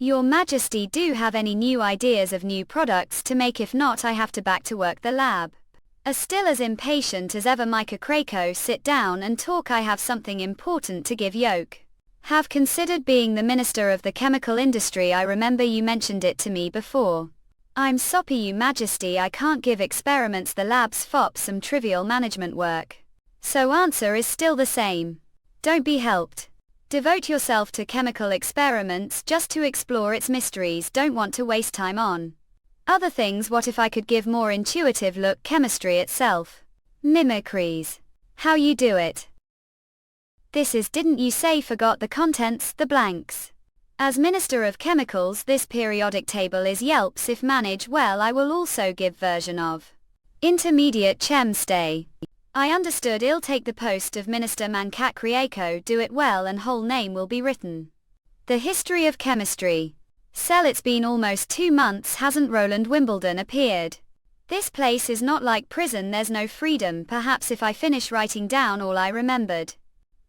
Your Majesty, do have any new ideas of new products to make? If not, I have to back to work the lab. Still as impatient as ever, Micah Krakow, sit down and talk. I have something important to give Yoke. Have considered being the Minister of the Chemical Industry. I remember you mentioned it to me before. I'm soppy, Your Majesty, I can't give experiments. The lab's FOP some trivial management work. So answer is still the same. Don't be helped. Devote yourself to chemical experiments just to explore its mysteries. Don't want to waste time on other things. What if I could give more intuitive look? Chemistry itself. Mimicries. How you do it? This is, didn't you say? Forgot the contents, the blanks. As Minister of Chemicals, this periodic table is Yelps. If managed well, I will also give version of intermediate chem stay. I understood. I'll take the post of Minister. Mankat Krieko, do it well and whole name will be written. The history of chemistry. Cell. It's been almost 2 months, hasn't Roland Wimbledon appeared? This place is not like prison, there's no freedom. Perhaps if I finish writing down all I remembered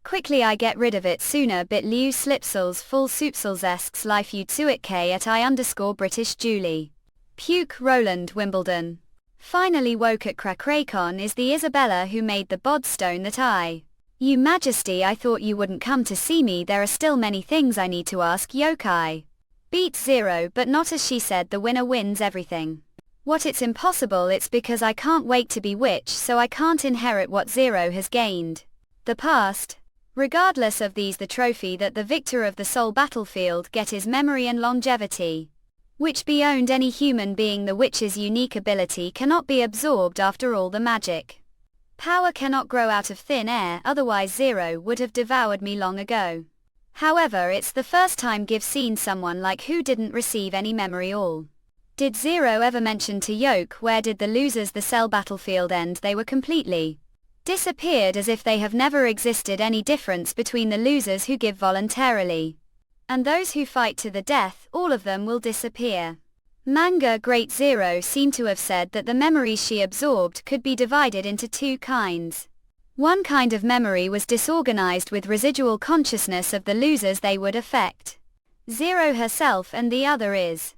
quickly, I get rid of it sooner. Bit Liu Slipsels full soupselsesks life Utsuit K at I_British Julie. Puke Roland Wimbledon. Finally woke at Krakrakon is the Isabella who made the bodstone that I. Your Majesty, I thought you wouldn't come to see me. There are still many things I need to ask. Yokai. Beat Zero, but not as she said. The winner wins everything. What? It's impossible. It's because I can't wait to be witch, so I can't inherit what Zero has gained. The past. Regardless of these, the trophy that the victor of the soul battlefield get is memory and longevity, which beyond any human being. The witch's unique ability cannot be absorbed. After all, the magic power cannot grow out of thin air, otherwise Zero would have devoured me long ago. However, it's the first time I've seen someone like who didn't receive any memory all. Did Zero ever mention to Yoke where did the losers the cell battlefield end? They were completely disappeared, as if they have never existed. Any difference between the losers who give voluntarily and those who fight to the death? All of them will disappear. Manga Great Zero seemed to have said that the memories she absorbed could be divided into 2 kinds. One kind of memory was disorganized with residual consciousness of the losers they would affect Zero herself, and the other is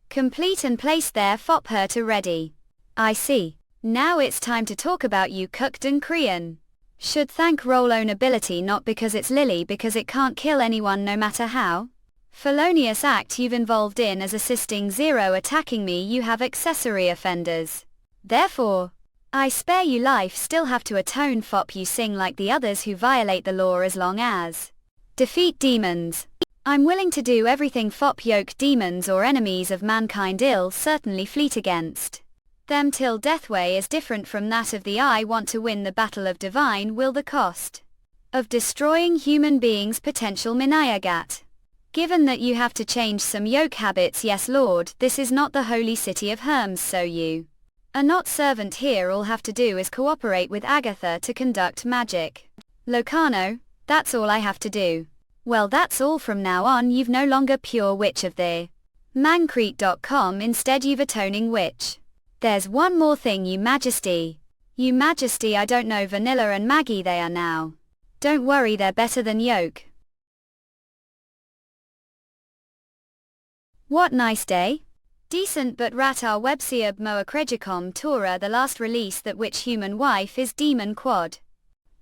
complete and placed there. Fop her to ready. I see. Now it's time to talk about you cooked and Korean. Should thank roll own ability, not because it's Lily, because it can't kill anyone no matter how felonious act you've involved in as assisting Zero attacking me. You have accessory offenders. Therefore, I spare you life. Still have to atone. Fop, you sing like the others who violate the law as long as defeat demons. I'm willing to do everything. Fop, Yoke. Demons or enemies of mankind, I'll certainly fleet against them till death. Way is different from that of the I want to win the battle of divine will. The cost of destroying human beings potential. Minayagat. Given that you have to change some Yoke habits. Yes Lord, this is not the holy city of Herms, so you are not servant here. All have to do is cooperate with Agatha to conduct magic. Locarno, that's all I have to do. Well, that's all from now on. You've no longer pure witch of the Mancrete.com, instead you've atoning witch. There's one more thing, Your Majesty. Your Majesty, I don't know Vanilla and Maggie, they are now. Don't worry, they're better than Yoke. What nice day? Decent, but rat our websiab moa krejicom Tora. The last release that witch human wife is demon quad.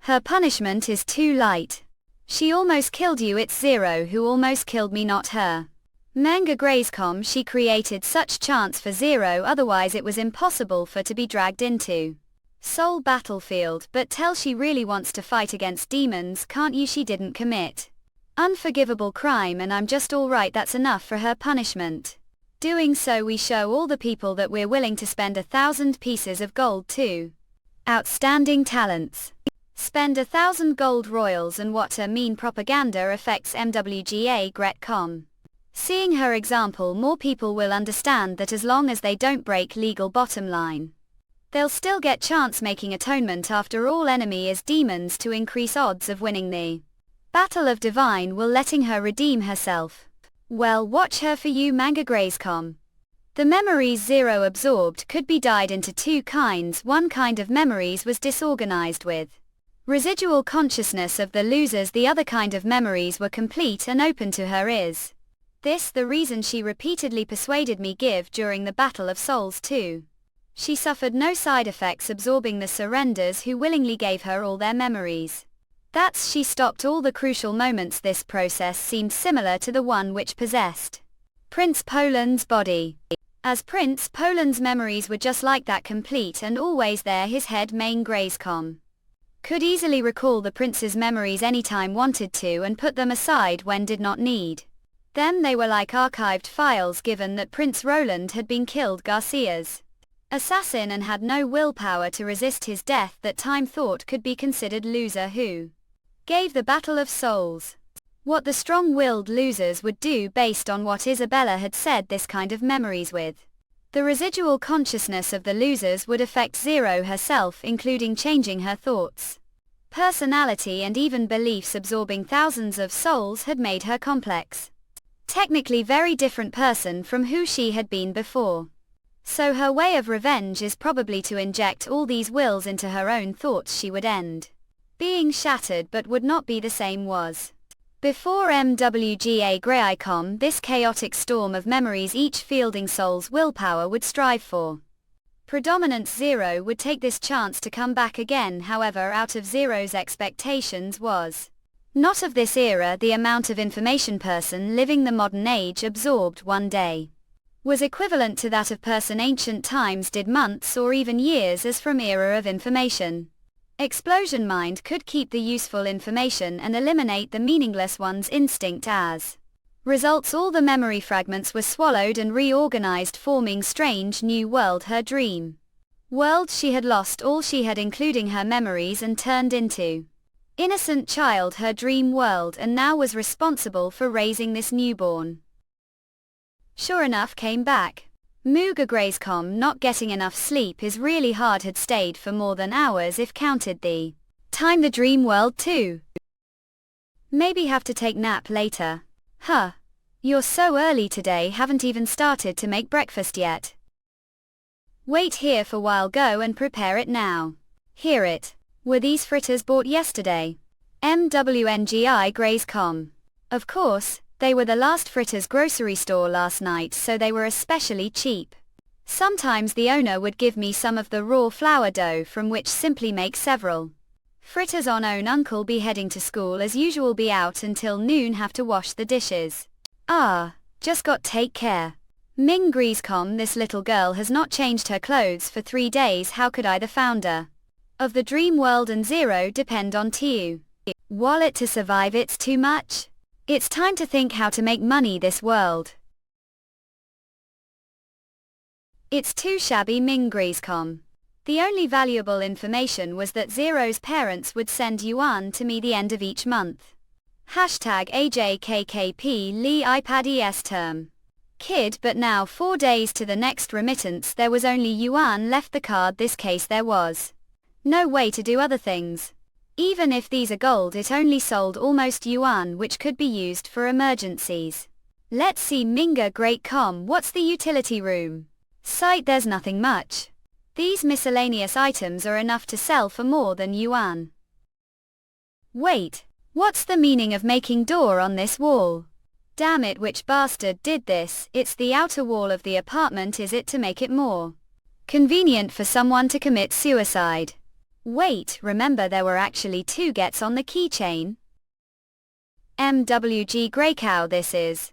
Her punishment is too light. She almost killed you. It's Zero who almost killed me, not her. Manga Grayscom, she created such chance for Zero, otherwise it was impossible for to be dragged into soul battlefield. But tell she really wants to fight against demons, can't you? She didn't commit unforgivable crime and I'm just alright. That's enough for her punishment. Doing so we show all the people that we're willing to spend 1,000 pieces of gold to outstanding talents. Spend 1,000 gold royals and what a mean propaganda affects MWGA Gretcom. Seeing her example, more people will understand that as long as they don't break legal bottom line, they'll still get chance making atonement. After all, enemy is demons to increase odds of winning the battle of divine will letting her redeem herself. Well, watch her for you, Manga Grayscom. The memories Zero absorbed could be divided into 2 kinds. One kind of memories was disorganized with residual consciousness of the losers. The other kind of memories were complete and open to her is This the reason she repeatedly persuaded me give during the Battle of Souls 2. She suffered no side effects absorbing the surrenders who willingly gave her all their memories. That's she stopped all the crucial moments. This process seemed similar to the one which possessed Prince Poland's body. As Prince Poland's memories were just like that, complete and always there, his head main Grayscom could easily recall the prince's memories anytime wanted to and put them aside when did not need them. They were like archived files, given that Prince Roland had been killed Garcia's assassin and had no willpower to resist his death. That time thought could be considered loser who gave the Battle of Souls. What the strong-willed losers would do based on what Isabella had said this kind of memories with. The residual consciousness of the losers would affect Zero herself, including changing her thoughts, personality and even beliefs. Absorbing thousands of souls had made her complex, technically very different person from who she had been before. So her way of revenge is probably to inject all these wills into her own thoughts. She would end being shattered but would not be the same was before MWGA Greyicom. This chaotic storm of memories, each fielding soul's willpower would strive for predominance. Zero would take this chance to come back again. However, out of Zero's expectations was not of this era. The amount of information person living the modern age absorbed one day was equivalent to that of person ancient times did months or even years. As from era of information explosion, mind could keep the useful information and eliminate the meaningless ones. Instinct. As results, all the memory fragments were swallowed and reorganized, forming strange new world. Her dream world. She had lost all she had, including her memories, and turned into innocent child. Her dream world, and now was responsible for raising this newborn. Sure enough, came back. Muga Grayscom. Not getting enough sleep is really hard. Had stayed for more than hours if counted the time the dream world too. Maybe have to take nap later. Huh. You're so early today, haven't even started to make breakfast yet. Wait here for while, go and prepare it now. Hear it. Were these fritters bought yesterday? MWNGI Grayscom. Of course. They were the last fritters grocery store last night, so they were especially cheap. Sometimes the owner would give me some of the raw flour dough from which simply make several fritters on own. Uncle be heading to school as usual, be out until noon, have to wash the dishes. Just got take care. Ming Grayscom. This little girl has not changed her clothes for 3 days. How could I, the founder of the dream world and Zero, depend on Tiu wallet to survive? It's too much. It's time to think how to make money this world. It's too shabby. Ming Grayscom. The only valuable information was that Zero's parents would send yuan to me the end of each month. #AJKKP Lee iPad ES term. Kid. But now 4 days to the next remittance, there was only yuan left. The card. This case there was no way to do other things. Even if these are gold, it only sold almost yuan, which could be used for emergencies. Let's see. Minga Grayscom. What's the utility room site? There's nothing much. These miscellaneous items are enough to sell for more than yuan. Wait, what's the meaning of making door on this wall? Damn it, which bastard did this? It's the outer wall of the apartment. Is it to make it more convenient for someone to commit suicide? Wait, remember there were actually 2 gets on the keychain? MWG Greycow. This is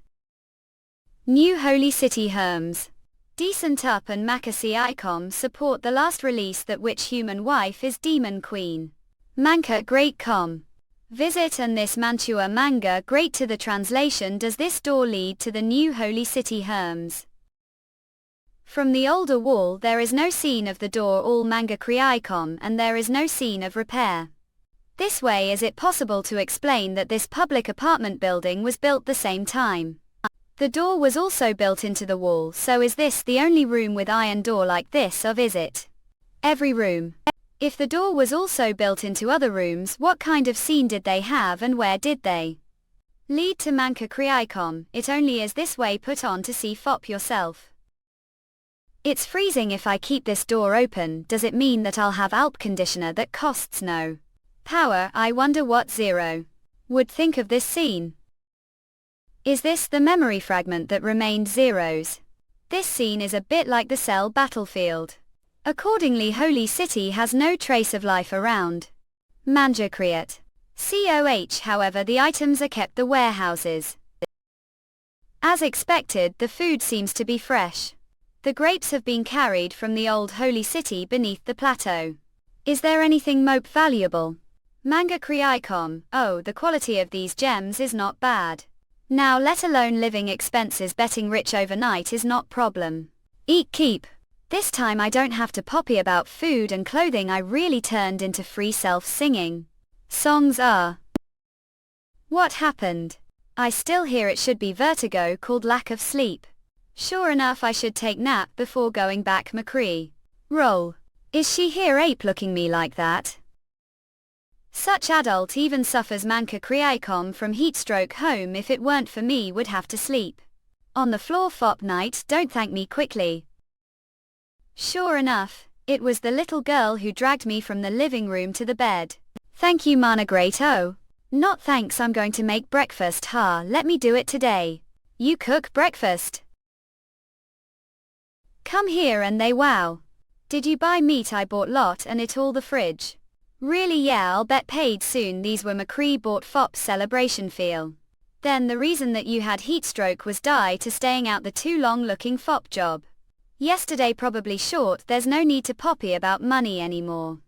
New Holy City Herms. Decent Up and Makasi Icom support the last release, that which human wife is Demon Queen. Manka Greatcom. Visit and this Mantua manga great to the translation. Does this door lead to the New Holy City Herms? From the older wall there is no scene of the door. All manga Kriicom, and there is no scene of repair. This way is it possible to explain that this public apartment building was built the same time. The door was also built into the wall, so is this the only room with iron door like this, or is it every room? If the door was also built into other rooms, what kind of scene did they have and where did they lead to Manka Kriicom? It only is this way. Put on to see fop yourself. It's freezing. If I keep this door open, does it mean that I'll have Alp conditioner that costs no power? I wonder what Zero would think of this scene. Is this the memory fragment that remained zeros? This scene is a bit like the Cell battlefield. Accordingly, Holy City has no trace of life around. Manga Create. COH, however, the items are kept the warehouses. As expected, the food seems to be fresh. The grapes have been carried from the old Holy City beneath the plateau. Is there anything mope valuable? Manga Creicom. Oh, the quality of these gems is not bad. Now let alone living expenses, betting rich overnight is not problem. Eat keep. This time I don't have to poppy about food and clothing, I really turned into free self-singing. Songs are. What happened? I still hear it should be vertigo called lack of sleep. Sure enough, I should take nap before going back. McCree. Roll. Is she here ape looking me like that? Such adult even suffers manca creicom from heatstroke. Home if it weren't for me would have to sleep on the floor. Fop night, don't thank me quickly. Sure enough, it was the little girl who dragged me from the living room to the bed. Thank you, Mana Great. Oh. Not thanks, I'm going to make breakfast. Ha, let me do it today. You cook breakfast? Come here and they wow. Did you buy meat? I bought lot and it all the fridge. Really? Yeah, I'll bet paid soon. These were McCree bought Fop's celebration feel. Then the reason that you had heatstroke was die to staying out the too long looking Fop job. Yesterday probably short, there's no need to poppy about money anymore.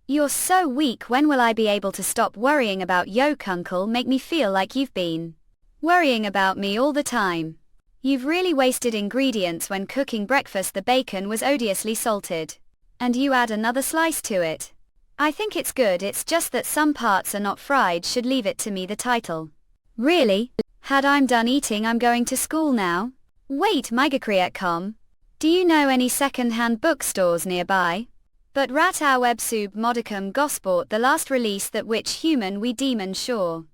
You're so weak. When will I be able to stop worrying about yoke uncle? Make me feel like you've been worrying about me all the time. You've really wasted ingredients when cooking breakfast. The bacon was odiously salted. And you add another slice to it. I think it's good, it's just that some parts are not fried. Should leave it to me. The title. Really? Had I'm done eating, I'm going to school now. Wait, Migacreate.com. Do you know any second-hand bookstores nearby? But rat our websub modicum gosport, the last release that which human we demon sure.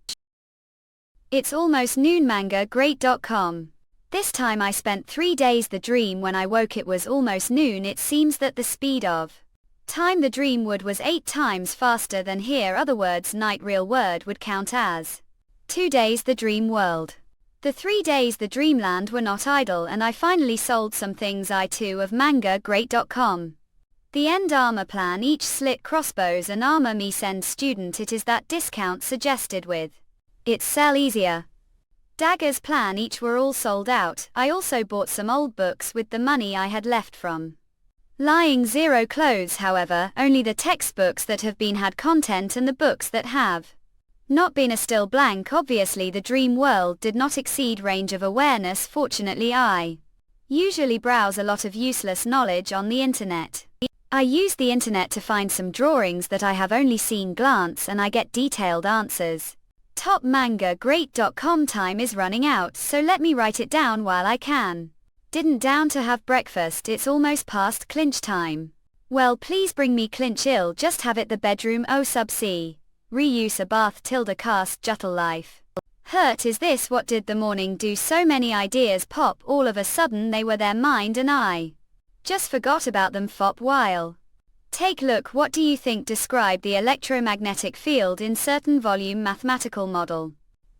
It's almost noon. Manga Great.com. This time I spent 3 days. The dream when I woke it was almost noon. It seems that the speed of time the dream would was 8 times faster than here. Other words, night real word would count as 2 days. The dream world. The 3 days the dreamland were not idle, and I finally sold some things. I too of Manga Great.com. The end armor plan, each slit crossbows and armor me send student. It is that discount suggested with it's sell easier. Daggers plan, each were all sold out. I also bought some old books with the money I had left from lying zero clothes. However, only the textbooks that have been had content and the books that have not been are still blank. Obviously the dream world did not exceed range of awareness. Fortunately I usually browse a lot of useless knowledge on the internet. I use the internet to find some drawings that I have only seen glance and I get detailed answers. Top Manga Great.com. Time is running out, so let me write it down while I can. Didn't down to have breakfast, it's almost past clinch time. Well, please bring me clinch. Ill just have it the bedroom. Oh sub C. Reuse a bath tilde cast juttle life. Hurt is this, what did the morning do? So many ideas pop all of a sudden, they were their mind and I just forgot about them. Fop while. Take look, what do you think? Describe the electromagnetic field in certain volume mathematical model.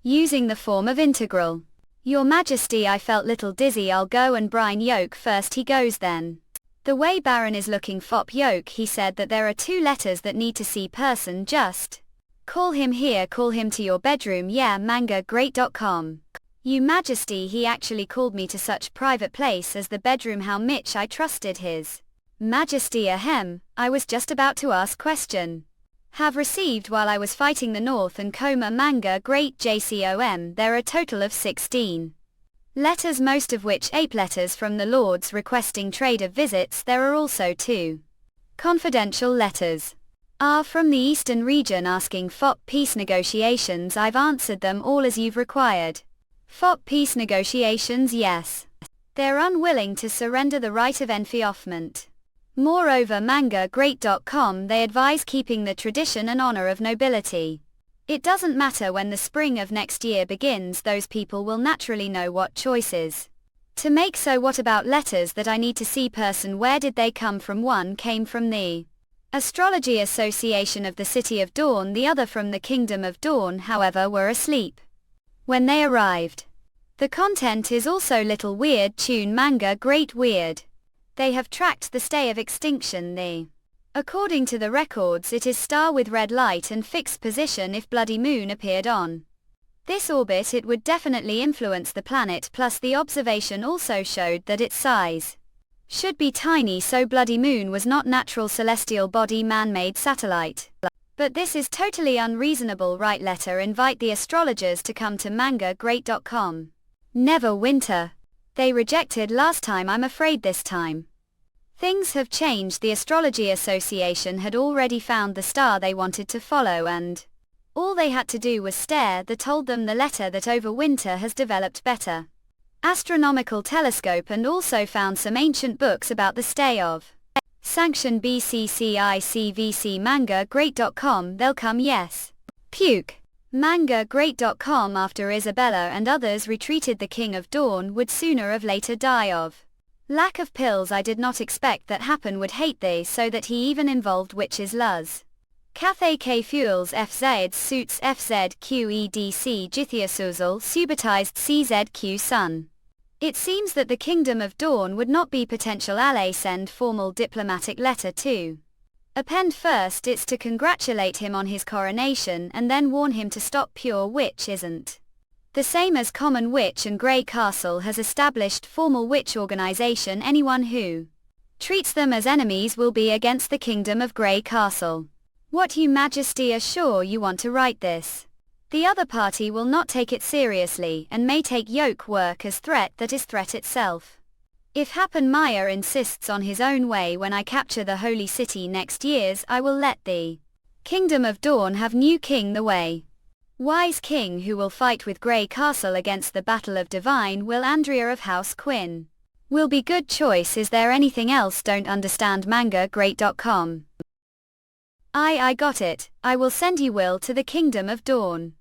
Using the form of integral. Your Majesty, I felt little dizzy. I'll go and brine yoke first. He goes then. The way Baron is looking. Fop yoke, he said that there are 2 letters that need to see person. Just call him here, call him to your bedroom. Yeah, Manga Great.com. You Majesty, he actually called me to such private place as the bedroom. How much I trusted his Majesty. Ahem, I was just about to ask question. Have received while I was fighting the North and Coma. Manga Great JCOM. There are a total of 16 letters, most of which ape letters from the lords requesting trade of visits. There are also 2 confidential letters are from the eastern region asking Fop peace negotiations. I've answered them all as you've required. Fop peace negotiations, yes. They're unwilling to surrender the right of enfeoffment. Moreover, Manga Great.com, they advise keeping the tradition and honor of nobility. It doesn't matter when the spring of next year begins, those people will naturally know what choices to make. So what about letters that I need to see person? Where did they come from? One came from the Astrology Association of the City of Dawn, the other from the Kingdom of Dawn, however were asleep. when they arrived. The content is also Little Weird Tune Manga Great Weird. They have tracked the stay of extinction. According to the records, it is star with red light and fixed position. If Bloody Moon appeared on this orbit, it would definitely influence the planet, plus the observation also showed that its size should be tiny, so Bloody Moon was not natural celestial body man-made satellite. But this is totally unreasonable. Right, letter invite the astrologers to come to mangagreat.com. Never winter. They rejected last time. I'm afraid this time things have changed. The Astrology Association had already found the star they wanted to follow, and all they had to do was stare. They told them the letter that Overwinter has developed better astronomical telescope and also found some ancient books about the stay of sanction. BCCICVC mangagreat.com. They'll come, yes. Puke. Mangagreat.com. After Isabella and others retreated, the King of Dawn would sooner or later die of lack of pills. I did not expect that happen. Would hate they so that he even involved witches. Luz. Cathay K fuels FZ suits FZQEDC Jithiasuzal subitized CZQ Sun. It seems that the Kingdom of Dawn would not be potential ally. Send formal diplomatic letter to append first. It's to congratulate him on his coronation and then warn him to stop. Pure witch isn't the same as common witch, and Grey Castle has established formal witch organization. Anyone who treats them as enemies will be against the Kingdom of Grey Castle. What, you majesty, are sure you want to write this? The other party will not take it seriously and may take yoke work as threat that is threat itself. If Happen Maya insists on his own way when I capture the holy city next years, I will let the Kingdom of Dawn have new king the way. Wise king who will fight with Grey Castle against the Battle of Divine Will. Andrea of House Quinn will be good choice. Is there anything else? Don't understand. Mangagreat.com. I got it. I will send you Will to the Kingdom of Dawn.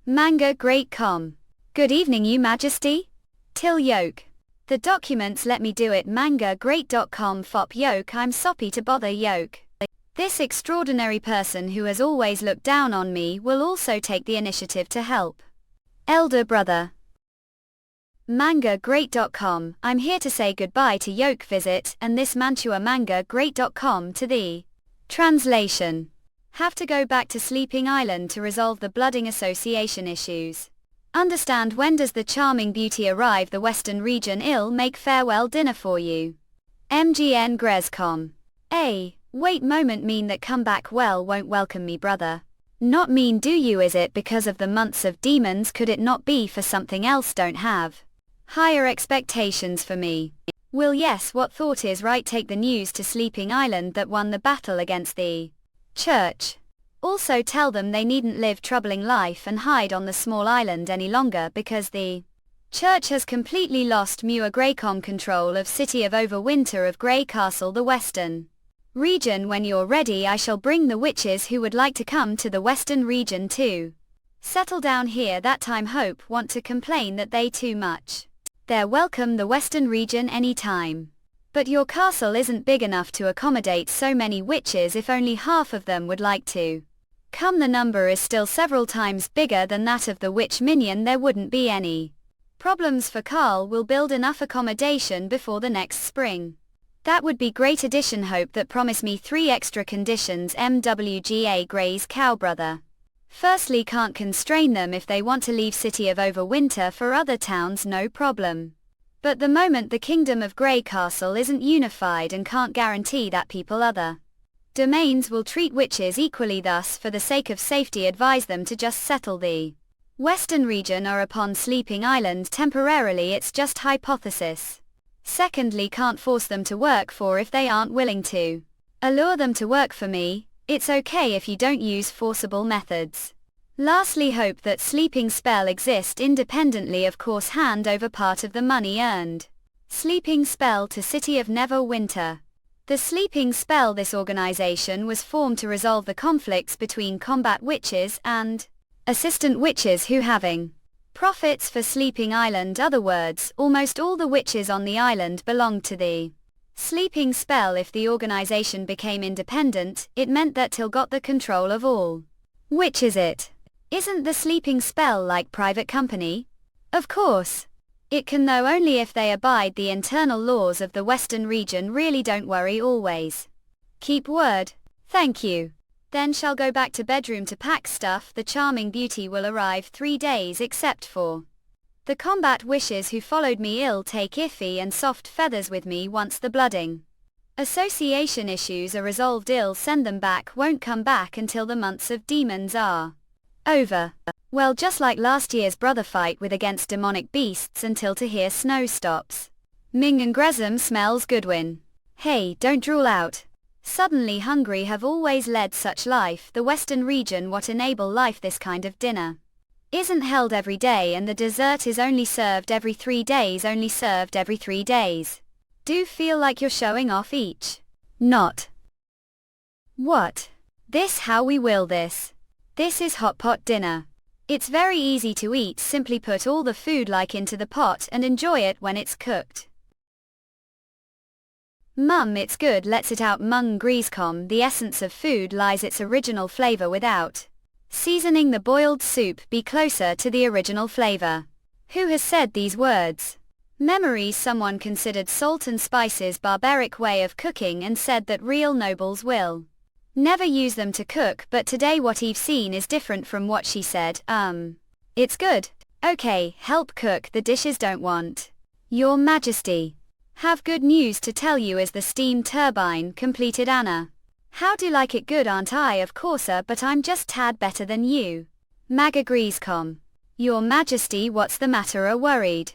Mangagreat.com. Good evening, you majesty. Till yoke. The documents, let me do it. Mangagreat.com. Fop yoke. I'm soppy to bother yoke. This extraordinary person who has always looked down on me will also take the initiative to help. Elder brother. Mangagreat.com. I'm here to say goodbye to yoke visit and this Mantua. Mangagreat.com to the translation. Have to go back to Sleeping Island to resolve the Blooding Association issues. Understand. When does the charming beauty arrive? The Western region. I'll make farewell dinner for you. MGN Grescom. Wait moment, mean that come back well won't welcome me brother. Not mean do you? Is it because of the months of demons? Could it not be for something else? Don't have higher expectations for me. Will. Yes, what thought is right. Take the news to Sleeping Island that won the battle against the church. Also tell them they needn't live troubling life and hide on the small island any longer because the church has completely lost Muir Greycom control of city of Overwinter of Grey Castle, the Western region. When you're ready, I shall bring the witches who would like to come to the Western region to settle down here. That time hope want to complain that they too much. They're welcome the Western region anytime. But your castle isn't big enough to accommodate so many witches. If only half of them would like to come, the number is still several times bigger than that of the witch minion. There wouldn't be any problems for Carl. Will build enough accommodation before the next spring. That would be great addition. Hope that promise me 3 extra conditions. MWGA Gray's cow brother. Firstly, can't constrain them if they want to leave city of Overwinter for other towns, no problem. But the moment the Kingdom of Grey Castle isn't unified and can't guarantee that people other domains will treat witches equally. Thus, for the sake of safety, advise them to just settle the Western region or upon Sleeping Island temporarily. It's just hypothesis. Secondly, can't force them to work for if they aren't willing to allure them to work for me. It's okay if you don't use forcible methods. Lastly, hope that sleeping spell exist independently. Of course, hand over part of the money earned. Sleeping spell to City of Neverwinter. The sleeping spell. This organization was formed to resolve the conflicts between combat witches and assistant witches who having profits for Sleeping Island. Other words, almost all the witches on the island belonged to the sleeping spell. If the organization became independent, it meant that Till got the control of all witches. Isn't the sleeping spell like private company? Of course. It can, though only if they abide the internal laws of the Western region. Really don't worry always. Keep word. Thank you. Then shall go back to bedroom to pack stuff. The charming beauty will arrive 3 days except for the combat wishes who followed me ill. Take iffy and soft feathers with me once the blooding association issues are resolved. Ill send them back, won't come back until the months of demons are over. Well, just like last year's brother fight with against demonic beasts until to hear snow stops. Ming and Gresham smells Goodwin. Hey, don't drool out. Suddenly hungry, have always led such life. The Western region what enable life. This kind of dinner isn't held every day, and the dessert is only served every 3 days. Only served every 3 days. Do feel like you're showing off each. Not. What? This how we will this. This is hot pot dinner. It's very easy to eat. Simply put all the food like into the pot and enjoy it when it's cooked. Mum, it's good, lets it out. Mung Griescom, the essence of food lies its original flavor without seasoning the boiled soup. Be closer to the original flavor. Who has said these words? Memories. Someone considered salt and spices barbaric way of cooking and said that real nobles will never use them to cook, but today what I've seen is different from what she said. It's good. Okay, help cook the dishes. Don't want. Your Majesty. Have good news to tell you. Is the steam turbine completed, Anna? How do you like it? Good, aren't I? Of course, but I'm just tad better than you. Mag agrees. Your Majesty, what's the matter? Are worried?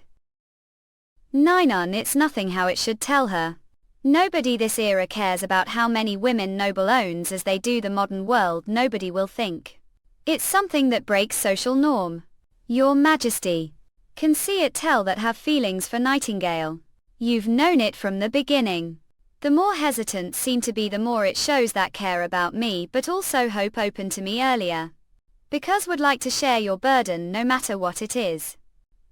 None, it's nothing. How it should tell her. Nobody this era cares about how many women noble owns as they do the modern world. Nobody will think it's something that breaks social norm. Your Majesty. Can see it, tell that have feelings for Nightingale. You've known it from the beginning. The more hesitant seem to be, the more it shows that care about me, but also hope open to me earlier. Because would like to share your burden no matter what it is.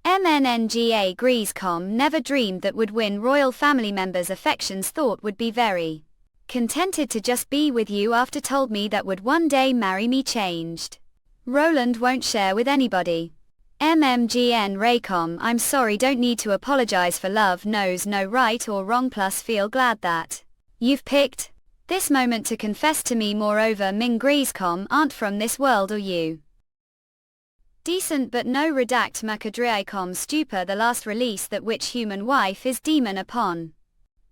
MNNGA Griescom never dreamed that would win royal family members' affections. Thought would be very contented to just be with you after told me that would one day marry me. Changed. Roland won't share with anybody. MMGN Raycom, I'm sorry, don't need to apologize for love knows no right or wrong, plus feel glad that you've picked this moment to confess to me. Moreover, Ming Griescom aren't from this world, or you decent but no redact. Macadriacom stupor, the last release that which human wife is demon upon.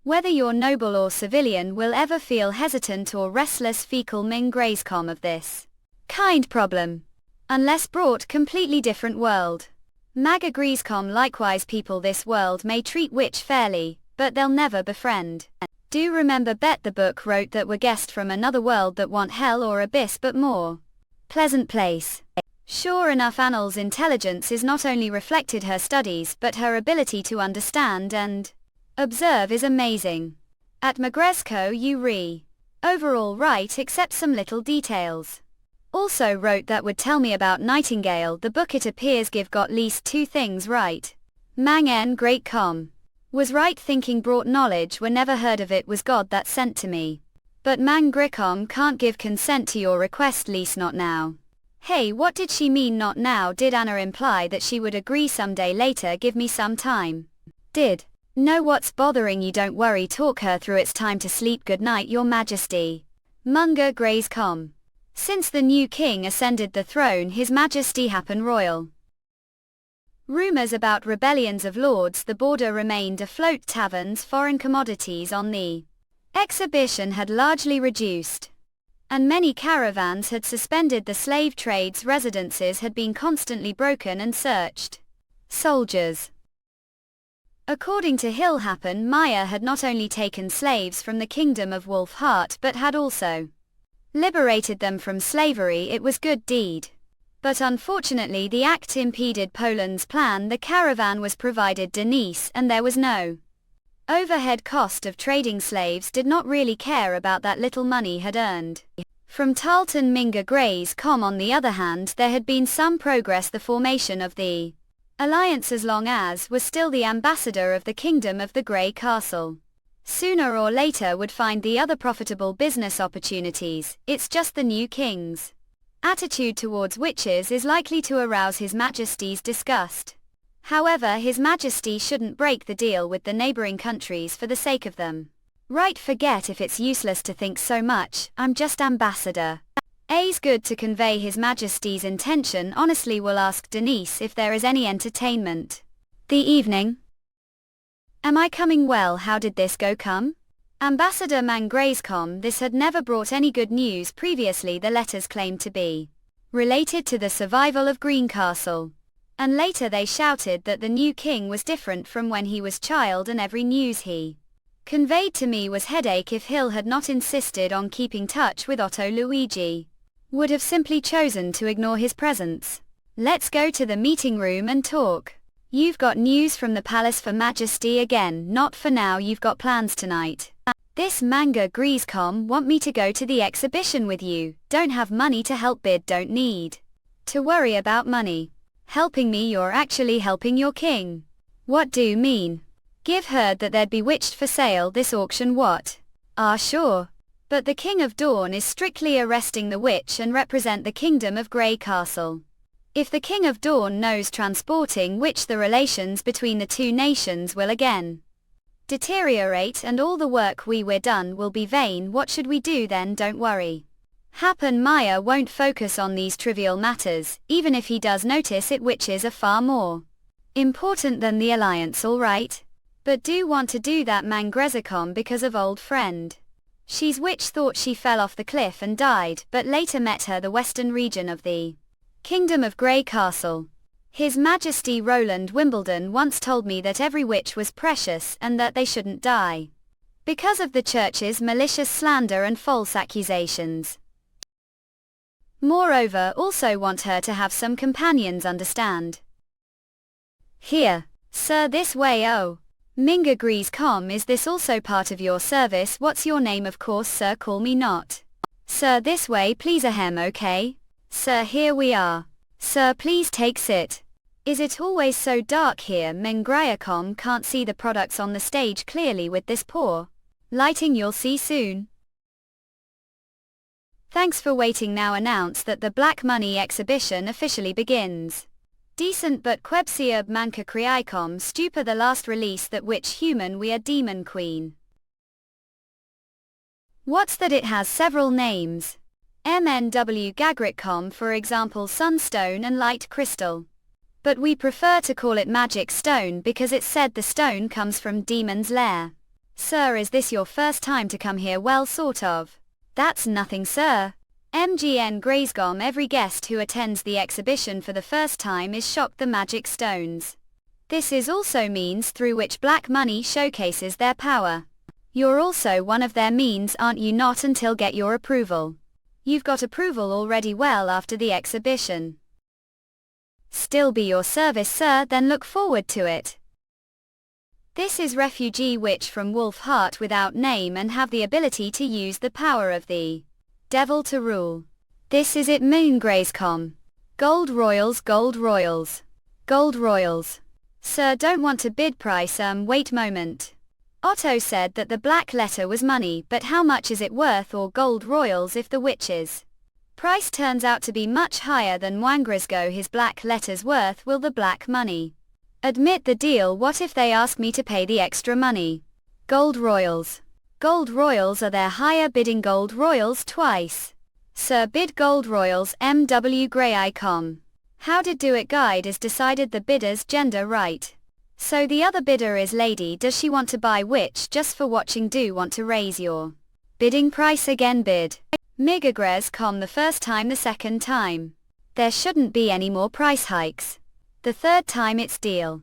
Whether you're noble or civilian will ever feel hesitant or restless. Fecal Ming Griescom of this kind problem. Unless brought completely different world. Mag agrees. Likewise people this world may treat witch fairly, but they'll never befriend. Do remember Bet the book wrote that we're guest from another world that want hell or abyss but more pleasant place. Sure enough, Annal's intelligence is not only reflected her studies but her ability to understand and observe is amazing. At Magresco you overall right except some little details. Also wrote that would tell me about Nightingale. The book it appears give got least 2 things right. Mang en great was right, thinking brought knowledge were never heard of it was God that sent to me. But Mang Gricom can't give consent to your request, least not now. Hey, what did she mean not now? Did Anna imply that she would agree someday later? Give me some time. Did. Know what's bothering you? Don't worry, talk her through. It's time to sleep. Good night, Your Majesty. Munger Grays Since the new king ascended the throne, His Majesty happen royal. Rumors about rebellions of lords. The border remained afloat. Taverns, foreign commodities on the exhibition had largely reduced. And many caravans had suspended the slave trades. Residences had been constantly broken and searched. Soldiers. According to Hillhappen, Maya had not only taken slaves from the kingdom of Wolf Heart but had also liberated them from slavery. It was good deed. But unfortunately the act impeded Poland's plan. The caravan was provided Denise and there was no overhead cost of trading. Slaves did not really care about that little money had earned from Tarleton Minga Grays. On the other hand, there had been some progress. The formation of the alliance, as long as was still the ambassador of the kingdom of the Grey Castle, sooner or later would find the other profitable business opportunities. It's just the new king's attitude towards witches is likely to arouse His Majesty's disgust. However, His Majesty shouldn't break the deal with the neighboring countries for the sake of them. Right, forget if it's useless to think so much, I'm just ambassador. A's good to convey His Majesty's intention. Honestly, will ask Denise if there is any entertainment. The evening. Am I coming well? How did this go come? Ambassador Mangrayscom. This had never brought any good news previously. The letters claimed to be related to the survival of Greencastle. And later they shouted that the new king was different from when he was child, and every news he conveyed to me was headache. If Hill had not insisted on keeping touch with Otto, Luigi would have simply chosen to ignore his presence. Let's go to the meeting room and talk. You've got news from the palace for Majesty again? Not for now, you've got plans tonight. This manga Greasecom want me to go to the exhibition with you. Don't have money to help bid, don't need to worry about money. Helping me? You're actually helping your king. What do you mean? Give heard that they'd be witched for sale this auction. What? Ah, sure. But the King of Dawn is strictly arresting the witch and represent the Kingdom of Grey Castle. If the King of Dawn knows transporting witch, the relations between the two nations will again deteriorate, and all the work we're done will be vain. What should we do then? Don't worry. Happen Maya won't focus on these trivial matters, even if he does notice it. Witches are far more important than the alliance, alright? But do want to do that Mangrayscom because of old friend. She's witch. Thought she fell off the cliff and died, but later met her the western region of the Kingdom of Grey Castle. His Majesty Roland Wimbledon once told me that every witch was precious and that they shouldn't die because of the church's malicious slander and false accusations. Moreover, also want her to have some companions, understand? Here, sir, this way. Oh, Minga Greasecom, is this also part of your service? What's your name? Of course, sir, call me not. Sir, this way please. Ahem, okay. Sir, here we are. Sir, please take sit. Is it always so dark here? Mangrayscom can't see the products on the stage clearly with this poor lighting. You'll see soon. Thanks for waiting. Now announce that the Black Money exhibition officially begins. Decent but Quebsiab Manka Kriaikom Stupa, the last release that witch human we are demon queen. What's that? It has several names. MNW Gagritcom, for example, Sunstone and Light Crystal. But we prefer to call it Magic Stone because it's said the stone comes from Demon's Lair. Sir, is this your first time to come here? Well, sort of. That's nothing, sir. MGN Greasecom. Every guest who attends the exhibition for the first time is shocked. The magic stones. This is also means through which black money showcases their power. You're also one of their means, aren't you? Not until get your approval. You've got approval already. Well, after the exhibition. Still be your service, sir. Then look forward to it. This is refugee witch from Wolf Heart without name and have the ability to use the power of the devil to rule. This is it. Mangrayscom. Gold royals, gold royals. Gold royals. Sir, don't want to bid price. Wait moment. Otto said that the black letter was money, but how much is it worth, or gold royals, if the witch's price turns out to be much higher than Mangrayscom his black letter's worth? Will the black money admit the deal? What if they ask me to pay the extra money? Gold royals. Gold royals are their higher bidding. Gold royals twice. Sir, bid gold royals. MW Greasecom. How did do it? Guide is decided the bidder's gender right. So the other bidder is lady. Does she want to buy witch just for watching? Do want to raise your bidding price again? Bid. Mangrayscom. The first time, the second time. There shouldn't be any more price hikes. The third time it's deal.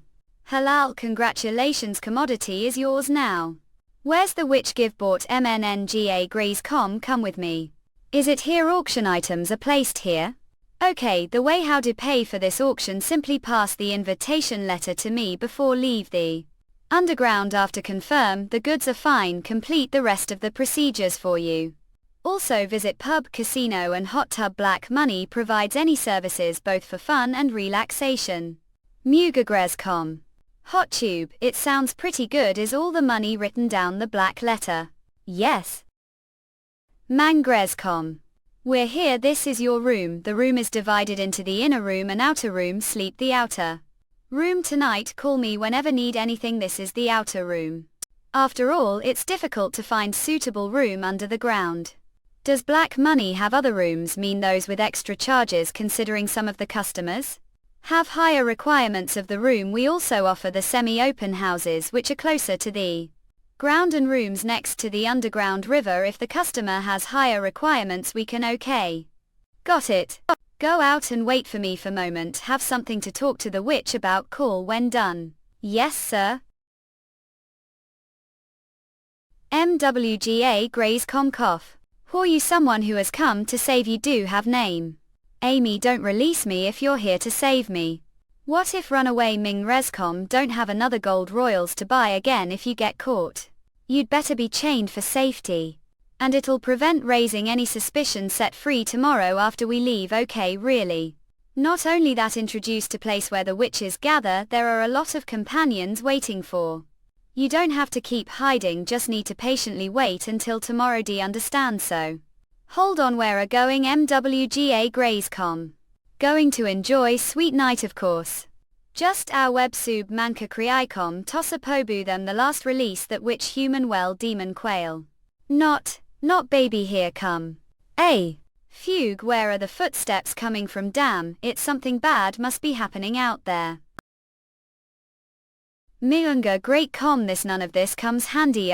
Halal, congratulations, commodity is yours now. Where's the witch? Give bought. MNNGA Greasecom, come with me. Is it here? Auction items are placed here. Okay, the way how to pay for this auction, simply pass the invitation letter to me before leave the underground. After confirm the goods are fine, complete the rest of the procedures for you. Also visit pub, casino and hot tub. Black money provides any services both for fun and relaxation. Mangrayscom. Hot tube, it sounds pretty good. Is all the money written down the black letter? Yes. Mangrayscom. We're here, this is your room. The room is divided into the inner room and outer room. Sleep the outer room tonight. Call me whenever need anything. This is the outer room. After all, it's difficult to find suitable room under the ground. Does black money have other rooms, mean those with extra charges, considering some of the customers have higher requirements of the room? We also offer the semi-open houses, which are closer to the ground, and rooms next to the underground river. If the customer has higher requirements, we can. Okay. Got it. Go out and wait for me for a moment. Have something to talk to the witch about. Call when done. Yes, sir. MWGA Gray's Comcoff. Who are you? Someone who has come to save you. Do have name? Amy, don't release me if you're here to save me. What if runaway Ming Rescom don't have another gold royals to buy again if you get caught? You'd better be chained for safety. And it'll prevent raising any suspicion. Set free tomorrow after we leave. Okay, really? Not only that, introduced to place where the witches gather, there are a lot of companions waiting for. You don't have to keep hiding, just need to patiently wait until tomorrow. Do you understand? So hold on, where are going? MWGA Grayscom. Going to enjoy sweet night, of course. Just our websub manka kriaikom tossa pobu them, the last release that witch human well demon quail. Not baby here come. Fugue, where are the footsteps coming from? Damn, it's something bad must be happening out there. Miunga great com, this none of this comes handy.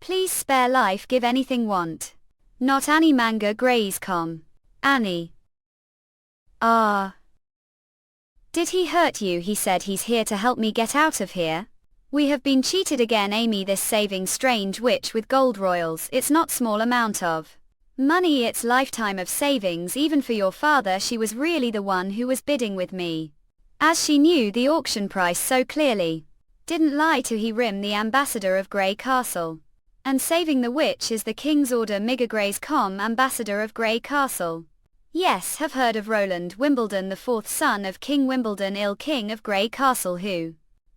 Please spare life, give anything want. Not Annie manga grays com. Annie. Did he hurt you? He said he's here to help me get out of here. We have been cheated again, Amy. This saving strange witch with gold royals, it's not small amount of money, it's lifetime of savings. Even for your father, she was really the one who was bidding with me, as she knew the auction price so clearly. Didn't lie to he Rim, the ambassador of Grey Castle. And saving the witch is the king's order. Miga Gray's com, ambassador of Grey Castle. Yes, have heard of Roland Wimbledon, the fourth son of King Wimbledon, ill king of Grey Castle, who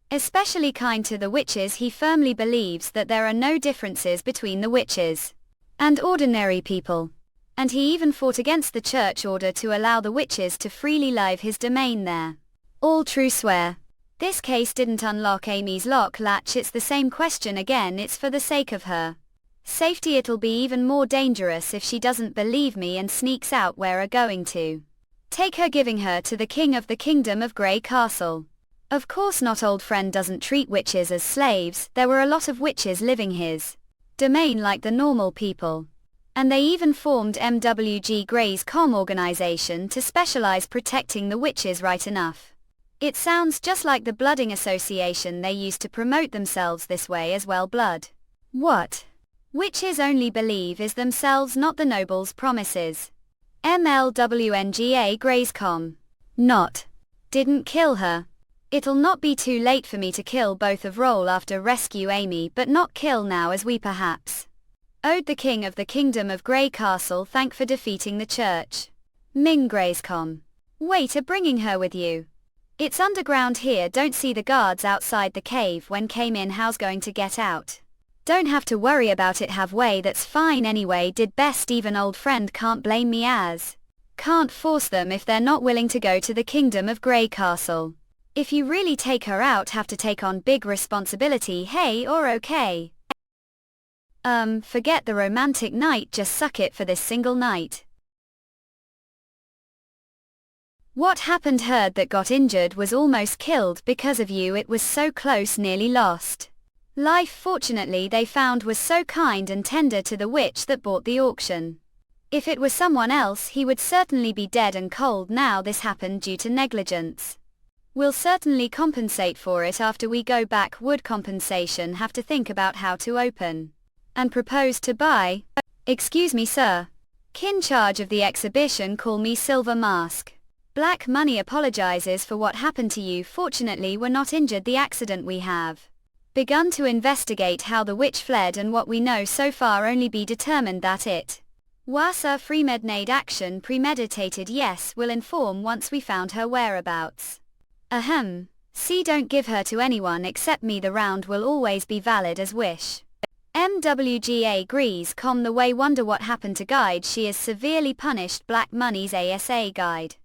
especially kind to the witches. He firmly believes that there are no differences between the witches and ordinary people. And he even fought against the church order to allow the witches to freely live his domain there. All true, swear. This case didn't unlock Amy's lock latch. It's the same question again. It's for the sake of her safety. It'll be even more dangerous if she doesn't believe me and sneaks out. Where are going to take her, giving her to the king of the kingdom of Grey Castle. Of course not. Old friend doesn't treat witches as slaves. There were a lot of witches living his domain like the normal people. And they even formed MWG Gray's com organization to specialize protecting the witches. Right enough. It sounds just like the Blooding Association. They used to promote themselves this way as well. Blood. What witches only believe is themselves, not the nobles' promises. MLWNGA Grayscom. Not. Didn't kill her. It'll not be too late for me to kill both of Roll after rescue Amy, but not kill now, as we perhaps owed the king of the kingdom of Grey Castle thank for defeating the church. Ming Grayscom. Wait, are bringing her with you? It's underground here. Don't see the guards outside the cave when came in. How's going to get out? Don't have to worry about it. Have way, that's fine anyway. Did best. Even old friend can't blame me, as can't force them if they're not willing to go to the kingdom of Grey Castle. If you really take her out, have to take on big responsibility. Hey, or okay. Forget the romantic night, just suck it for this single night. What happened? Heard that got injured, was almost killed because of you. It was so close, nearly lost life. Fortunately they found was so kind and tender to the witch that bought the auction. If it was someone else, he would certainly be dead and cold now. This happened due to negligence. We'll certainly compensate for it after we go back. Would compensation have to think about how to open and propose to buy? Excuse me, sir. In charge of the exhibition, call me Silver Mask. Black Money apologizes for what happened to you. Fortunately we're not injured. The accident we have begun to investigate how the witch fled, and what we know so far only be determined that it was a premeditated action. Premeditated, yes, we'll inform once we found her whereabouts. See, don't give her to anyone except me. The round will always be valid as wish. MWGA agrees. The way wonder what happened to guide she is severely punished Black Money's ASA guide.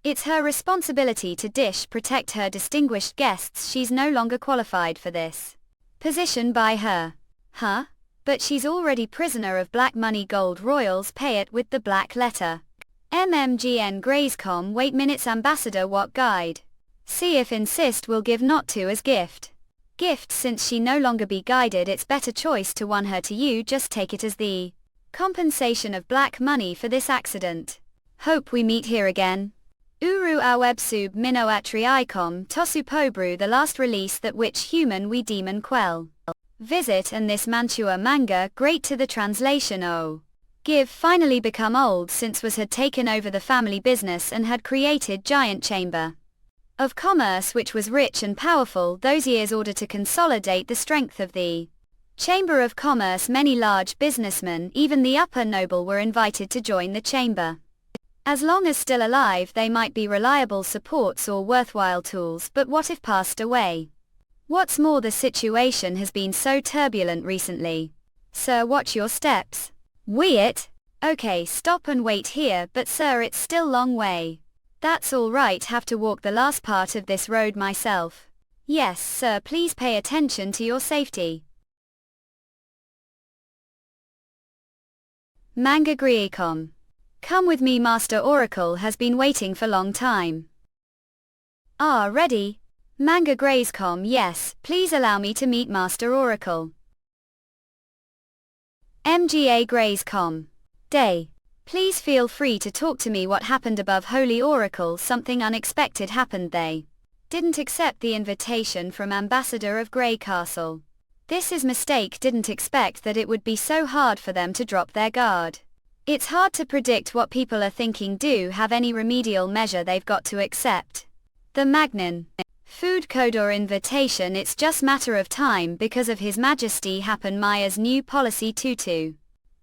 It's her responsibility to protect her distinguished guests. She's no longer qualified for this position by her. Huh? But she's already prisoner of Black Money Gold Royals. Pay it with the black letter. MMGN Grayscom. Wait minutes. Ambassador what guide? See if insist will give not to as gift. Gift. Since she no longer be guided, it's better choice to one her to you. Just take it as the compensation of Black Money for this accident. Hope we meet here again. Uru awebsub minoatri icom tosu pobru. The last release that which human we demon quell. Visit and this Mantua manga great to the translation. Oh. Give finally become old since was had taken over the family business and had created giant chamber of commerce which was rich and powerful those years order to consolidate the strength of the chamber of commerce. Many large businessmen, even the upper noble, were invited to join the chamber. As long as still alive they might be reliable supports or worthwhile tools, but what if passed away? What's more, the situation has been so turbulent recently. Sir, watch your steps. We it? Okay, stop and wait here, but sir, it's still long way. That's all right, have to walk the last part of this road myself. Yes, sir, please pay attention to your safety. Manga Griecom. Come with me, Master Oracle has been waiting for long time. Ah, ready? Manga Grayscom. Yes, please allow me to meet Master Oracle. MGA Grayscom. Day. Please feel free to talk to me. What happened above, Holy Oracle? Something unexpected happened. They didn't accept the invitation from Ambassador of Grey Castle. This is mistake. Didn't expect that it would be so hard for them to drop their guard. It's hard to predict what people are thinking. Do have any remedial measure they've got to accept. The Magnan Food Code or invitation. It's just matter of time because of His Majesty Happen Maya's new policy. Tutu.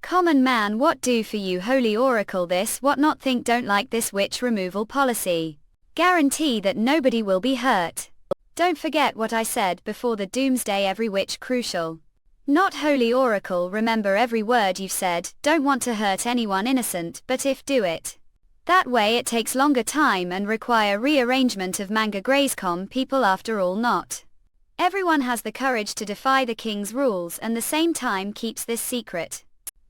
Common man, what do for you, Holy Oracle? This what not think don't like this witch removal policy. Guarantee that nobody will be hurt. Don't forget what I said before the doomsday, every witch crucial. Not Holy Oracle, remember every word you've said. Don't want to hurt anyone innocent, but if do it. That way it takes longer time and require rearrangement of Manga Grayscom people. After all, not everyone has the courage to defy the king's rules and the same time keeps this secret.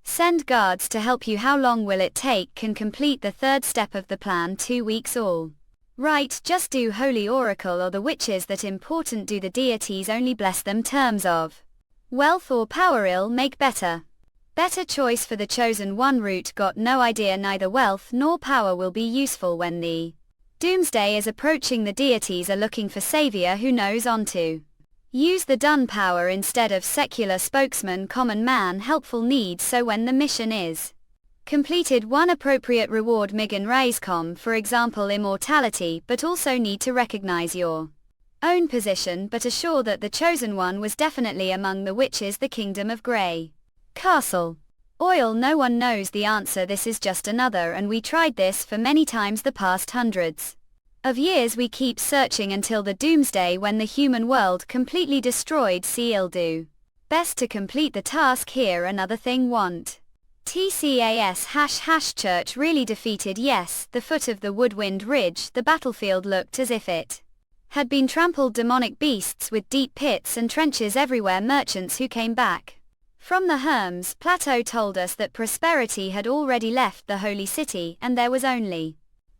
Send guards to help you. How long will it take? Can complete the third step of the plan. 2 weeks all. Right, just do Holy Oracle or the witches that important. Do the deities only bless them? Terms of wealth or power ill make better. Better choice for the chosen one route. Got no idea. Neither wealth nor power will be useful when the doomsday is approaching. The deities are looking for savior who knows on to use the done power instead of secular spokesman. Common man helpful needs. So when the mission is completed, one appropriate reward. Migan Raiscom, for example immortality, but also need to recognize your own position but assure that the chosen one was definitely among the witches. The Kingdom of Grey Castle. Oil. No one knows the answer. This is just another, and we tried this for many times the past hundreds of years. We keep searching until the doomsday when the human world completely destroyed. Seal do best to complete the task here. Another thing want TCAS ## church really defeated. Yes, the foot of the Woodwind Ridge. The battlefield looked as if it had been trampled. Demonic beasts with deep pits and trenches everywhere. Merchants who came back from the Herms Plateau told us that prosperity had already left the holy city and there was only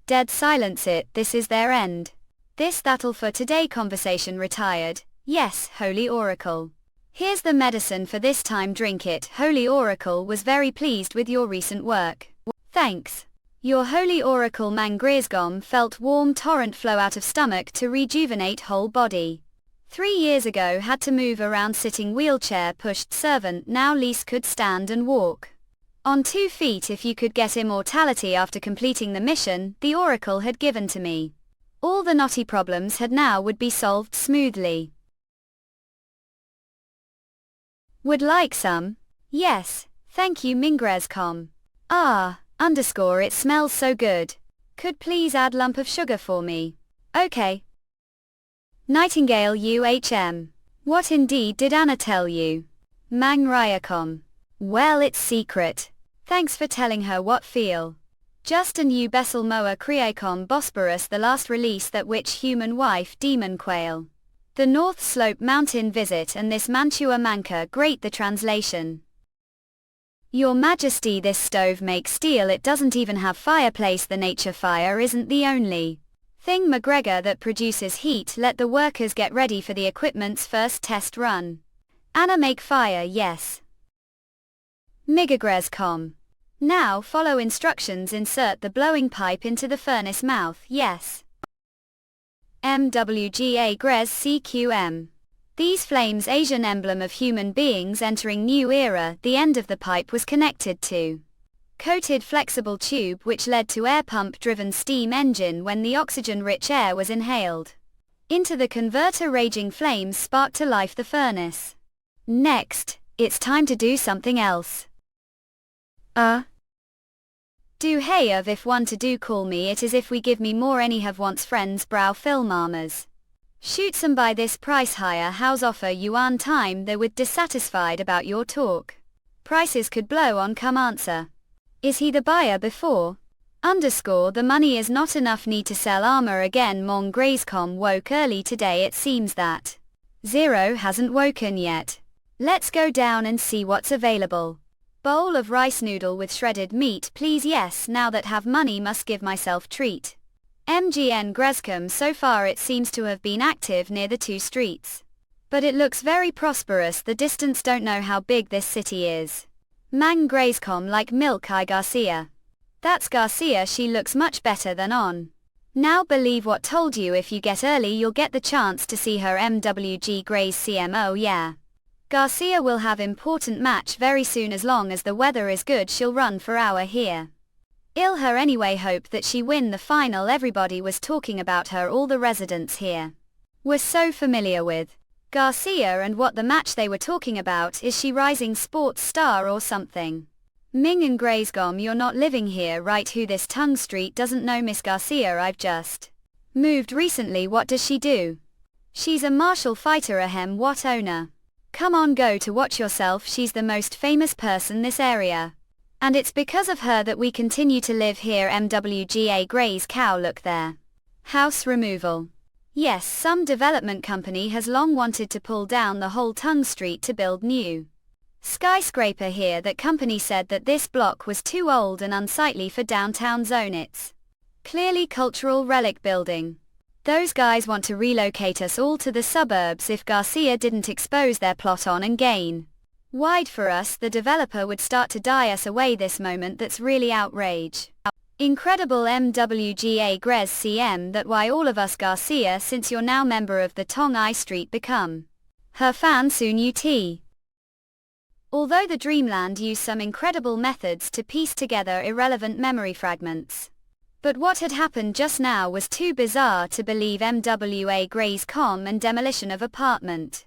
dead silence. This is their end. This that'll for today. Conversation retired. Yes, Holy Oracle. Here's the medicine for this time. Drink it. Holy Oracle was very pleased with your recent work. Thanks. Your Holy Oracle. Mangrisgom felt warm torrent flow out of stomach to rejuvenate whole body. 3 years ago had to move around sitting wheelchair pushed servant. Now least could stand and walk on 2 feet. If you could get immortality after completing the mission the Oracle had given to me, all the knotty problems had now would be solved smoothly. Would like some? Yes, thank you Mingrescom. It smells so good. Could please add lump of sugar for me? Okay. Nightingale UHM. What indeed did Anna tell you? Manhwa. Well, it's secret. Thanks for telling her what feel. Just a new Bessel Moa Creacom Bosporus, the last release that witch human wife demon quail. The North Slope Mountain visit and this Mantua Manca great the translation. Your Majesty, this stove makes steel, it doesn't even have fireplace. The nature fire isn't the only thing McGregor that produces heat. Let the workers get ready for the equipment's first test run. Anna make fire, yes. Migagrescom. Now follow instructions, insert the blowing pipe into the furnace mouth, yes. MWGA Gres CQM. These flames Asian emblem of human beings entering new era. The end of the pipe was connected to coated flexible tube which led to air pump driven steam engine. When the oxygen rich air was inhaled into the converter, raging flames sparked to life the furnace. Next, it's time to do something else. Do hey of if one to do call me it is if we give me more any have wants friends brow film armors. Shoot some by this price higher house offer yuan time they would dissatisfied about your talk. Prices could blow on come answer. Is he the buyer before? The money is not enough need to sell armor again. Mong Grayscom woke early today, it seems that Zero hasn't woken yet. Let's go down and see what's available. Bowl of rice noodle with shredded meat please, yes, now that have money must give myself treat. MGN Grescom, so far it seems to have been active near the two streets. But it looks very prosperous, the distance don't know how big this city is. Mang Grayscom like Milk Eye Garcia. That's Garcia, she looks much better than on. Now believe what told you, if you get early you'll get the chance to see her. MWG Grays CMO, yeah. Garcia will have important match very soon, as long as the weather is good she'll run for hour here. Ill her anyway, hope that she win the final. Everybody was talking about her, all the residents here were so familiar with Garcia, and what the match they were talking about is she rising sports star or something. Ming and Grayscom, you're not living here right? Who this Tongue Street doesn't know Miss Garcia? I've just moved recently. What does she do? She's a martial fighter. Ahem, what owner? Come on, go to watch yourself, she's the most famous person this area. And it's because of her that we continue to live here. MWGA Gray's cow, look there. House removal. Yes, some development company has long wanted to pull down the whole Tongue Street to build new skyscraper here. That company said that this block was too old and unsightly for downtown zone. It's clearly cultural relic building. Those guys want to relocate us all to the suburbs. If Garcia didn't expose their plot on and gain wide for us, the developer would start to die us away. This moment that's really outrage. Incredible. MWGA Gres CM, that why all of us Garcia, since you're now member of the Tong I Street, become her fan soon UT. Although the Dreamland used some incredible methods to piece together irrelevant memory fragments. But what had happened just now was too bizarre to believe. MWA Gray's com and demolition of apartment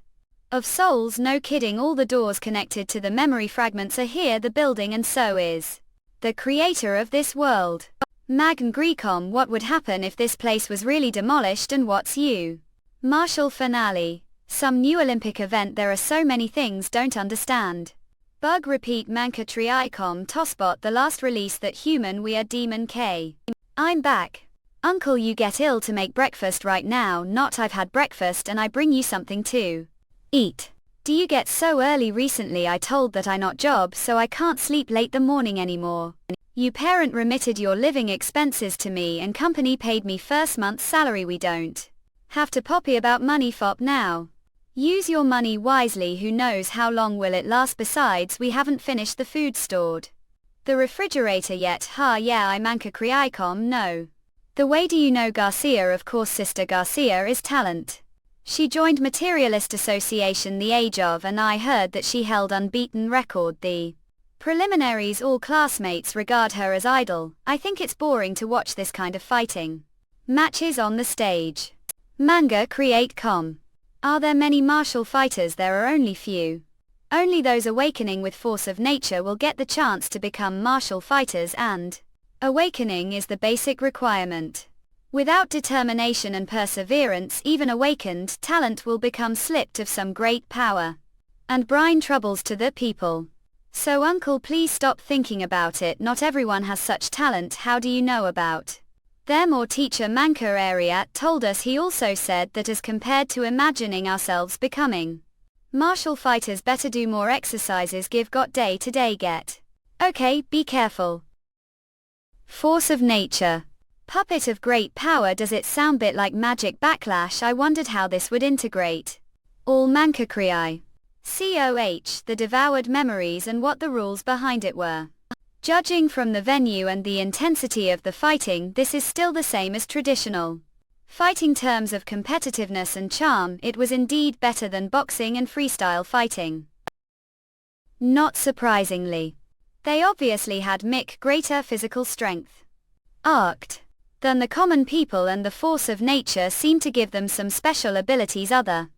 of souls, no kidding, all the doors connected to the memory fragments are here, the building, and so is the creator of this world. Magn Grecom, what would happen if this place was really demolished, and what's you? Martial finale. Some new Olympic event, there are so many things don't understand. Bug repeat Manka Triicom Tosbot, the last release that human we are demon K. I'm back. Uncle, you get ill to make breakfast right now. Not, I've had breakfast and I bring you something to eat. Do you get so early recently? I told that I not job so I can't sleep late the morning anymore. You parent remitted your living expenses to me and company paid me first month's salary. We don't have to poppy about money fop now. Use your money wisely, who knows how long will it last? Besides, we haven't finished the food stored the refrigerator yet. Ha, yeah, I manka kriicom, no. The way do you know Garcia? Of course, sister Garcia is talent. She joined Materialist Association the age of, and I heard that she held unbeaten record. The preliminaries, all classmates regard her as idol. I think it's boring to watch this kind of fighting matches on the stage. Manga create com. Are there many martial fighters? There are only few. Only those awakening with force of nature will get the chance to become martial fighters, and awakening is the basic requirement. Without determination and perseverance, even awakened talent will become slipped of some great power. and brine troubles to the people. So uncle, please stop thinking about it, not everyone has such talent, how do you know about them? Or teacher Manka area told us, he also said that as compared to imagining ourselves becoming martial fighters, better do more exercises, give got day to day get. Okay, be careful. Force of nature. Puppet of great power, does it sound bit like magic backlash? I wondered how this would integrate all Manka Kriai. COH, the devoured memories and what the rules behind it were. Judging from the venue and the intensity of the fighting, this is still the same as traditional fighting terms of competitiveness and charm. It was indeed better than boxing and freestyle fighting. Not surprisingly. They obviously had greater physical strength. Arced than the common people, and the force of nature seemed to give them some special abilities other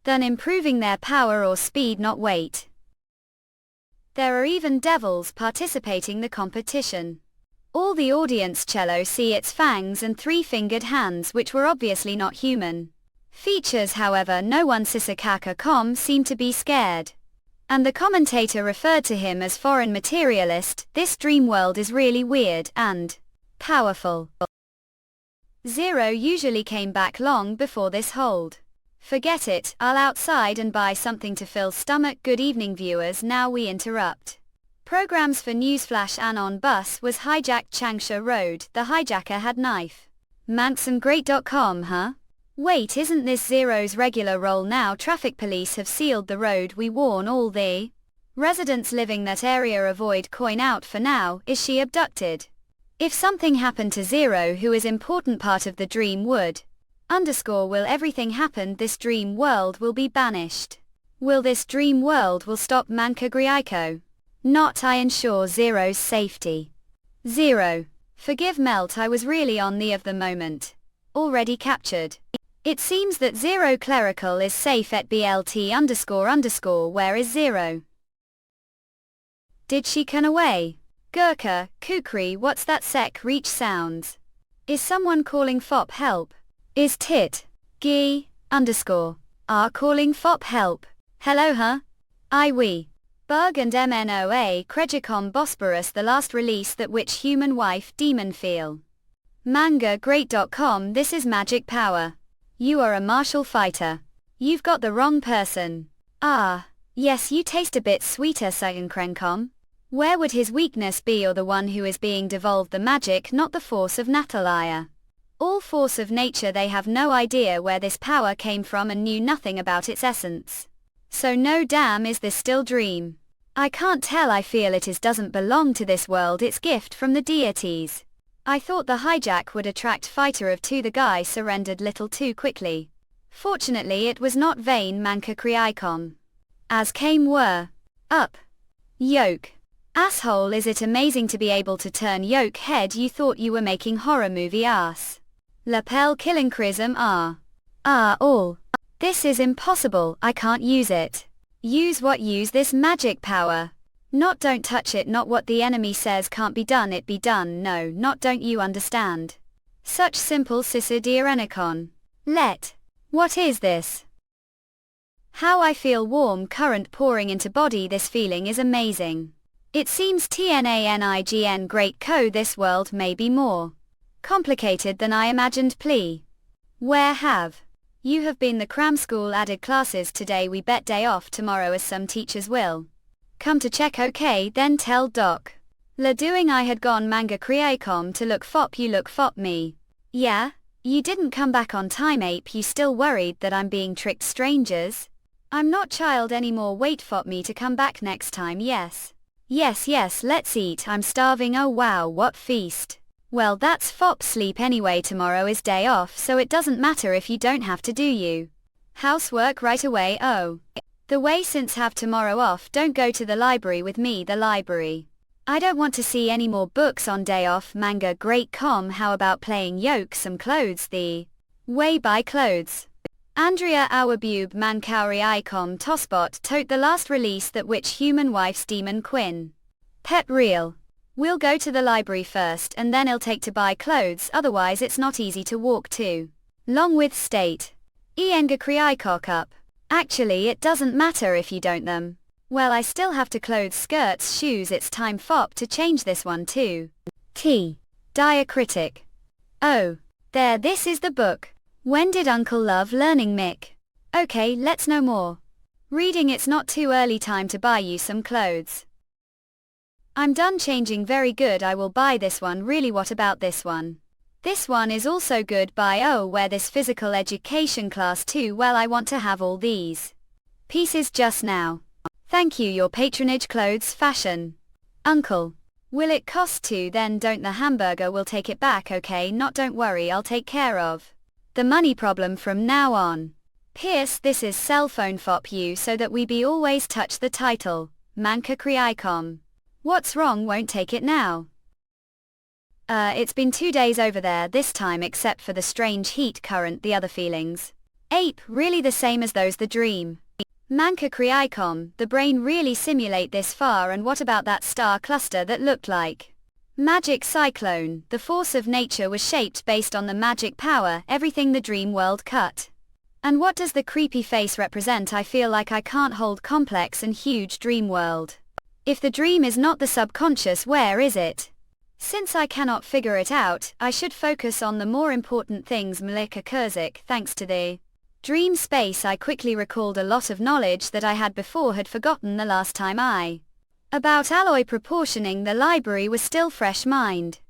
than improving their power or speed, not weight. There are even devils participating the competition. All the audience cello see its fangs and three-fingered hands, which were obviously not human features. However, no one Sisakaka seemed to be scared. And the commentator referred to him as foreign materialist. This dream world is really weird and powerful. Zero usually came back long before this hold. Forget it, I'll outside and buy something to fill stomach. Good evening viewers, now we interrupt programs for Newsflash. Anon bus was hijacked Changsha Road, the hijacker had knife. ManxonGreat.com, huh? Wait, isn't this Zero's regular role now? Traffic police have sealed the road. We warn all the residents living that area, avoid coin out for now. Is she abducted? If something happened to Zero, who is important part of the dream, would will everything happen? This dream world will be banished. Will this dream world will stop Manka Griaiko? Not I ensure Zero's safety. Zero. Forgive Melt, I was really on the of the moment. Already captured. It seems that Zero Clerical is safe at BLT__. Where is Zero? Did she can away? Gurkha, Kukri, what's that sec reach sounds? Is someone calling FOP help? Is Tit, are calling FOP help? Hello huh? We. Bug and MNOA Krejicom Bosporus, the last release that which human wife demon feel. MangaGreat.com, this is magic power. You are a martial fighter. You've got the wrong person. Yes, you taste a bit sweeter, Sagenkrencom. Where would his weakness be, or the one who is being devolved the magic, not the force of Natalia? All force of nature, they have no idea where this power came from and knew nothing about its essence. So no damn is this still dream. I can't tell, I feel it doesn't belong to this world, it's gift from the deities. I thought the hijack would attract fighter of two, the guy surrendered little too quickly. Fortunately it was not vain. Manka Kriaikom. As came were. Up. Yoke. Asshole, is it amazing to be able to turn yoke head? You thought you were making horror movie ass. Lapel killing Chrism all. This is impossible, I can't use it. Use what? Use this magic power. Not don't touch it, not what the enemy says can't be done, it be done. No, not don't you understand. Such simple Sisidiranicon. What is this? How I feel, warm current pouring into body, this feeling is amazing. It seems TNANIGN great co, this world may be more complicated than I imagined. Where have you have been? The cram school added classes today, we bet day off tomorrow as some teachers will come to check. Okay, then tell Doc. La doing I had gone Manga Creacom to look fop, you look fop me. Yeah? You didn't come back on time, ape, you still worried that I'm being tricked? Strangers? I'm not child anymore, wait fop me to come back next time. Yes, let's eat, I'm starving. Oh wow, what feast. Well, that's fop sleep anyway, tomorrow is day off, so it doesn't matter if you don't have to do you housework right away. Oh, the way since have tomorrow off, don't go to the library with me. The library, I don't want to see any more books on day off. Manga great com, how about playing yoke some clothes the way? Buy clothes. Andrea Awabube Mankauri Icom Tosbot tote, the last release that which human wife's demon Quinn. Pet real. We'll go to the library first and then I'll take to buy clothes, otherwise it's not easy to walk to. Long with state. Ienga Kriikok up. Actually, it doesn't matter if you don't them. Well, I still have to clothes, skirts, shoes. It's time fop to change this one too. T. Diacritic. Oh. There, this is the book. When did Uncle love learning, Mick? Okay, let's know more. Reading. It's not too early. Time to buy you some clothes. I'm done changing. Very good, I will buy this one. Really, what about this one? This one is also good. Buy. Oh, wear this physical education class too. Well, I want to have all these pieces just now. Thank you, your patronage. Clothes, fashion. Uncle. Will it cost to? Then don't. The hamburger will take it back. Okay, not, don't worry, I'll take care of the money problem from now on. Pierce, this is cell phone fop you so that we be always touch the title. Manka Kriaikom. What's wrong? Won't take it now. It's been 2 days over there this time, except for the strange heat current. The other feelings. Ape, really the same as those. The dream. Manka Kriaikom, the brain really simulate this far. And what about that star cluster that looked like magic cyclone? The force of nature was shaped based on the magic power, everything the dream world cut. And what does the creepy face represent? I feel like I can't hold complex and huge dream world. If the dream is not the subconscious, where is it? Since I cannot figure it out, I should focus on the more important things. Malika Kurzik, thanks to the dream space I quickly recalled a lot of knowledge that I had before had forgotten the last time about alloy proportioning. The library was still fresh mind.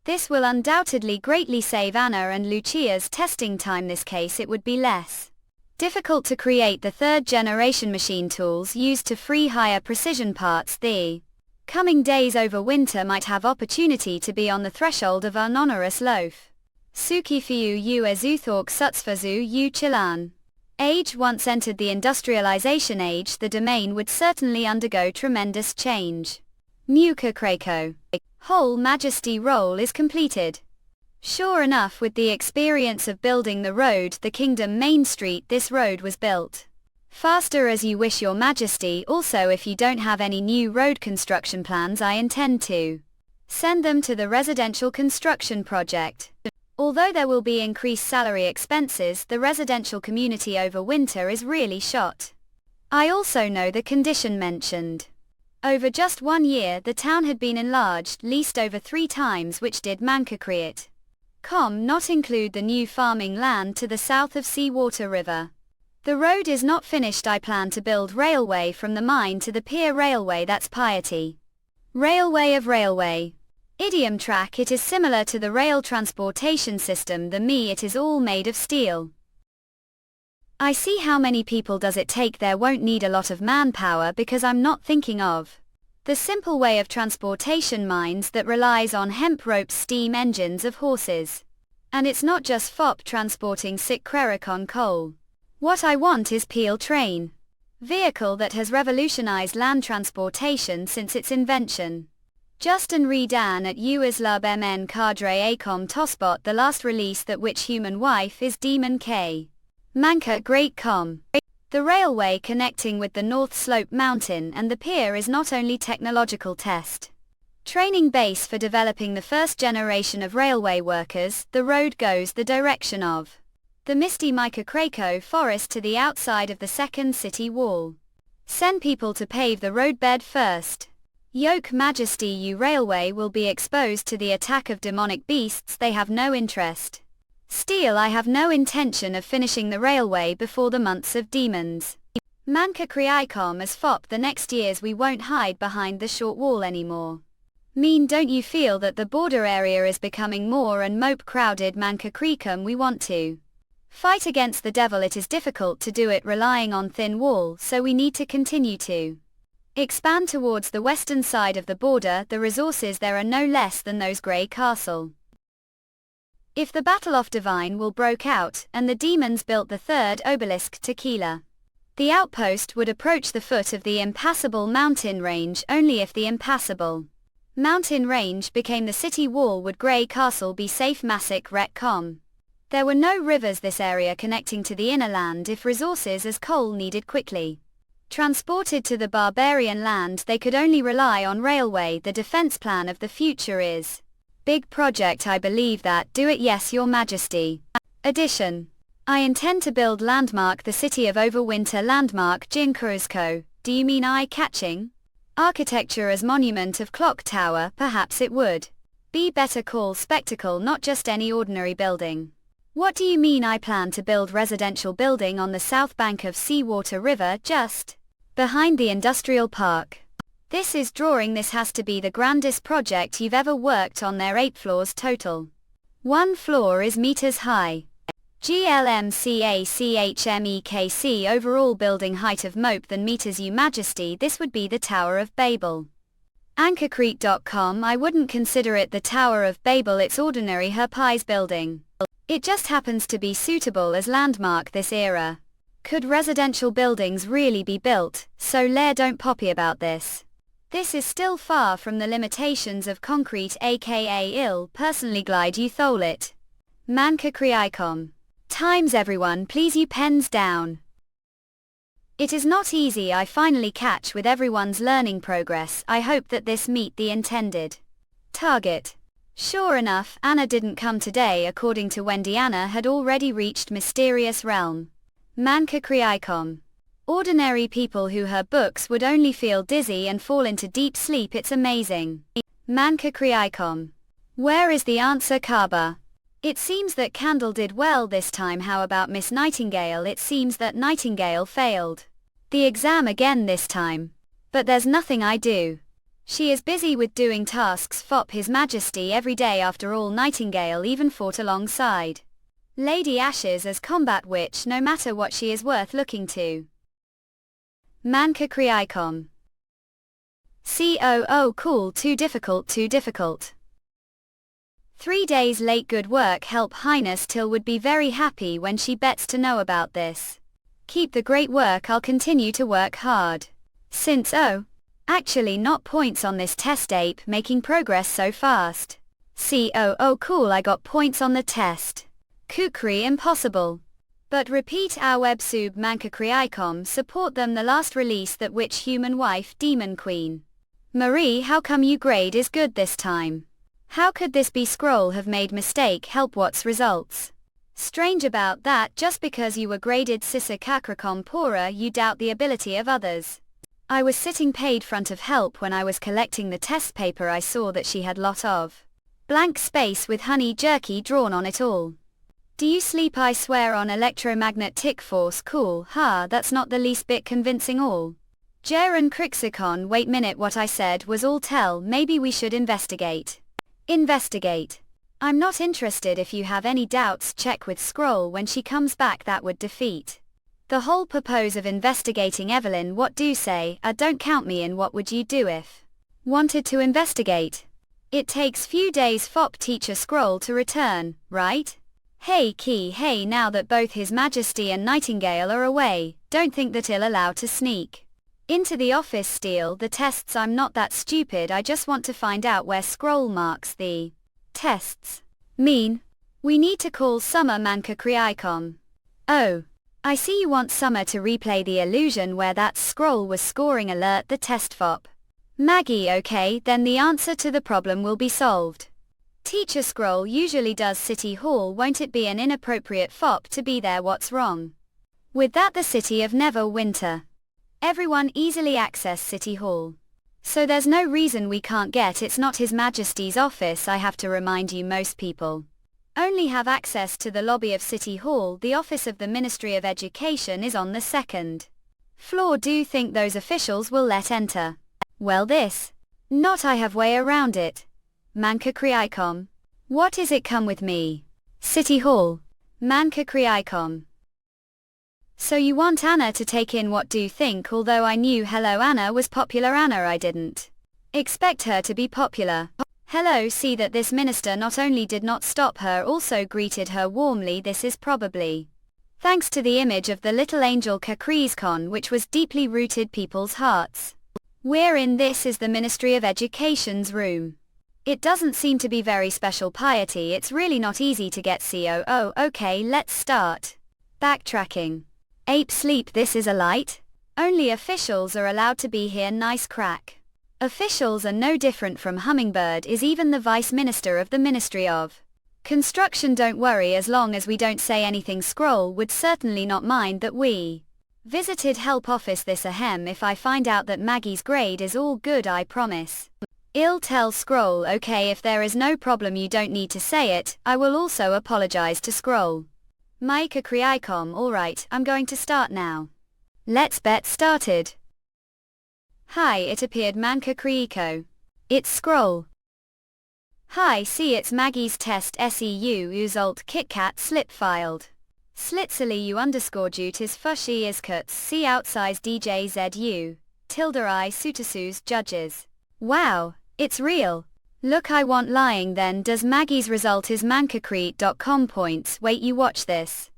This will undoubtedly greatly save Anna and Lucia's testing time. This case it would be less difficult to create the third generation machine tools used to free higher precision parts. The coming days over winter might have opportunity to be on the threshold of an onerous loaf. Sukifiu u ezuthork sutsfazu u chilan. Age. Once entered the industrialization age, the domain would certainly undergo tremendous change. Muka Krako. Whole majesty role is completed. Sure enough, with the experience of building the road, the Kingdom Main Street, this road was built faster as you wish, your majesty. Also, if you don't have any new road construction plans, I intend to send them to the residential construction project. Although there will be increased salary expenses, the residential community over winter is really shot. I also know the condition mentioned. Over just 1 year, the town had been enlarged, leased over 3 times, which did Manka create. Not include the new farming land to the south of Seawater River. The road is not finished. I plan to build railway from the mine to the pier. Railway, that's piety. Railway of railway. Idiom track. It is similar to the rail transportation system. The me, it is all made of steel. I see. How many people does it take? There won't need a lot of manpower because I'm not thinking of the simple way of transportation, mines that relies on hemp ropes, steam engines of horses. And it's not just fop transporting sick Krerikon coal. What I want is Peel train. Vehicle that has revolutionized land transportation since its invention. Justin Redan at UISLUB MN Cadre Acom Tosbot. The last release that which human wife is Demon K. Manka Great Com. The railway connecting with the North Slope Mountain and the pier is not only technological test training base for developing the first generation of railway workers. The road goes the direction of the misty Micah Krako forest to the outside of the second city wall. Send people to pave the roadbed first. Yoke Majesty U railway will be exposed to the attack of demonic beasts. They have no interest. Steel. I have no intention of finishing the railway before the months of demons. Manka Kriaikom as fop. The next years we won't hide behind the short wall anymore. Don't you feel that the border area is becoming more and more crowded? Manka Kriaikom. We want to fight against the devil. It is difficult to do it relying on thin wall, so we need to continue to expand towards the western side of the border. The resources there are no less than those Grey Castle. If the Battle of Divine Wall broke out, and the demons built the third obelisk Tequila, the outpost would approach the foot of the impassable mountain range. Only if the impassable mountain range became the city wall would Grey Castle be safe. Masik Retcom. There were no rivers this area connecting to the inner land. If resources as coal needed quickly transported to the barbarian land, they could only rely on railway. The defense plan of the future is big project. I believe that. Do it. Yes, your majesty. Addition. I intend to build landmark the city of overwinter landmark Jinkuruzko. Do you mean eye-catching? Architecture as monument of clock tower, perhaps it would be better call spectacle, not just any ordinary building. What do you mean I plan to build residential building on the south bank of Seawater River just behind the industrial park? This is drawing. This has to be the grandest project you've ever worked on. There 8 floors total. One floor is meters high. GLMCACHMEKC overall building height of mope than meters. Your Majesty, this would be the Tower of Babel. Anchorcrete.com. I wouldn't consider it the Tower of Babel, it's ordinary Herpes building. It just happens to be suitable as landmark this era. Could residential buildings really be built? So don't poppy about this. This is still far from the limitations of concrete, aka ill personally glide you tholit. Manka Kriicom. Times everyone, please you pens down. It is not easy. I finally catch with everyone's learning progress. I hope that this meet the intended target. Sure enough, Anna didn't come today. According to Wendy, Anna had already reached mysterious realm. Manka Kriicom. Ordinary people who her books would only feel dizzy and fall into deep sleep. It's amazing. Manka Kriicom. Where is the answer, Kaba? It seems that Candle did well this time. How about Miss Nightingale? It seems that Nightingale failed the exam again this time. But there's nothing I do. She is busy with doing tasks for His Majesty every day. After all, Nightingale even fought alongside Lady Ashes as combat witch. No matter what, she is worth looking to. Manka Kriicom. COO cool. Too difficult, too difficult. 3 days late. Good work, Help Highness. Till would be very happy when she bets to know about this. Keep the great work. I'll continue to work hard. Since actually not points on this test. Ape making progress so fast. COO cool. I got points on the test. Kukri impossible. But repeat our websub Manka Kriicom. Support them. The last release that witch human wife demon queen. Marie, how come you grade is good this time? How could this be? Scroll have made mistake. Help, what's results? Strange about that. Just because you were graded Sissa Kakrakom Pora you doubt the ability of others. I was sitting paid front of help when I was collecting the test paper. I saw that she had lot of blank space with honey jerky drawn on it all. Do you sleep? I swear on electromagnetic force. Cool, that's not the least bit convincing all. Jaren Crixicon. Wait minute, what I said was all tell. Maybe we should investigate. Investigate. I'm not interested. If you have any doubts, check with Scroll when she comes back. That would defeat the whole purpose of investigating. Evelyn, what do you say? Don't count me in. What would you do if wanted to investigate? It takes few days for teacher Scroll to return, right? Hey Key, hey, now that both His Majesty and Nightingale are away, don't think that he'll allow to sneak into the office, steal the tests. I'm not that stupid. I just want to find out where Scroll marks the tests. Mean? We need to call Summer. Manka Kriicom. Oh. I see you want Summer to replay the illusion where that Scroll was scoring. Alert the test fop. Maggie, okay, then the answer to the problem will be solved. Teacher Scroll usually does City Hall. Won't it be an inappropriate fop to be there? What's wrong with that? The city of Neverwinter. Everyone easily access City Hall. So there's no reason we can't get. It's not His Majesty's office. I have to remind you, most people only have access to the lobby of City Hall. The office of the Ministry of Education is on the 2nd floor. Do you think those officials will let enter? Well, this not I have way around it. Manka Kriicom. What is it? Come with me. City Hall. Manka Kriicom. So you want Anna to take in? What do you think? Although I knew Hello Anna was popular, Anna, I didn't expect her to be popular. Hello, see that this minister not only did not stop her, also greeted her warmly. This is probably thanks to the image of the little angel Kakrizkon, which was deeply rooted people's hearts. We're in. This is the Ministry of Education's room. It doesn't seem to be very special piety. It's really not easy to get COO. Okay, let's start backtracking. Ape sleep. This is a light. Only officials are allowed to be here. Nice crack. Officials are no different from Hummingbird is even the Vice Minister of the Ministry of Construction, don't worry, as long as we don't say anything. Scroll would certainly not mind that we visited help office this ahem if I find out that Maggie's grade is all good, I promise. I'll tell Scroll, okay, if there is no problem you don't need to say it. I will also apologize to Scroll. Maika Kriaikom, alright, I'm going to start now. Let's get started. Hi, it appeared Manka Kriiko. It's Scroll. Hi, see, it's Maggie's test SEU result KitKat slip filed. Slitzerly u underscore duties fushi is cuts see outsize DJZU. Tilde I Sutasu's judges. Wow, it's real. Look, I want lying then. Does Maggie's result is mankacrete.com points. Wait, you watch this.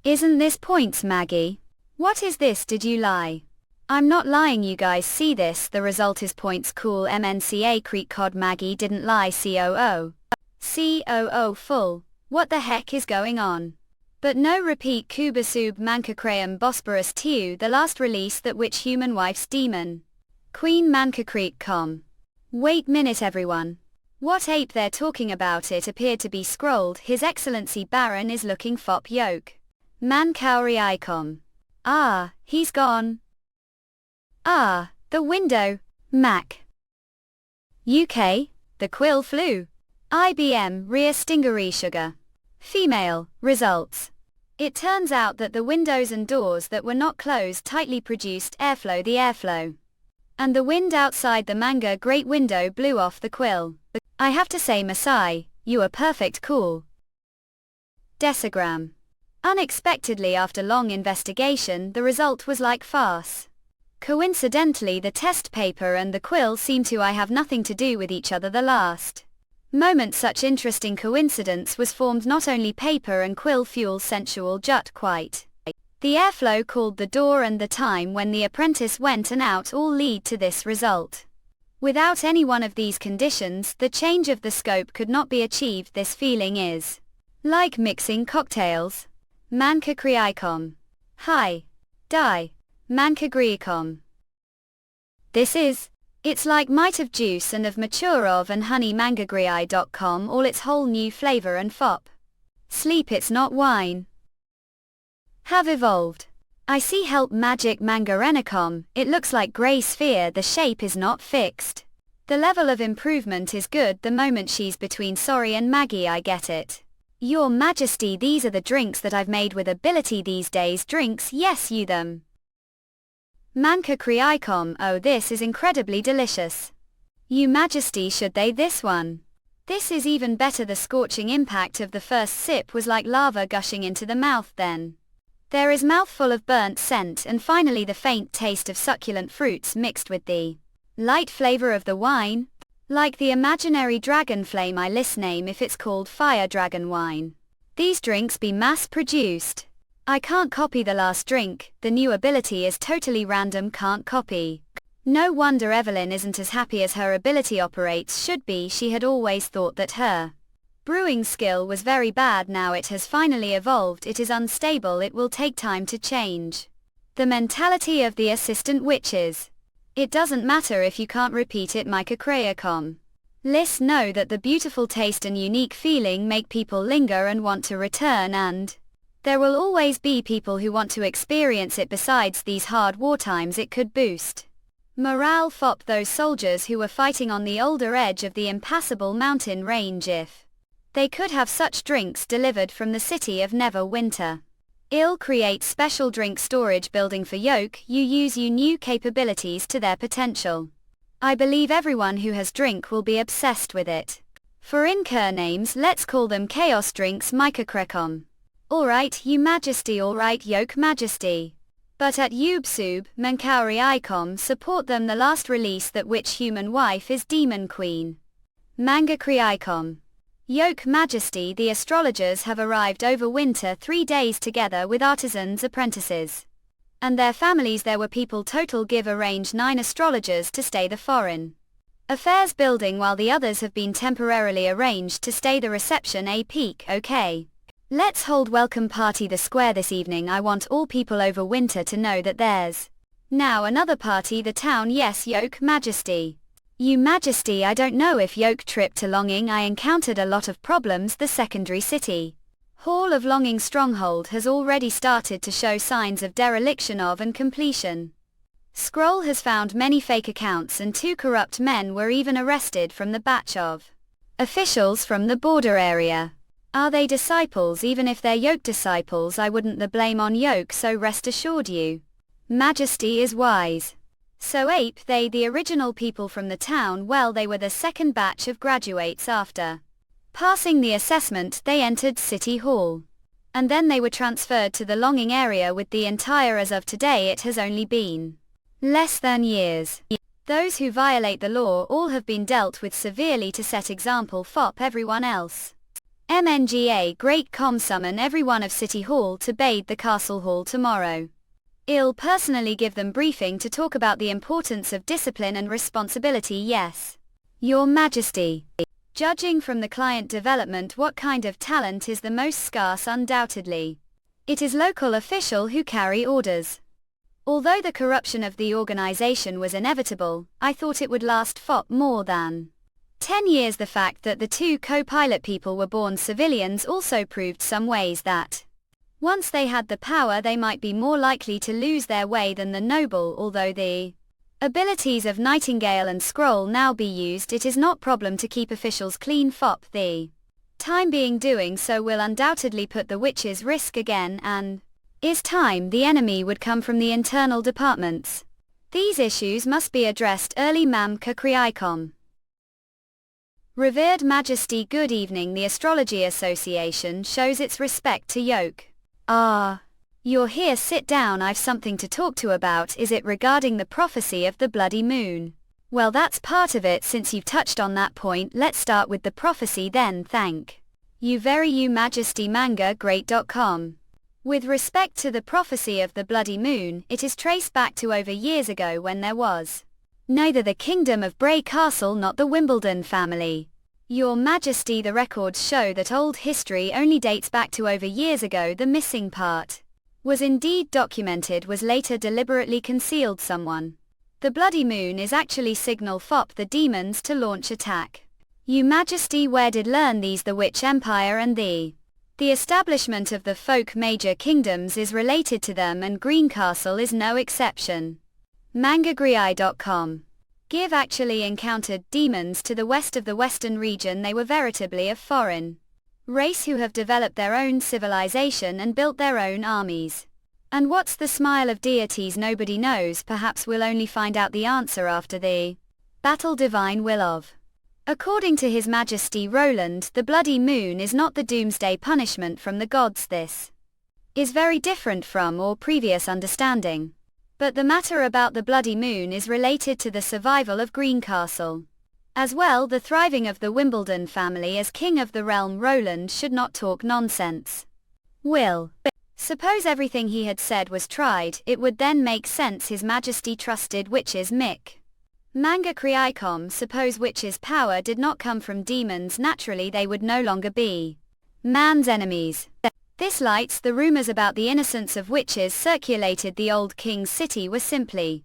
Isn't this points, Maggie? What is this? Did you lie? I'm not lying, you guys see this, the result is points. Cool. MNCA Creek Cod. Maggie didn't lie. COO. COO full. What the heck is going on? But no, repeat. Kubasub Mankacreum Bosporus Tiu, the last release that which human wife's demon Queen Mankacreek.com. Wait minute everyone. What ape they're talking about? It appeared to be scrolled. His Excellency Baron is looking fop yoke. Mankauri icon. Ah, he's gone. Ah, the window. Mac. UK, the quill flew. IBM rear stingery sugar. Female, results. It turns out that the windows and doors that were not closed tightly produced airflow. The airflow and the wind outside the manga great window blew off the quill. I have to say, Masai, you are perfect. Cool. Decigram. Unexpectedly, after long investigation, the result was like farce. Coincidentally, the test paper and the quill seem to I have nothing to do with each other. The last moment such interesting coincidence was formed. Not only paper and quill fuel sensual jut quite. The airflow called the door and the time when the apprentice went and out all lead to this result. Without any one of these conditions, the change of the scope could not be achieved. This feeling is like mixing cocktails. Manka Kriaikom. Hi. Die. Manka Griikom. It's like might of juice and of mature of and honey. mangagrii.com, all its whole new flavor and fop. Sleep, it's not wine. Have evolved. I see. Help magic Mangarenicom, it looks like grey sphere. The shape is not fixed. The level of improvement is good the moment she's between Sorry and Maggie. I get it. Your Majesty, these are the drinks that I've made with ability these days. Drinks, yes, you them. Manka Kriaikom, oh, this is incredibly delicious. You Majesty, should they this one? This is even better. The scorching impact of the first sip was like lava gushing into the mouth. Then there is mouthful of burnt scent and finally the faint taste of succulent fruits mixed with the light flavor of the wine. Like the imaginary dragon flame. I list name if it's called fire dragon wine. These drinks be mass produced. I can't copy the last drink, the new ability is totally random. Can't copy. No wonder Evelyn isn't as happy as her ability operates should be. She had always thought that her brewing skill was very bad. Now it has finally evolved. It is unstable. It will take time to change. The mentality of the assistant witches. It doesn't matter if you can't repeat it. Micah Krayacom. Lists know that the beautiful taste and unique feeling make people linger and want to return, and there will always be people who want to experience it. Besides these hard war times, it could boost morale. Fop those soldiers who were fighting on the older edge of the impassable mountain range if they could have such drinks delivered from the city of Neverwinter. I'll create special drink storage building for Yoke. You use you new capabilities to their potential. I believe everyone who has drink will be obsessed with it. For incur names, let's call them chaos drinks. Micah Krekom. Alright, you Majesty. Alright, Yoke Majesty. But at Ubsub, Mankauri Icom support them. The last release that which human wife is Demon Queen. Manga Kriicom. Yoke Majesty, the astrologers have arrived over winter 3 days together with artisans apprentices. And their families. There were people total give arrange 9 astrologers to stay the foreign affairs building while the others have been temporarily arranged to stay the reception a peak. Okay. Let's hold welcome party the square this evening. I want all people over winter to know that there's now another party the town. Yes, Yoke Majesty. You Majesty, I don't know if yoke trip to Longing I encountered a lot of problems. The secondary city Hall of Longing stronghold has already started to show signs of dereliction of and completion. Scroll has found many fake accounts and 2 corrupt men were even arrested from the batch of officials from the border area. Are they disciples? Even if they're yoke disciples, I wouldn't the blame on yoke, so rest assured you Majesty is wise. So ape they the original people from the town? Well, they were the second batch of graduates. After passing the assessment they entered City Hall. And then they were transferred to the Longing area with the entire. As of today it has only been less than years. Those who violate the law all have been dealt with severely to set example for everyone else. MNGA Great Com summon everyone of City Hall to bathe the Castle Hall tomorrow. I'll personally give them briefing to talk about the importance of discipline and responsibility. Yes, Your Majesty. Judging from the client development, what kind of talent is the most scarce? Undoubtedly, it is local official who carry orders. Although the corruption of the organization was inevitable, I thought it would last for more than 10 years. The fact that the 2 co-pilot people were born civilians also proved some ways that once they had the power they might be more likely to lose their way than the noble. Although the abilities of Nightingale and Scroll now be used, it is not problem to keep officials clean for the time being. Doing so will undoubtedly put the witches risk again, and is time the enemy would come from the internal departments. These issues must be addressed early. Mam Kakriaikom. Revered Majesty, good evening. The Astrology Association shows its respect to yoke. Ah, you're here, sit down. I've something to talk to about. Is it regarding the prophecy of the bloody moon? Well, that's part of it. Since you've touched on that point, let's start with the prophecy then. Thank you very you Majesty. Manga.great.com. With respect to the prophecy of the bloody moon, it is traced back to over years ago when there was neither the kingdom of Bray Castle nor the Wimbledon family. Your Majesty, the records show that old history only dates back to over years ago. The missing part was indeed documented, was later deliberately concealed. Someone. The bloody moon is actually signal for the demons to launch attack. You Majesty, where did learn these? The Witch Empire and the establishment of the folk major kingdoms is related to them, and Green Castle is no exception. Mangagrii.com. Give actually encountered demons to the west of the western region. They were veritably a foreign race who have developed their own civilization and built their own armies. And what's the smile of deities? Nobody knows. Perhaps we'll only find out the answer after the battle. Divine will of. According to His Majesty Roland, the bloody moon is not the doomsday punishment from the gods. This is very different from or previous understanding. But the matter about the bloody moon is related to the survival of Green Castle. As well, the thriving of the Wimbledon family. As king of the realm, Roland should not talk nonsense. Will. Suppose everything he had said was tried, it would then make sense. His Majesty trusted witches. Mick. Manga Kriaikom. Suppose witches' power did not come from demons, naturally they would no longer be man's enemies. This lights the rumors about the innocence of witches circulated the old king's city were simply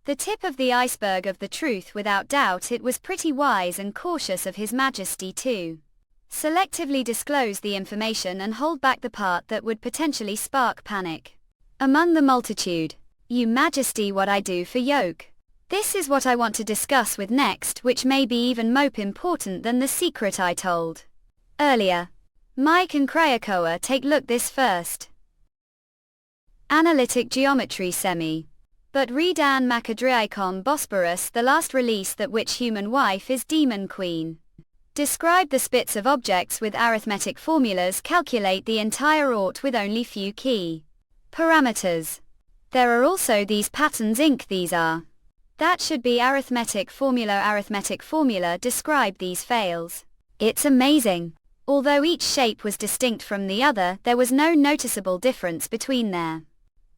the tip of the iceberg of the truth. Without doubt it was pretty wise and cautious of His Majesty to selectively disclose the information and hold back the part that would potentially spark panic among the multitude. You Majesty, what I do for yoke. This is what I want to discuss with next, which may be even more important than the secret I told earlier. Mike and Krayakoa, take look this first. Analytic geometry semi. But Redan Macadriicon Bosporus, the last release that which human wife is demon queen. Describe the spits of objects with arithmetic formulas, calculate the entire ought with only few key parameters. There are also these patterns inc. These are. That should be arithmetic formula describe these fails. It's amazing. Although each shape was distinct from the other, there was no noticeable difference between their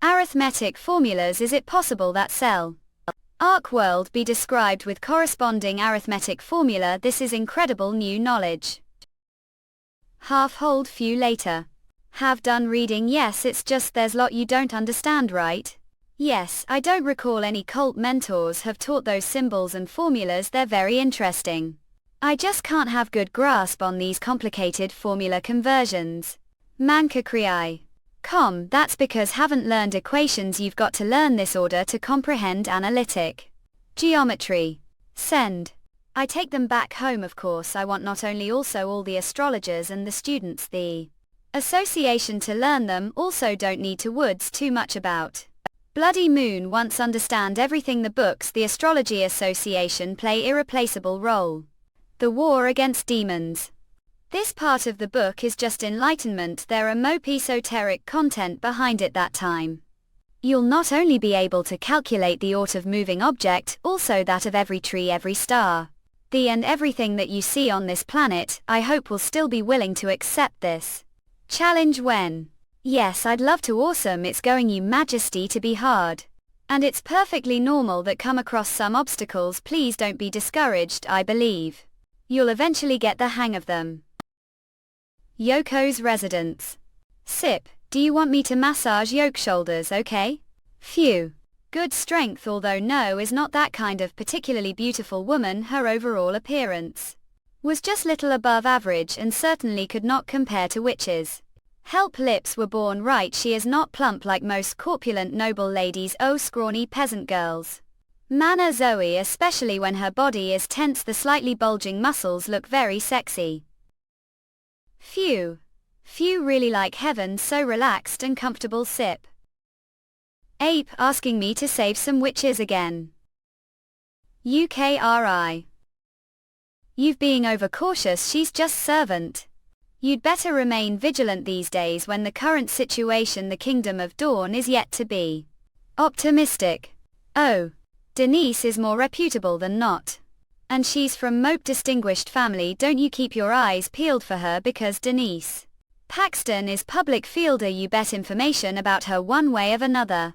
arithmetic formulas. Is it possible that cell arc world be described with corresponding arithmetic formula? This is incredible new knowledge. Half-hold few later. Have done reading? Yes, it's just there's lot you don't understand, right? Yes, I don't recall any cult mentors have taught those symbols and formulas. They're very interesting. I just can't have good grasp on these complicated formula conversions. Manka kriai. That's because haven't learned equations. You've got to learn this order to comprehend analytic geometry. Send. I take them back home, of course. I want not only also all the astrologers and the students the association to learn them. Also don't need to woods too much about bloody moon. Once understand everything. The books the astrology association play irreplaceable role. The war against demons. This part of the book is just enlightenment. There are more esoteric content behind it that time. You'll not only be able to calculate the ought of moving object, also that of every tree, every star. The and everything that you see on this planet. I hope will still be willing to accept this challenge when. Yes, I'd love to. Awesome. It's going, you majesty, to be hard. And it's perfectly normal that come across some obstacles. Please don't be discouraged. I believe you'll eventually get the hang of them. Yoko's residence. Sip, do you want me to massage Yoke shoulders? Okay? Phew. Good strength, although no is not that kind of particularly beautiful woman. Her overall appearance was just little above average and certainly could not compare to witches. Help, lips were born right. She is not plump like most corpulent noble ladies. Oh, scrawny peasant girls. Mana Zoe, especially when her body is tense. The slightly bulging muscles look very sexy. Phew. Really like heaven, so relaxed and comfortable. Sip. Ape, asking me to save some witches again. UKRI. You've being overcautious. She's just servant. You'd better remain vigilant these days when the current situation the Kingdom of Dawn is yet to be optimistic. Oh. Denise is more reputable than not. And she's from Mope distinguished family. Don't you keep your eyes peeled for her, because Denise Paxton is public fielder. You bet information about her one way of another.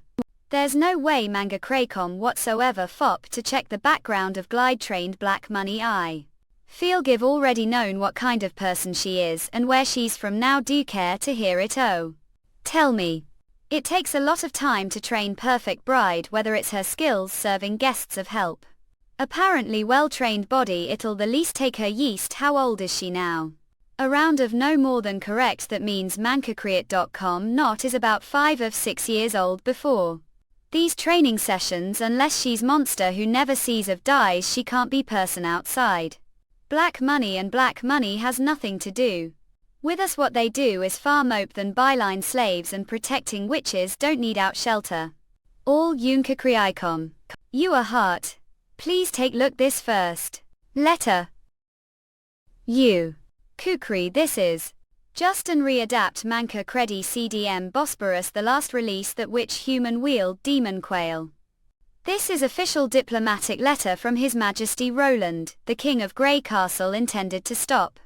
There's no way manga cracom whatsoever. Fop to check the background of glide trained Black Money. I feel give already known what kind of person she is and where she's from. Now do you care to hear it? Oh. Tell me. It takes a lot of time to train perfect bride, whether it's her skills serving guests of help. Apparently well-trained body. It'll the least take her yeast. How old is she now? Around of no more than correct. That means mancacreate.com not is about 5 or 6 years old before these training sessions. Unless she's monster who never sees of dies, she can't be person outside Black Money, and Black Money has nothing to do with us. What they do is far mope than byline slaves, and protecting witches don't need out shelter. All Yunkakriicom. You are heart. Please take look this first. Letter U. Kukri. This is just an readapt Manka Credi CDM Bosporus, the last release that which human wheeled demon quail. This is official diplomatic letter from His Majesty Roland, the King of Grey Castle, intended to stop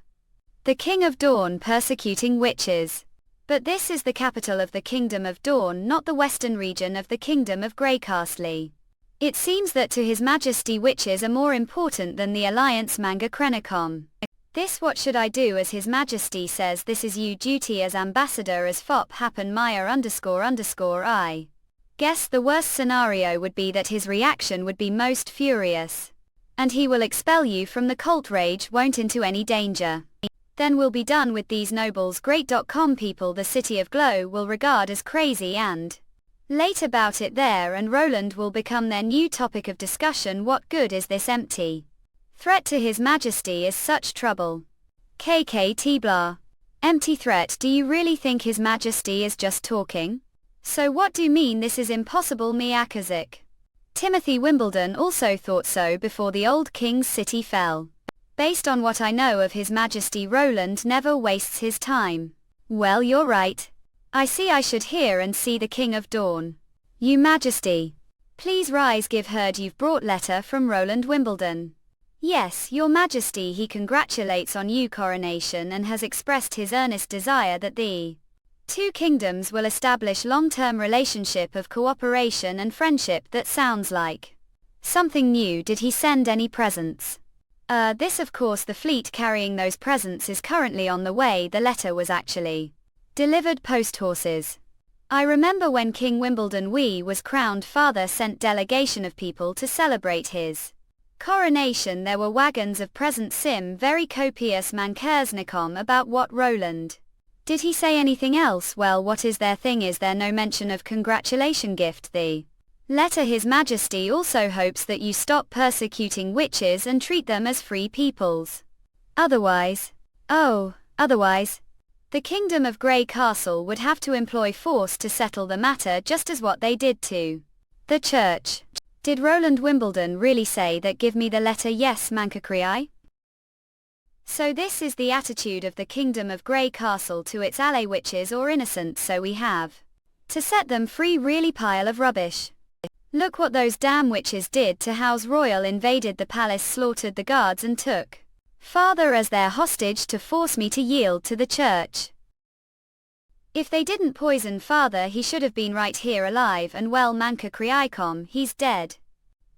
the King of Dawn persecuting witches. But this is the capital of the Kingdom of Dawn, not the western region of the Kingdom of Greycastle. It seems that to His Majesty witches are more important than the Alliance Manga Krenicom. This what should I do? As His Majesty says, this is you duty as ambassador as fop happen Meyer _ I. Guess the worst scenario would be that his reaction would be most furious. And he will expel you from the cult. Rage won't into any danger. Then we'll be done with these nobles. Great.com people the City of Glow will regard as crazy and late about it there, and Roland will become their new topic of discussion. What good is this empty threat to His Majesty? Is such trouble? KKT blah. Empty threat? Do you really think His Majesty is just talking? So what do you mean this is impossible? Miyakazik. Timothy Wimbledon also thought so before the old King's City fell. Based on what I know of His Majesty, Roland never wastes his time. Well, you're right. I see I should hear and see the King of Dawn. You Majesty. Please rise. Give heard you've brought letter from Roland Wimbledon. Yes, Your Majesty. He congratulates on you coronation and has expressed his earnest desire that the two kingdoms will establish long-term relationship of cooperation and friendship. That sounds like something new. Did he send any presents? This of course. The fleet carrying those presents is currently on the way. The letter was actually delivered post horses. I remember when King Wimbledon was crowned, father sent delegation of people to celebrate his coronation. There were wagons of present sim very copious mankersnikom about what Roland. Did he say anything else? Well, what is their thing? Is there no mention of congratulation gift? The letter His Majesty also hopes that you stop persecuting witches and treat them as free peoples. Otherwise, the Kingdom of Grey Castle would have to employ force to settle the matter, just as what they did to the church. Did Roland Wimbledon really say that? Give me the letter. Yes, Mankakriai. So this is the attitude of the Kingdom of Grey Castle to its ally witches or innocents, so we have to set them free. Really pile of rubbish. Look what those damn witches did to House Royal. Invaded the palace, slaughtered the guards and took father as their hostage to force me to yield to the church. If they didn't poison father, he should have been right here alive and well. Mankakriaikom, he's dead.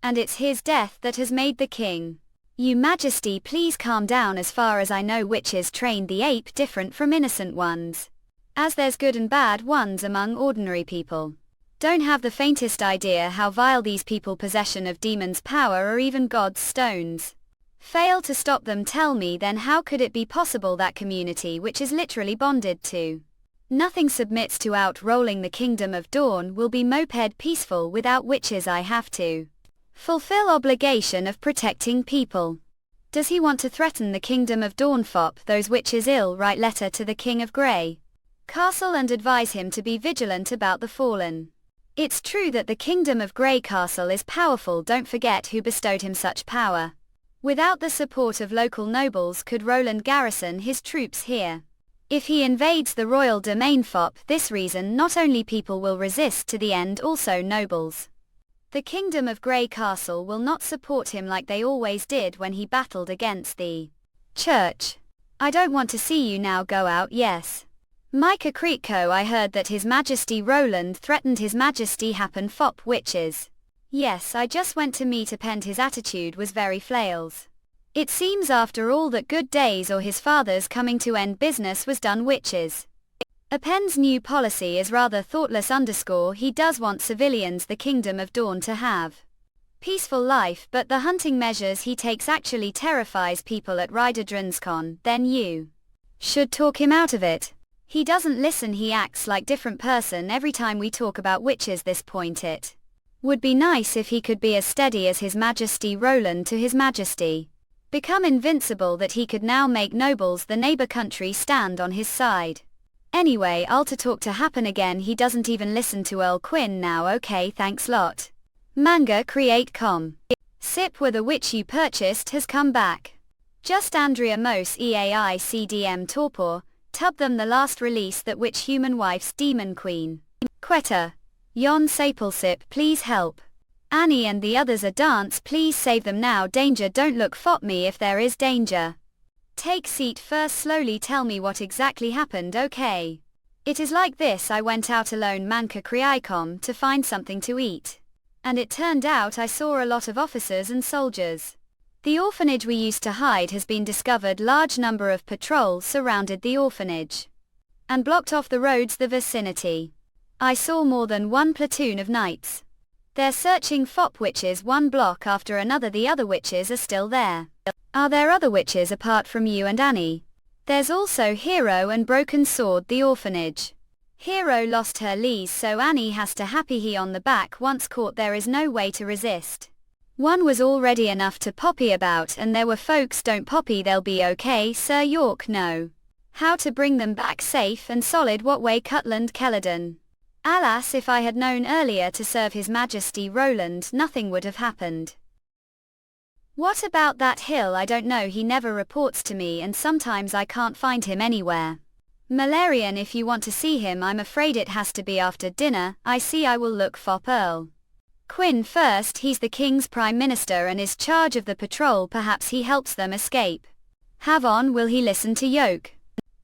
And it's his death that has made the king. You Majesty, please calm down. As far as I know, witches train the ape different from innocent ones, as there's good and bad ones among ordinary people. Don't have the faintest idea how vile these people, possession of demons' power or even God's stones. Fail to stop them. Tell me then, how could it be possible that community, which is literally bonded to nothing, submits to outrolling the Kingdom of Dawn? Will be moped peaceful without witches. I have to fulfill obligation of protecting people. Does he want to threaten the Kingdom of Dawn? Fop those witches ill. Write letter to the King of Grey Castle and advise him to be vigilant about the fallen. It's true that the Kingdom of Grey Castle is powerful. Don't forget who bestowed him such power. Without the support of local nobles, could Roland garrison his troops here? If he invades the royal domain, fop this reason, not only people will resist to the end, also nobles. The Kingdom of Grey Castle will not support him like they always did when he battled against the church. I don't want to see you now. Go out. Yes. Micah Creekco, I heard that His Majesty Roland threatened His Majesty happen fop witches. Yes, I just went to meet append. His attitude was very flails. It seems after all that good days or his father's coming to end business was done witches. Append's new policy is rather thoughtless. He does want civilians, the Kingdom of Dawn, to have peaceful life, but the hunting measures he takes actually terrifies people at Rydadrinskon. Then you should talk him out of it. He doesn't listen. He acts like different person every time we talk about witches. This point, it would be nice if he could be as steady as His Majesty Roland to His Majesty. Become invincible, that he could now make nobles the neighbor country stand on his side. Anyway, I'll to talk to happen again. He doesn't even listen to Earl Quinn now. Okay, thanks lot. Manga create com. Sip where the witch you purchased has come back. Just Andrea Mos EAI CDM Torpor, tub them the last release that witch human wife's demon queen. Quetta. Yon Sapelsip, please help. Annie and the others are dance, please save them now. Danger, don't look fop me if there is danger. Take seat first, slowly tell me what exactly happened. Okay. It is like this, I went out alone Manka Kriaikom to find something to eat. And it turned out I saw a lot of officers and soldiers. The orphanage we used to hide has been discovered. Large number of patrols surrounded the orphanage and blocked off the roads the vicinity. I saw more than one platoon of knights. They're searching fop witches one block after another. The other witches are still there. Are there other witches apart from you and Annie? There's also Hero and Broken Sword. The orphanage. Hero lost her lease, so Annie has to happy he on the back. Once caught there is no way to resist. One was already enough to poppy about, and there were folks don't poppy. They'll be okay, Sir York. No. How to bring them back safe and solid? What way? Cutland Kelladon. Alas, if I had known earlier to serve His Majesty Roland, nothing would have happened. What about that hill? I don't know. He never reports to me, and sometimes I can't find him anywhere. Malarian, if you want to see him, I'm afraid it has to be after dinner. I see. I will look for Earl Quinn first. He's the King's Prime Minister and is charge of the patrol. Perhaps he helps them escape. Have on. Will he listen to Yoke?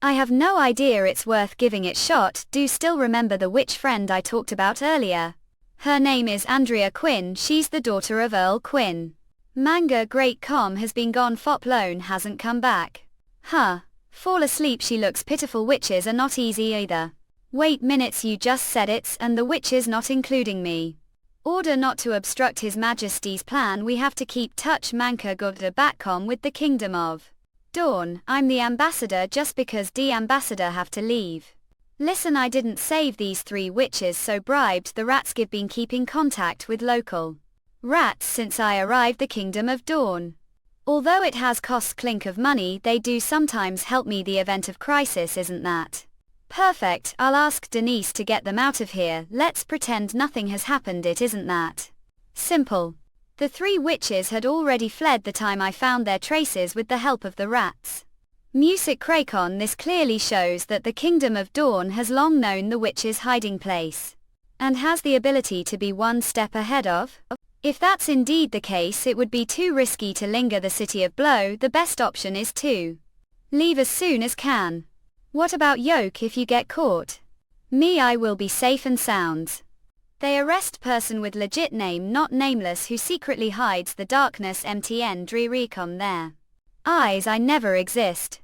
I have no idea. It's worth giving it shot. Do still remember the witch friend I talked about earlier? Her name is Andrea Quinn. She's the daughter of Earl Quinn. Manga Great Com has been gone. Fop Lone hasn't come back. Huh. Fall asleep. She looks pitiful. Witches are not easy either. Wait minutes, you just said it's and the witches not including me. Order not to obstruct His Majesty's plan, we have to keep touch manka guvda batcom with the Kingdom of Dawn. I'm the ambassador just because the ambassador have to leave. Listen, I didn't save these 3 witches, so bribed the rats give been keeping contact with local rats since I arrived the Kingdom of Dawn. Although it has cost clink of money, they do sometimes help me the event of crisis, isn't that perfect? I'll ask Denise to get them out of here, let's pretend nothing has happened, it isn't that simple. The 3 witches had already fled the time I found their traces with the help of the rats. Music Krakon, this clearly shows that the Kingdom of Dawn has long known the witches' hiding place, and has the ability to be one step ahead of. If that's indeed the case, it would be too risky to linger the city of Blow. The best option is to leave as soon as can. What about Yoke if you get caught? Me, I will be safe and sound. They arrest person with legit name not nameless who secretly hides the darkness MTN Drearicom there. Eyes, I never exist.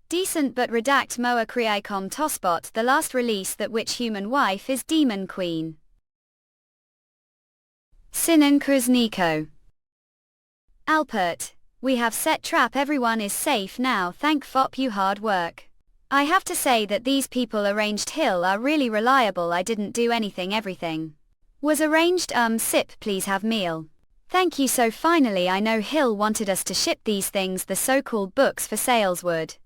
Decent but redact Moa Kriicom Tosbot, the last release that which human wife is Demon Queen. Sinan Krasniko. Alpert. We have set trap, everyone is safe now, thank FOP you hard work. I have to say that these people arranged Hill are really reliable, I didn't do anything, everything was arranged. Sip please have meal. Thank you. So finally I know Hill wanted us to ship these things, the so-called books for sales would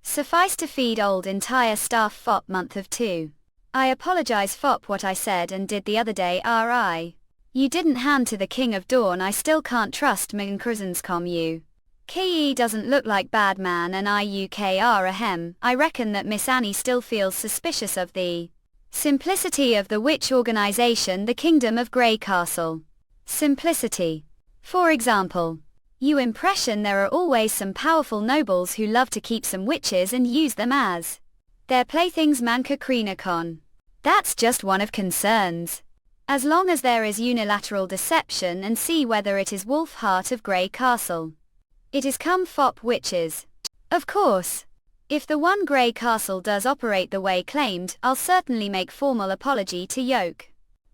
suffice to feed old entire staff FOP month of 2. I apologize FOP what I said and did the other day. RI. You didn't hand to the King of Dawn, I still can't trust Minkruzanscom you. KE doesn't look like bad man and IUKR ahem. I reckon that Miss Annie still feels suspicious of the simplicity of the witch organization, the Kingdom of Grey Castle. Simplicity. For example, you impression there are always some powerful nobles who love to keep some witches and use them as their playthings. Manka Krinakon. That's just one of concerns. As long as there is unilateral deception, and see whether it is Wolf Heart of Grey Castle. It is come FOP witches. Of course. If the one Grey Castle does operate the way claimed, I'll certainly make formal apology to Yoke.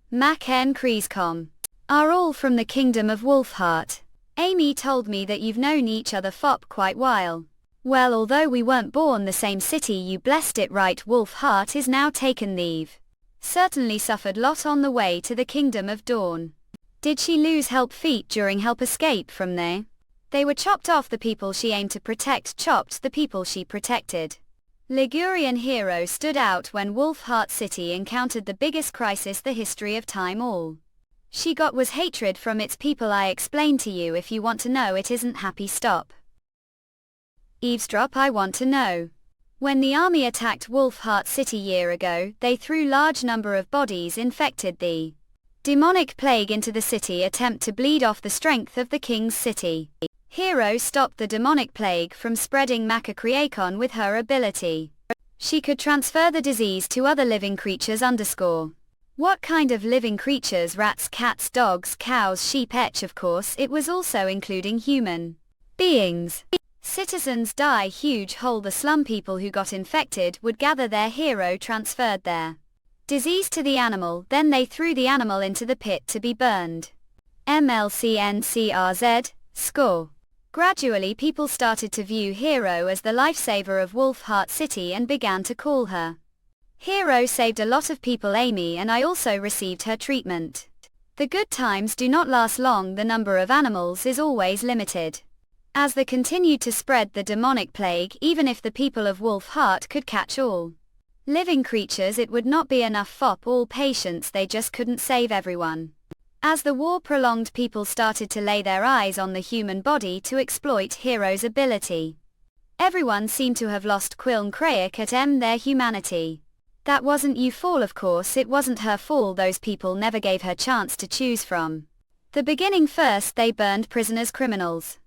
Mac N Kreescom. Are all from the Kingdom of Wolfheart. Amy told me that you've known each other FOP quite while. Well, although we weren't born the same city, you blessed it right. Wolfheart is now taken leave. Certainly suffered lot on the way to the Kingdom of Dawn. Did she lose help feet during help escape from there? They were chopped off. The people she aimed to protect chopped the people she protected. Ligurian hero stood out when Wolfheart City encountered the biggest crisis the history of time all. She got was hatred from its people. I explained to you, if you want to know it isn't happy stop. Eavesdrop, I want to know. When the army attacked Wolfheart City year ago, they threw large number of bodies, infected the demonic plague into the city, attempt to bleed off the strength of the king's city. Hero stopped the demonic plague from spreading Makakriakon with her ability. She could transfer the disease to other living creatures. What kind of living creatures? Rats, cats, dogs, cows, sheep, of course it was also including human beings. Citizens die huge hole. The slum people who got infected would gather. Their hero transferred their disease to the animal, then they threw the animal into the pit to be burned. MLCNCRZ, score. Gradually people started to view Hero as the lifesaver of Wolfheart City and began to call her Hero. Saved a lot of people, Amy, and I also received her treatment. The good times do not last long. The number of animals is always limited. As they continued to spread the demonic plague, even if the people of Wolfheart could catch all living creatures, it would not be enough FOP all patients. They just couldn't save everyone. As the war prolonged, people started to lay their eyes on the human body to exploit Hero's ability. Everyone seemed to have lost Quiln Craik at their humanity. That wasn't you fault, of course it wasn't her fault. Those people never gave her chance to choose from the beginning. First they burned prisoners, criminals.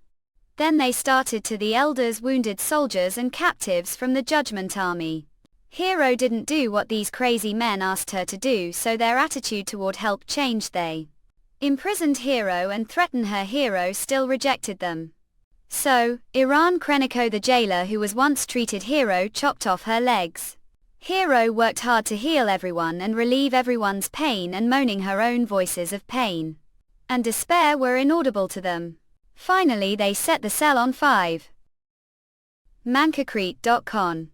Then they started to the elders, wounded soldiers and captives from the Judgment Army. Hero didn't do what these crazy men asked her to do, so their attitude toward help changed. They imprisoned Hero and threatened her. Hero still rejected them. So, Iran Kreniko, the jailer who was once treated Hero, chopped off her legs. Hero worked hard to heal everyone and relieve everyone's pain, and moaning her own voices of pain and despair were inaudible to them. Finally they set the cell on fire. Mancacrete.com.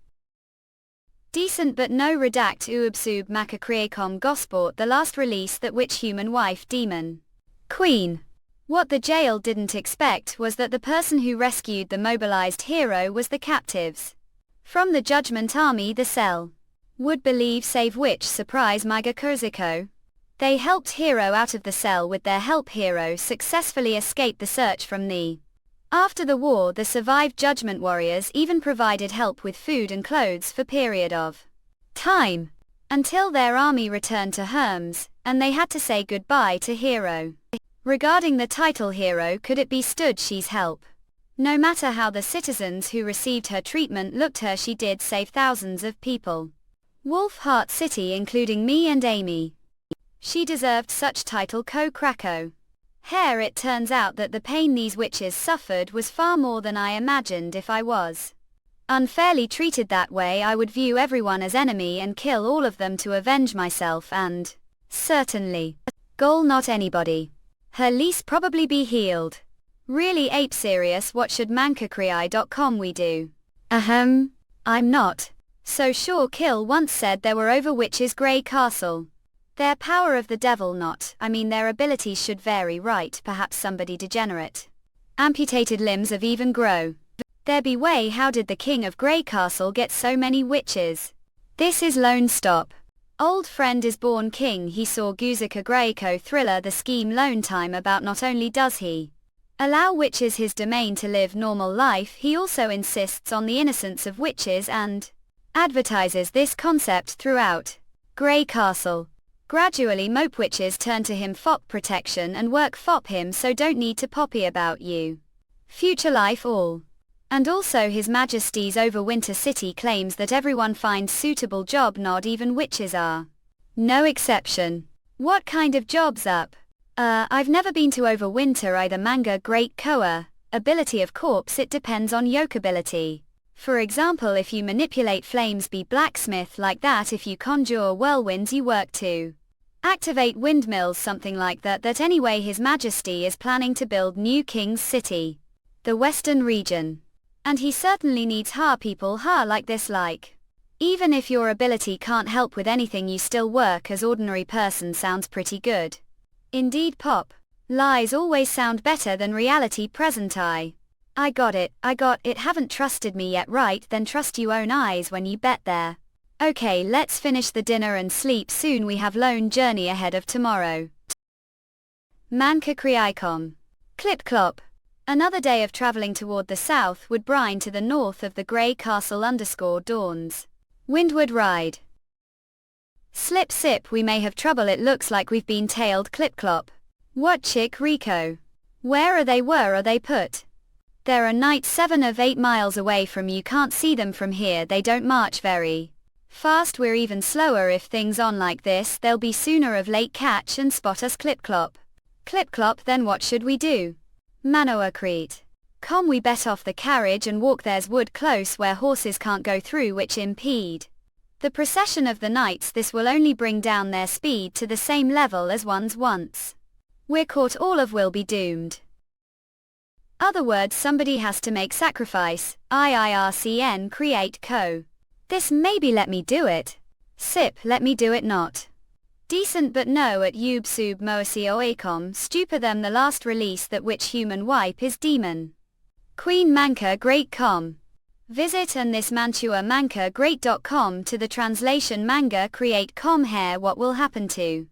Decent but no redact uubsub macacreacom gosport, the last release that witch human wife demon queen. What the jail didn't expect was that the person who rescued the mobilized hero was the captives from the Judgment Army. The cell would believe save witch surprise Miga Kurziko. They helped hero out of the cell. With their help hero successfully escaped the search from the after the war. The survived Judgment warriors even provided help with food and clothes for period of time until their army returned to Herms, and they had to say goodbye to hero. Regarding the title hero, could it be stood she's help? No matter how the citizens who received her treatment looked her, she did save thousands of people. Wolf Heart City including me and Amy. She deserved such title co-Krakow. Hair. It turns out that the pain these witches suffered was far more than I imagined. If I was unfairly treated that way, I would view everyone as enemy and kill all of them to avenge myself, and certainly goal not anybody. Her lease probably be healed. Really ape serious. What should mancacrei.com we do? I'm not so sure. Kill once said there were over witches Grey Castle. Their power of the devil not, I mean their abilities should vary, right? Perhaps somebody degenerate. Amputated limbs of even grow. There be way. How did the king of Grey Castle get so many witches? This is lone stop. Old friend is born king. He saw Guzika Greco thriller The Scheme Lone Time about not only does he allow witches his domain to live normal life, he also insists on the innocence of witches and advertises this concept throughout Grey Castle. Gradually mope witches turn to him fop protection and work fop him, so don't need to poppy about you. Future life all. And also His Majesty's Overwinter City claims that everyone finds suitable job, not even witches are no exception. What kind of jobs up? I've never been to Overwinter either. Manga Great Koa. Ability of corpse. It depends on yoke ability. For example, if you manipulate flames, be blacksmith like that. If you conjure whirlwinds, you work to activate windmills, something like that. Anyway, His Majesty is planning to build new King's City, the Western region. And he certainly needs people like this. Like, even if your ability can't help with anything, you still work as ordinary person. Sounds pretty good. Indeed. Pop lies always sound better than reality present. I got it. Haven't trusted me yet, right? Then trust you own eyes when you bet there. Okay, let's finish the dinner and sleep soon. We have lone journey ahead of tomorrow. Mancacreicom. Clip clop. Another day of traveling toward the south would brine to the north of the Grey Castle _dawns. Windward ride. Slip sip. We may have trouble. It looks like we've been tailed. Clip clop. What chick Rico? Where are they? Where are they put? There are knights 7 of 8 miles away from you. Can't see them from here. They don't march very fast. We're even slower. If things on like this, they'll be sooner of late catch and spot us. Clip clop. Clip clop. Then what should we do? Manhwa. Com. We bet off the carriage and walk. There's wood close where horses can't go through, which impede the procession of the knights. This will only bring down their speed to the same level as one's once we're caught. All of will be doomed. Other words, somebody has to make sacrifice. IIRCN create co. This maybe let me do it. Sip, let me do it not. Decent but no at Ubsub Moasioecom. Stupa them. The last release that which human wipe is demon Queen Manca Great com. Visit and this Mantua Manca Great.com to the translation manga create com hair. What will happen to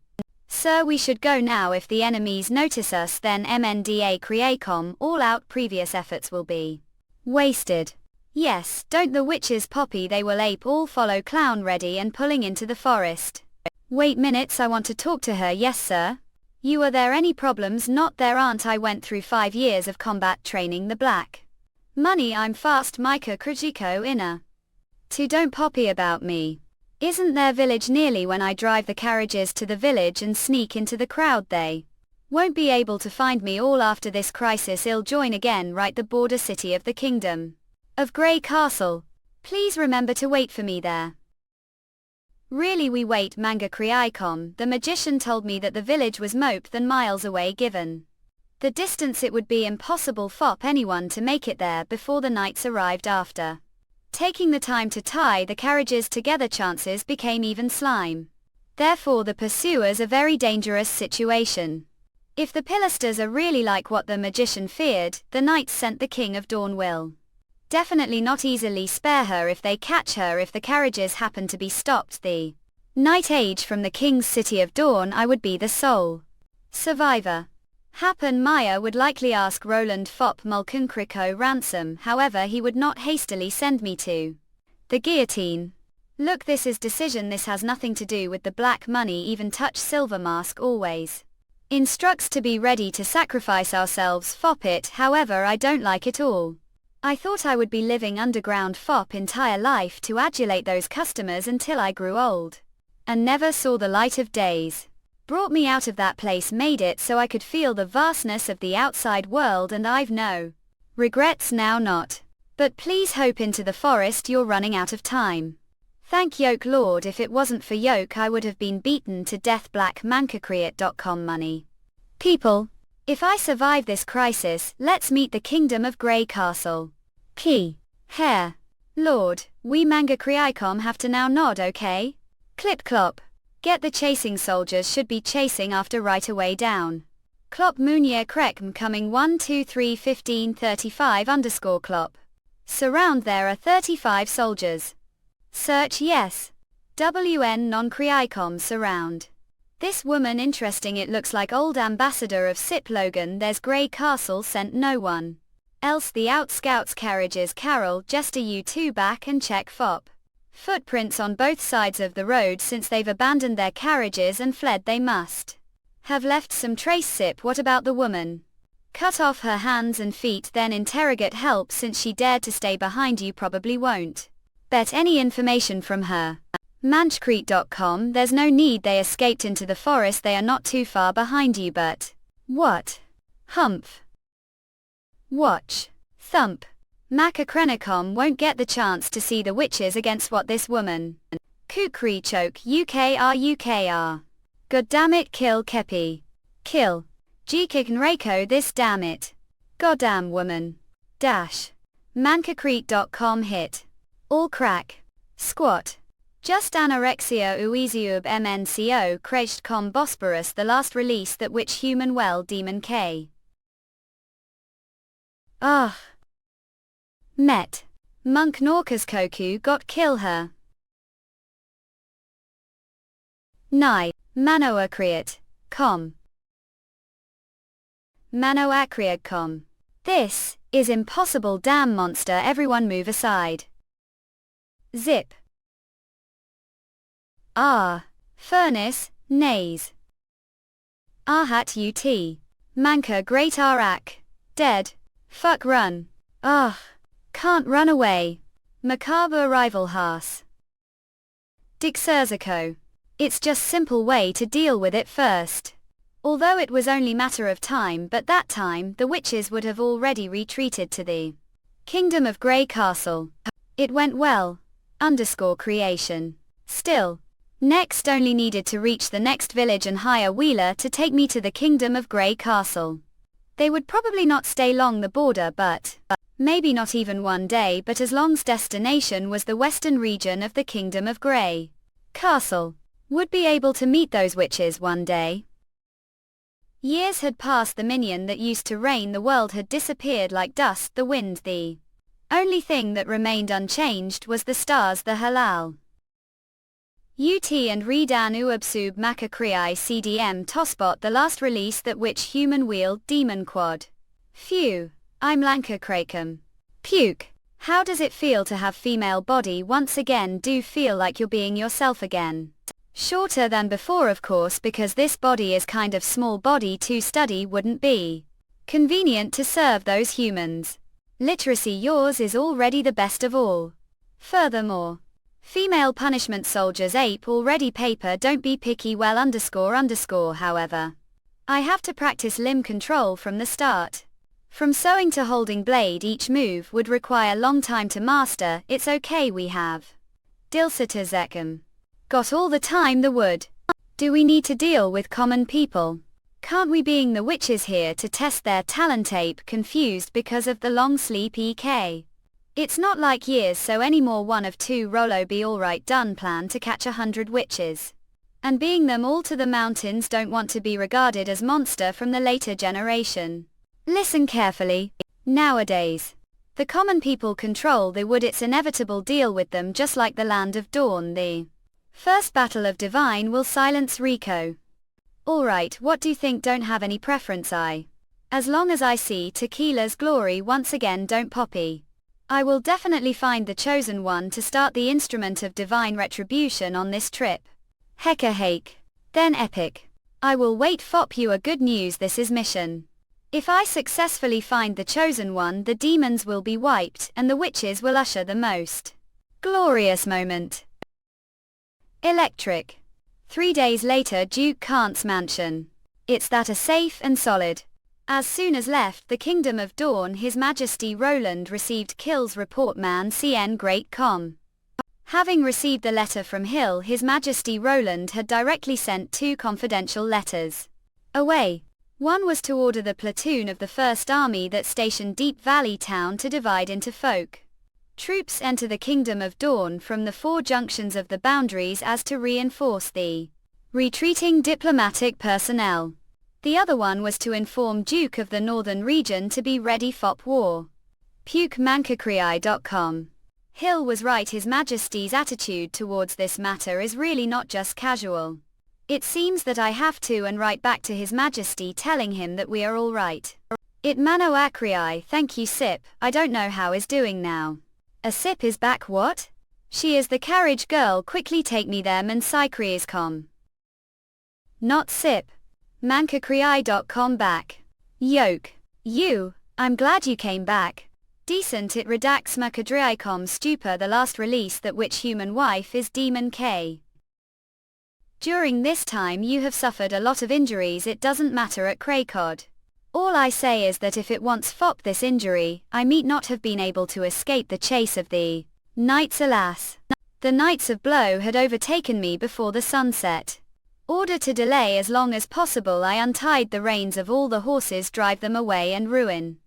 Sir? We should go now. If the enemies notice us, then MNDA creacom all out. Previous efforts will be wasted. Yes, don't the witches poppy. They will ape all. Follow clown ready and pulling into the forest. Wait minutes, I want to talk to her. Yes sir. You are there any problems? Not there aren't. I went through 5 years of combat training. The black money. I'm fast. Micah Krujiko inner. To don't poppy about me. Isn't their village nearly? When I drive the carriages to the village and sneak into the crowd, they won't be able to find me. All after this crisis I'll join again, right? The border city of the kingdom of Grey Castle. Please remember to wait for me there. Really we wait manga kriicom, the magician told me that the village was mope than miles away given the distance it would be impossible for anyone to make it there before the knights arrived after taking the time to tie the carriages together chances became even slime. Therefore the pursuers a very dangerous situation. If the pilasters are really like what the magician feared, the knights sent the King of Dawn will definitely not easily spare her if they catch her if the carriages happen to be stopped the night age from the King's City of Dawn I would be the sole survivor. Happen Maya would likely ask Roland Fop Mulkunkriko ransom, however he would not hastily send me to the guillotine. Look, this is decision, this has nothing to do with the black money, even touch silver mask always instructs to be ready to sacrifice ourselves fop it, however I don't like it all. I thought I would be living underground fop entire life to adulate those customers until I grew old and never saw the light of days. Brought me out of that place, made it so I could feel the vastness of the outside world, and I've no regrets now, not. But please hope into the forest, you're running out of time. Thank Yoke Lord, if it wasn't for Yoke I would have been beaten to death. blackmancacreate.com money. People, if I survive this crisis, let's meet the Kingdom of Grey Castle. Key. Hair. Lord, we manga kriicom have to now nod, okay? Clip clop. Get the chasing soldiers should be chasing after right away down. Clop Munye Krekm coming 1 2 3 15 35 _ clop. Surround, there are 35 soldiers. Search yes. WN non kriicom surround. This woman interesting, it looks like old ambassador of Sip Logan. There's Grey Castle sent no one else. The out scouts carriages Carol Jester, you two back and check fop. Footprints on both sides of the road since they've abandoned their carriages and fled. They must have left some trace. Sip, what about the woman? Cut off her hands and feet, then interrogate help since she dared to stay behind. You probably won't bet any information from her. Manchcrete.com, there's no need, they escaped into the forest, they are not too far behind you. But what? Humph. Watch. Thump. Macacrenicom won't get the chance to see the witches against what this woman. Kukri choke UKR. God damn it, kill Kepi. Kill. Jikik this damn it. Goddamn woman. Dash. Mancacrete.com hit. All crack. Squat. Just anorexia ueziub mnco krecht.com Bosporus, the last release that which human well demon K. Ah. Met. Monk Norcas Koku got kill her. Nai. Manoacreate. Com. Manoacreate.com. This is impossible, damn monster, everyone move aside. Zip. Ah. Furnace, nays. Arhat ut. Manka great arak. Dead. Fuck run. Ah. Can't run away. Macabre arrival Haas. Dixerzico. It's just simple way to deal with it first. Although it was only matter of time, but that time the witches would have already retreated to the Kingdom of Grey Castle. It went well. Creation. Still. Next only needed to reach the next village and hire Wheeler to take me to the Kingdom of Grey Castle. They would probably not stay long the border, but maybe not even one day, but as long's destination was the western region of the Kingdom of Grey Castle, would be able to meet those witches one day. Years had passed, the minion that used to reign the world had disappeared like dust, the wind. The only thing that remained unchanged was the stars, the halal. UT and Redan Uabsub Makakriai CDM Tosbot, the last release that which human wheeled demon quad. Phew. I'm Lanka Krakem. Puke. How does it feel to have female body once again? Do feel like you're being yourself again. Shorter than before, of course, because this body is kind of small. Body to study wouldn't be convenient to serve those humans. Literacy, yours is already the best of all. Furthermore, female punishment soldiers ape already paper. Don't be picky. Well __. However, I have to practice limb control from the start. From sewing to holding blade, each move would require long time to master. It's okay, we have Dilsita Zekum. got all the time the wood. Do we need to deal with common people? Can't we being the witches here to test their talent? Ape confused because of the long sleep ek. It's not like years so anymore. One of two Rollo be alright done plan to catch 100 witches. And being them all to the mountains don't want to be regarded as monster from the later generation. Listen carefully. Nowadays, the common people control the wood. It's inevitable deal with them just like the land of dawn. The first battle of divine will silence Rico. Alright, what do you think? Don't have any preference as long as I see tequila's glory once again. Don't poppy. I will definitely find the chosen one to start the instrument of divine retribution on this trip. Hecka hake. Then epic. I will wait. Fop you a good news. This is mission. If I successfully find the chosen one, the demons will be wiped and the witches will usher the most glorious moment. Electric. 3 days later, Duke Kant's mansion. It's that a safe and solid. As soon as left the Kingdom of Dawn, His Majesty Roland received Kill's report. Man CN Great Com. Having received the letter from Hill, His Majesty Roland had directly sent 2 confidential letters away. One was to order the platoon of the First Army that stationed Deep Valley Town to divide into folk troops enter the Kingdom of Dawn from the 4 junctions of the boundaries as to reinforce the retreating diplomatic personnel. The other one was to inform Duke of the Northern region to be ready for war. PukeMankakriai.com. Hill was right. His Majesty's attitude towards this matter is really not just casual. It seems that I have to and write back to His Majesty telling him that we are all right. It Mano Akriai. Thank you Sip. I don't know how is doing now. A Sip is back. What? She is the carriage girl. Quickly take me there. Mansai.com. Not Sip. Mankakriai.com back. Yoke. You. I'm glad you came back. Decent. It redacts Makadriicom stupor. The last release that which human wife is Demon K. During this time you have suffered a lot of injuries. It doesn't matter at Craycod. All I say is that if it wants fop this injury, I meet not have been able to escape the chase of the knights. Alas, the Knights of Blow had overtaken me before the sunset. Order to delay as long as possible, I untied the reins of all the horses, drive them away and ruin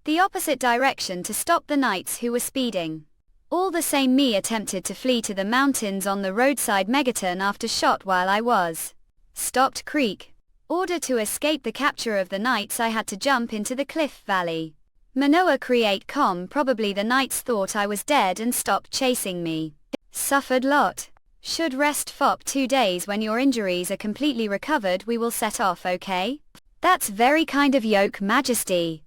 the opposite direction to stop the knights who were speeding. All the same, me attempted to flee to the mountains on the roadside Megaton after shot while I was stopped. Creek. Order to escape the capture of the knights, I had to jump into the cliff valley. Manoa Create Com. Probably the knights thought I was dead and stopped chasing me. Suffered lot. Should rest fop 2 days. When your injuries are completely recovered we will set off, okay? That's very kind of Yoke Majesty.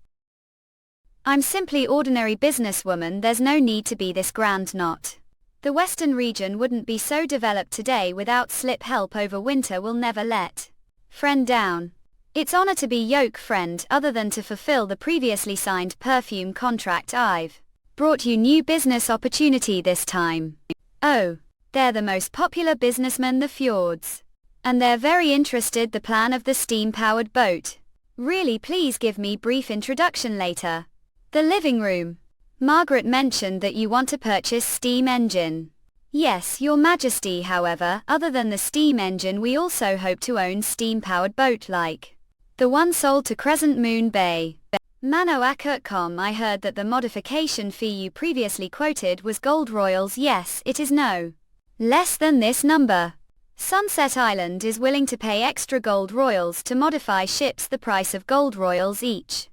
I'm simply ordinary businesswoman. There's no need to be this grand. Not. The western region wouldn't be so developed today without slip help over winter. Will never let friend down. It's honor to be Yoke friend. Other than to fulfill the previously signed perfume contract, I've brought you new business opportunity this time. Oh. They're the most popular businessmen, the Fjords. And they're very interested the plan of the steam-powered boat. Really, please give me brief introduction later. The living room. Margaret mentioned that you want to purchase steam engine. Yes, Your Majesty. However, other than the steam engine we also hope to own steam-powered boat like the one sold to Crescent Moon Bay. Manoak.com. I heard that the modification fee you previously quoted was gold royals. Yes, it is no less than this number. Sunset Island is willing to pay extra gold royals to modify ships, the price of gold royals each.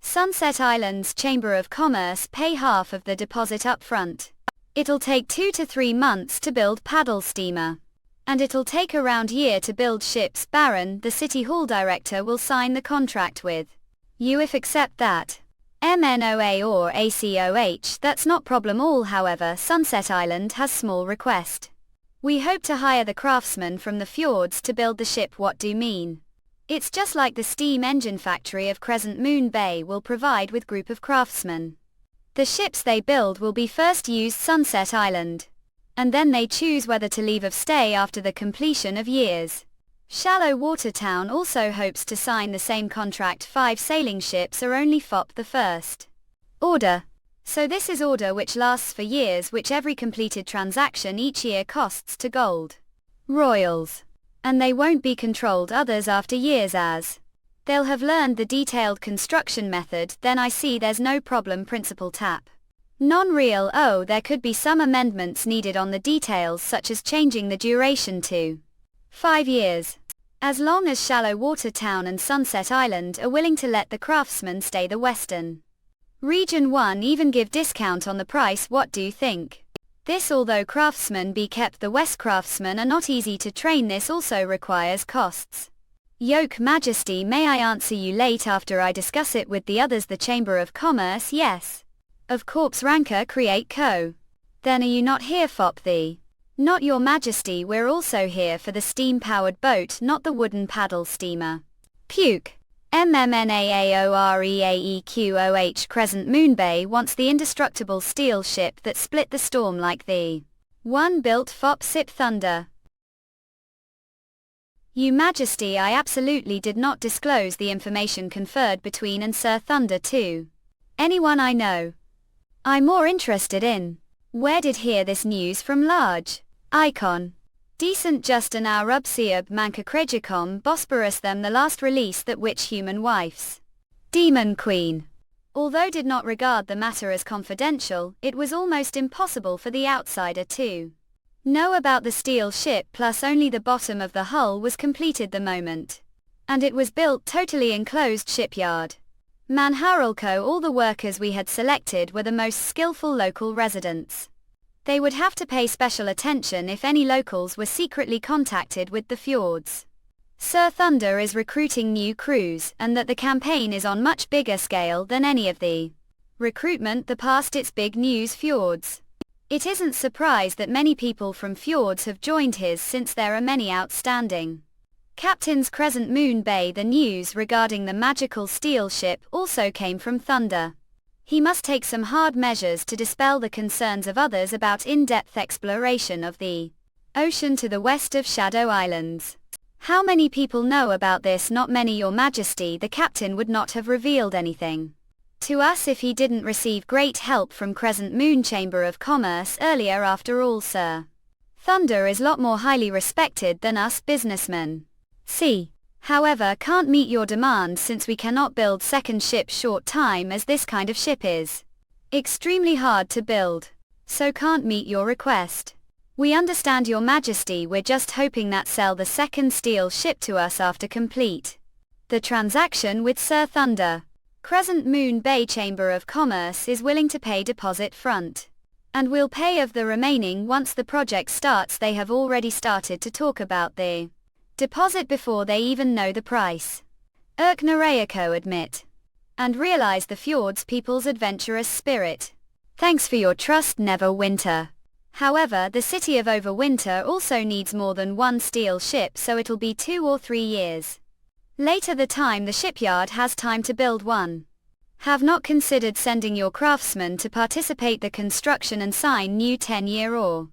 Sunset Island's Chamber of Commerce pay half of the deposit up front. It'll take 2 to 3 months to build paddle steamer. And it'll take around year to build ships. Baron, the City Hall director, will sign the contract with you if accept that. MNOA or ACOH. That's not problem all. However, Sunset Island has small request. We hope to hire the craftsmen from the fjords to build the ship. What do you mean? It's just like the steam engine factory of Crescent Moon Bay will provide with group of craftsmen. The ships they build will be first used Sunset Island. And then they choose whether to leave of stay after the completion of years. Shallow Water Town also hopes to sign the same contract. 5 sailing ships are only FOP the first order. So this is order which lasts for years, which every completed transaction each year costs to gold. royals. And they won't be controlled others after years as. They'll have learned the detailed construction method, then I see there's no problem principal tap. Non-real. Oh, there could be some amendments needed on the details such as changing the duration to 5 years. As long as Shallow Water Town and Sunset Island are willing to let the craftsmen stay the Western Region 1 even give discount on the price. What do you think? This although craftsmen be kept the West craftsmen are not easy to train, this also requires costs. Yoke Majesty, may I answer you late after I discuss it with the others? The Chamber of Commerce. Yes. Of Corpse Ranker Create Co. Then are you not here Fop thee? Not your majesty, we're also here for the steam-powered boat, not the wooden paddle steamer. Puke. MMNAAOREAEQOH Crescent Moon Bay wants the indestructible steel ship that split the storm like the one built Fop Sip Thunder. You Majesty, I absolutely did not disclose the information conferred between and Sir Thunder to anyone I know. I'm more interested in where did hear this news from. Large icon. Decent just an Arubsiab Manka Krejicom Bosporus them the last release that witch human wife's Demon Queen. Although did not regard the matter as confidential, it was almost impossible for the outsider to know about the steel ship, plus only the bottom of the hull was completed the moment. And it was built totally enclosed shipyard. Manhwa. All the workers we had selected were the most skillful local residents. They would have to pay special attention if any locals were secretly contacted with the fjords. Sir Thunder is recruiting new crews, and that the campaign is on much bigger scale than any of the recruitment the past. It's big news fjords. It isn't surprised that many people from fjords have joined his, since there are many outstanding captains. Crescent Moon Bay. The news regarding the magical steel ship also came from Thunder. He must take some hard measures to dispel the concerns of others about in-depth exploration of the ocean to the west of Shadow Islands. How many people know about this? Not many, Your Majesty. The captain would not have revealed anything to us if he didn't receive great help from Crescent Moon Chamber of Commerce earlier. After all, Sir Thunder is lot more highly respected than us businessmen. See, however, can't meet your demand since we cannot build second ship short time, as this kind of ship is extremely hard to build. So can't meet your request. We understand, Your Majesty. We're just hoping that sell the second steel ship to us after complete the transaction with Sir Thunder. Crescent Moon Bay Chamber of Commerce is willing to pay deposit front, and will pay of the remaining once the project starts. They have already started to talk about the deposit before they even know the price. Narayako admit and realize the fjords people's adventurous spirit. Thanks for your trust, Neverwinter. However, the city of Overwinter also needs more than one steel ship, so it'll be 2 or 3 years later the time the shipyard has time to build one. Have not considered sending your craftsmen to participate the construction and sign new 10-year or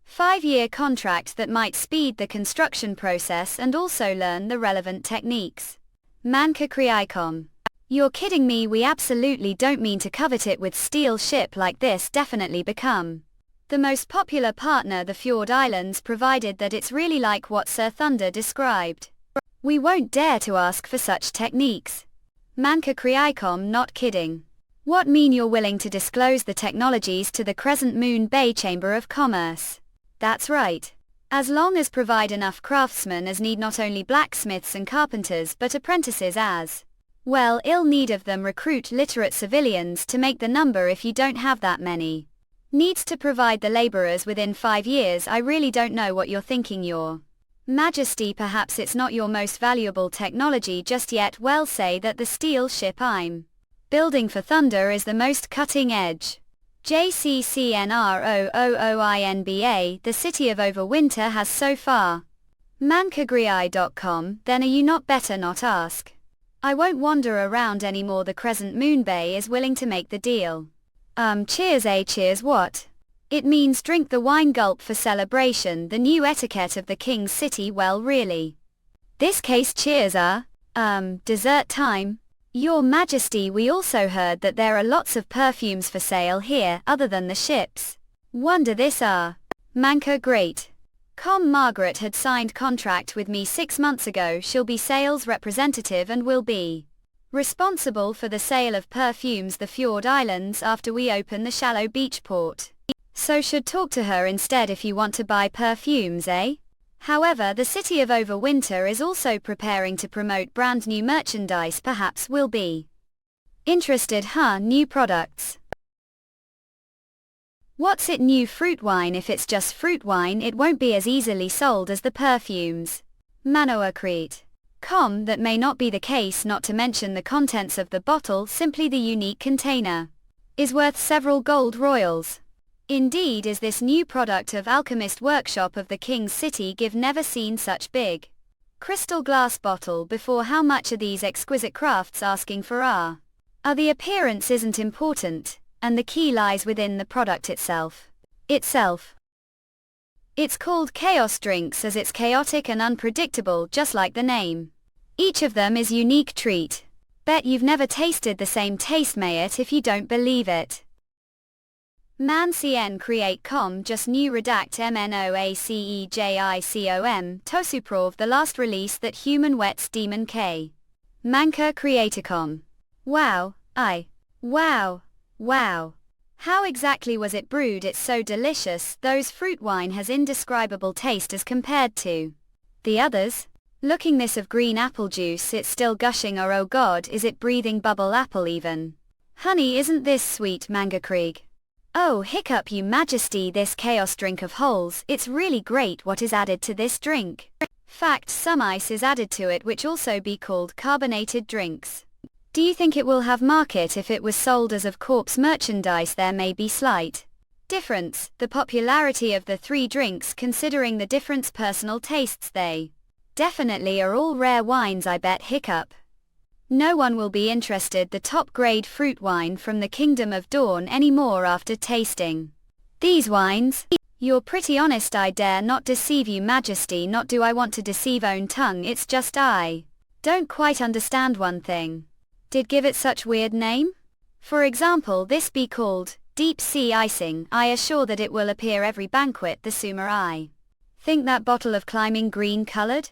5-year contract that might speed the construction process and also learn the relevant techniques. Manka Kriicom. You're kidding me. We absolutely don't mean to covet it with steel ship like this. Definitely become the most popular partner the Fjord Islands, provided that it's really like what Sir Thunder described. We won't dare to ask for such techniques. Manka Kriicom. Not kidding. What mean you're willing to disclose the technologies to the Crescent Moon Bay Chamber of Commerce? That's right. As long as provide enough craftsmen as need, not only blacksmiths and carpenters but apprentices as well. Ill need of them. Recruit literate civilians to make the number if you don't have that many. Needs to provide the laborers within 5 years. I really don't know what you're thinking, Your Majesty. Perhaps it's not your most valuable technology just yet. Well, say that the steel ship I'm building for Thunder is the most cutting edge. JCCNROOOINBA. The city of Overwinter has so far. Mankagrii.com. Then are you not better not ask? I won't wander around anymore. The Crescent Moon Bay is willing to make the deal. Cheers. Cheers what? It means drink the wine, gulp for celebration, the new etiquette of the King's City. Well, really. This case cheers dessert time. Your Majesty, we also heard that there are lots of perfumes for sale here, other than the ships. Wonder this Manka. Great. Margaret had signed contract with me 6 months ago. She'll be sales representative and will be responsible for the sale of perfumes the Fjord Islands after we open the shallow beach port. So should talk to her instead if you want to buy perfumes, eh? However, the city of Overwinter is also preparing to promote brand new merchandise. Perhaps we'll be interested, huh? New products. What's it, new fruit wine? If it's just fruit wine, it won't be as easily sold as the perfumes. Manhwa. That may not be the case, not to mention the contents of the bottle. Simply the unique container is worth several gold royals. Indeed is this new product of Alchemist Workshop of the King's City. Give never seen such big crystal glass bottle before. How much are these exquisite crafts asking for? The appearance isn't important, and the key lies within the product itself. It's called Chaos Drinks as it's chaotic and unpredictable, just like the name. Each of them is unique treat. Bet you've never tasted the same taste, may it if you don't believe it. Mancien create com just new redact MNOACEJICOM Tosuprov the last release that human wets demon K. Manka creaticom. Wow. Wow. How exactly was it brewed? It's so delicious. Those fruit wine has indescribable taste as compared to the others. Looking this of green apple juice, it's still gushing, or oh god, is it breathing bubble apple even? Honey, isn't this sweet? Manga Krieg. Oh hiccup, you majesty, this chaos drink of holes, it's really great. What is added to this drink? Fact, some ice is added to it, which also be called carbonated drinks. Do you think it will have market if it was sold as of corpse merchandise? There may be slight difference. The popularity of the 3 drinks, considering the different personal tastes, they definitely are all rare wines, I bet. Hiccup. No one will be interested the top grade fruit wine from the Kingdom of Dawn anymore after tasting these wines. You're pretty honest, I dare not deceive you majesty. Not do I want to deceive own tongue, it's just I don't quite understand one thing. Did give it such weird name? For example, this be called deep sea icing. I assure that it will appear every banquet the sooner I think that bottle of climbing green colored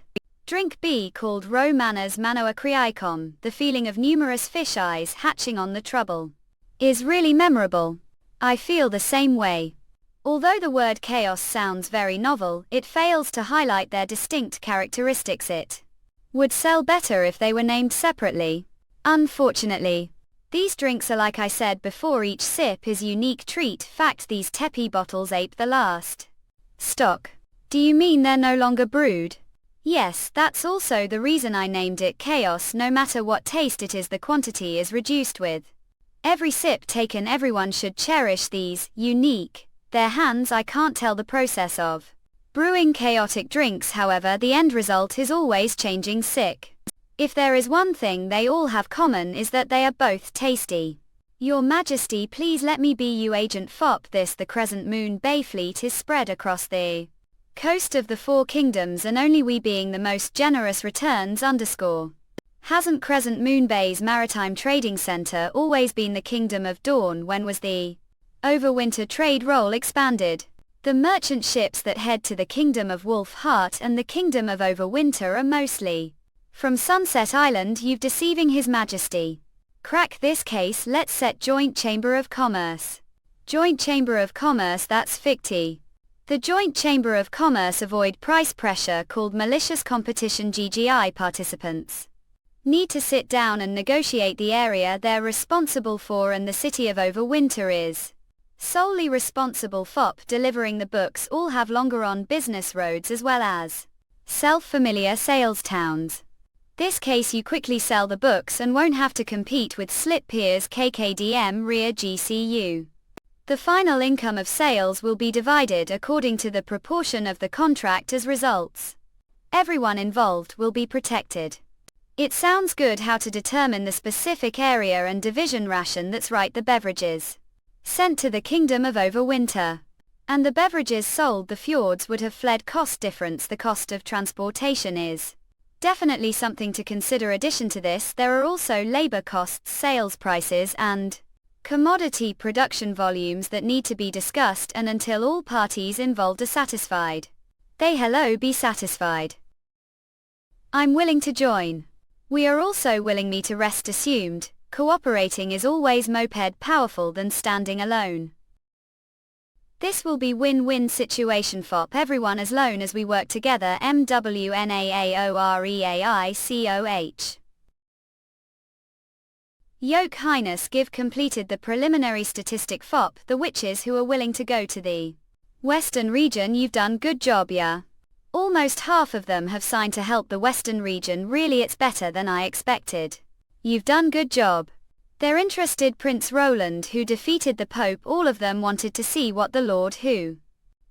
drink be called Ro Manners Manhwa Kriaikom. The feeling of numerous fish eyes hatching on the trouble is really memorable. I feel the same way. Although the word chaos sounds very novel, it fails to highlight their distinct characteristics. It would sell better if they were named separately. Unfortunately, these drinks are, like I said before, each sip is unique treat. Fact, these teppy bottles ape the last stock. Do you mean they're no longer brewed? Yes, that's also the reason I named it chaos. No matter what taste it is, the quantity is reduced with every sip taken. Everyone should cherish these unique their hands. I can't tell the process of brewing chaotic drinks, however, the end result is always changing sick. If there is one thing they all have common, is that they are both tasty. Your Majesty, please let me be you Agent Fop. The Crescent Moon Bay fleet is spread across the coast of the 4 kingdoms, and only we being the most generous returns. Hasn't Crescent Moon Bay's maritime trading center always been the Kingdom of Dawn? When was the Overwinter trade role expanded? The merchant ships that head to the Kingdom of Wolf Heart and the Kingdom of Overwinter are mostly from Sunset Island. You've deceiving His Majesty. Crack this case. Let's set Joint Chamber of Commerce. Joint Chamber of Commerce, that's ficti. The Joint Chamber of Commerce avoid price pressure called malicious competition. GGI participants need to sit down and negotiate the area they're responsible for, and the city of Overwinter is solely responsible. FOP delivering the books all have longer on business roads as well as self-familiar sales towns. This case you quickly sell the books and won't have to compete with slip peers KKDM RIA GCU. The final income of sales will be divided according to the proportion of the contract as results. Everyone involved will be protected. It sounds good. How to determine the specific area and division ration? That's right, the beverages sent to the Kingdom of Overwinter and the beverages sold the fjords would have fled. Cost difference. The cost of transportation is definitely something to consider. Addition to this, there are also labor costs, sales prices, and commodity production volumes that need to be discussed, and until all parties involved are satisfied, They hello be satisfied. I'm willing to join. We are also willing me to rest assumed. Cooperating is always moped powerful than standing alone. This will be win-win situation fop everyone as long as we work together MWNAAOREAICOH. Yoke Highness give completed the preliminary statistic fop the witches who are willing to go to the Western region. You've done good job, yeah. Almost half of them have signed to help the Western region. Really it's better than I expected. You've done good job. They're interested. Prince Roland who defeated the Pope. All of them wanted to see what the Lord who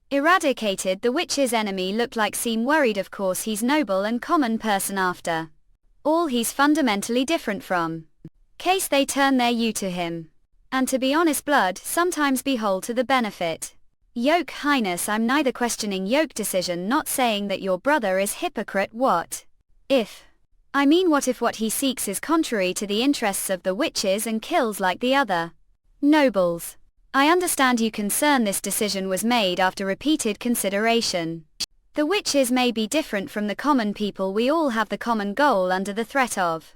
eradicated the witch's enemy looked like. Seem worried. Of course he's noble and common person after all he's fundamentally different from. Case they turn their you to him. And to be honest blood sometimes behold to the benefit. Yoke Highness I'm neither questioning Yoke decision not saying that your brother is hypocrite. What if? I mean what if what he seeks is contrary to the interests of the witches and kills like the other nobles? I understand you concern. This decision was made after repeated consideration. The witches may be different from the common people. We all have the common goal under the threat of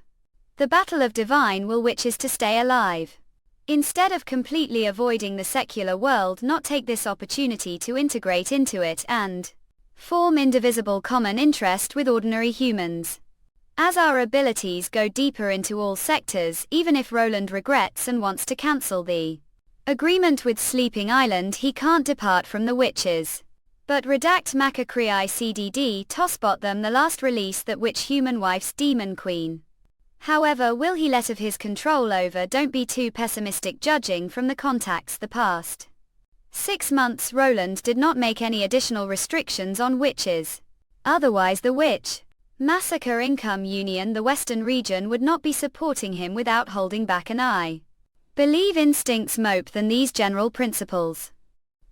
the battle of divine will, which is to stay alive. Instead of completely avoiding the secular world, not take this opportunity to integrate into it and form indivisible common interest with ordinary humans. As our abilities go deeper into all sectors, even if Roland regrets and wants to cancel the agreement with Sleeping Island, he can't depart from the witches. But redact Macacrei CDD tossbot them the last release that witch human wife's demon queen. However, will he let of his control over? Don't be too pessimistic judging from the contacts the past 6 months. Roland did not make any additional restrictions on witches. Otherwise the witch massacre income union, the Western region, would not be supporting him without holding back an eye. Believe instincts mope than these general principles.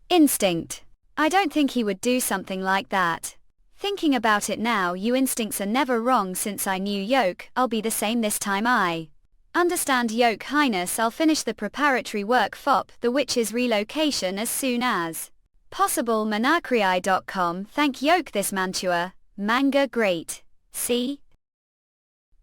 Instinct. I don't think he would do something like that. Thinking about it now, you instincts are never wrong. Since I knew Yoke, I'll be the same this time. I understand Yoke Highness. I'll finish the preparatory work fop the witch's relocation as soon as possible. Manacrei.com. Thank Yoke this Mantua. Manga great. See?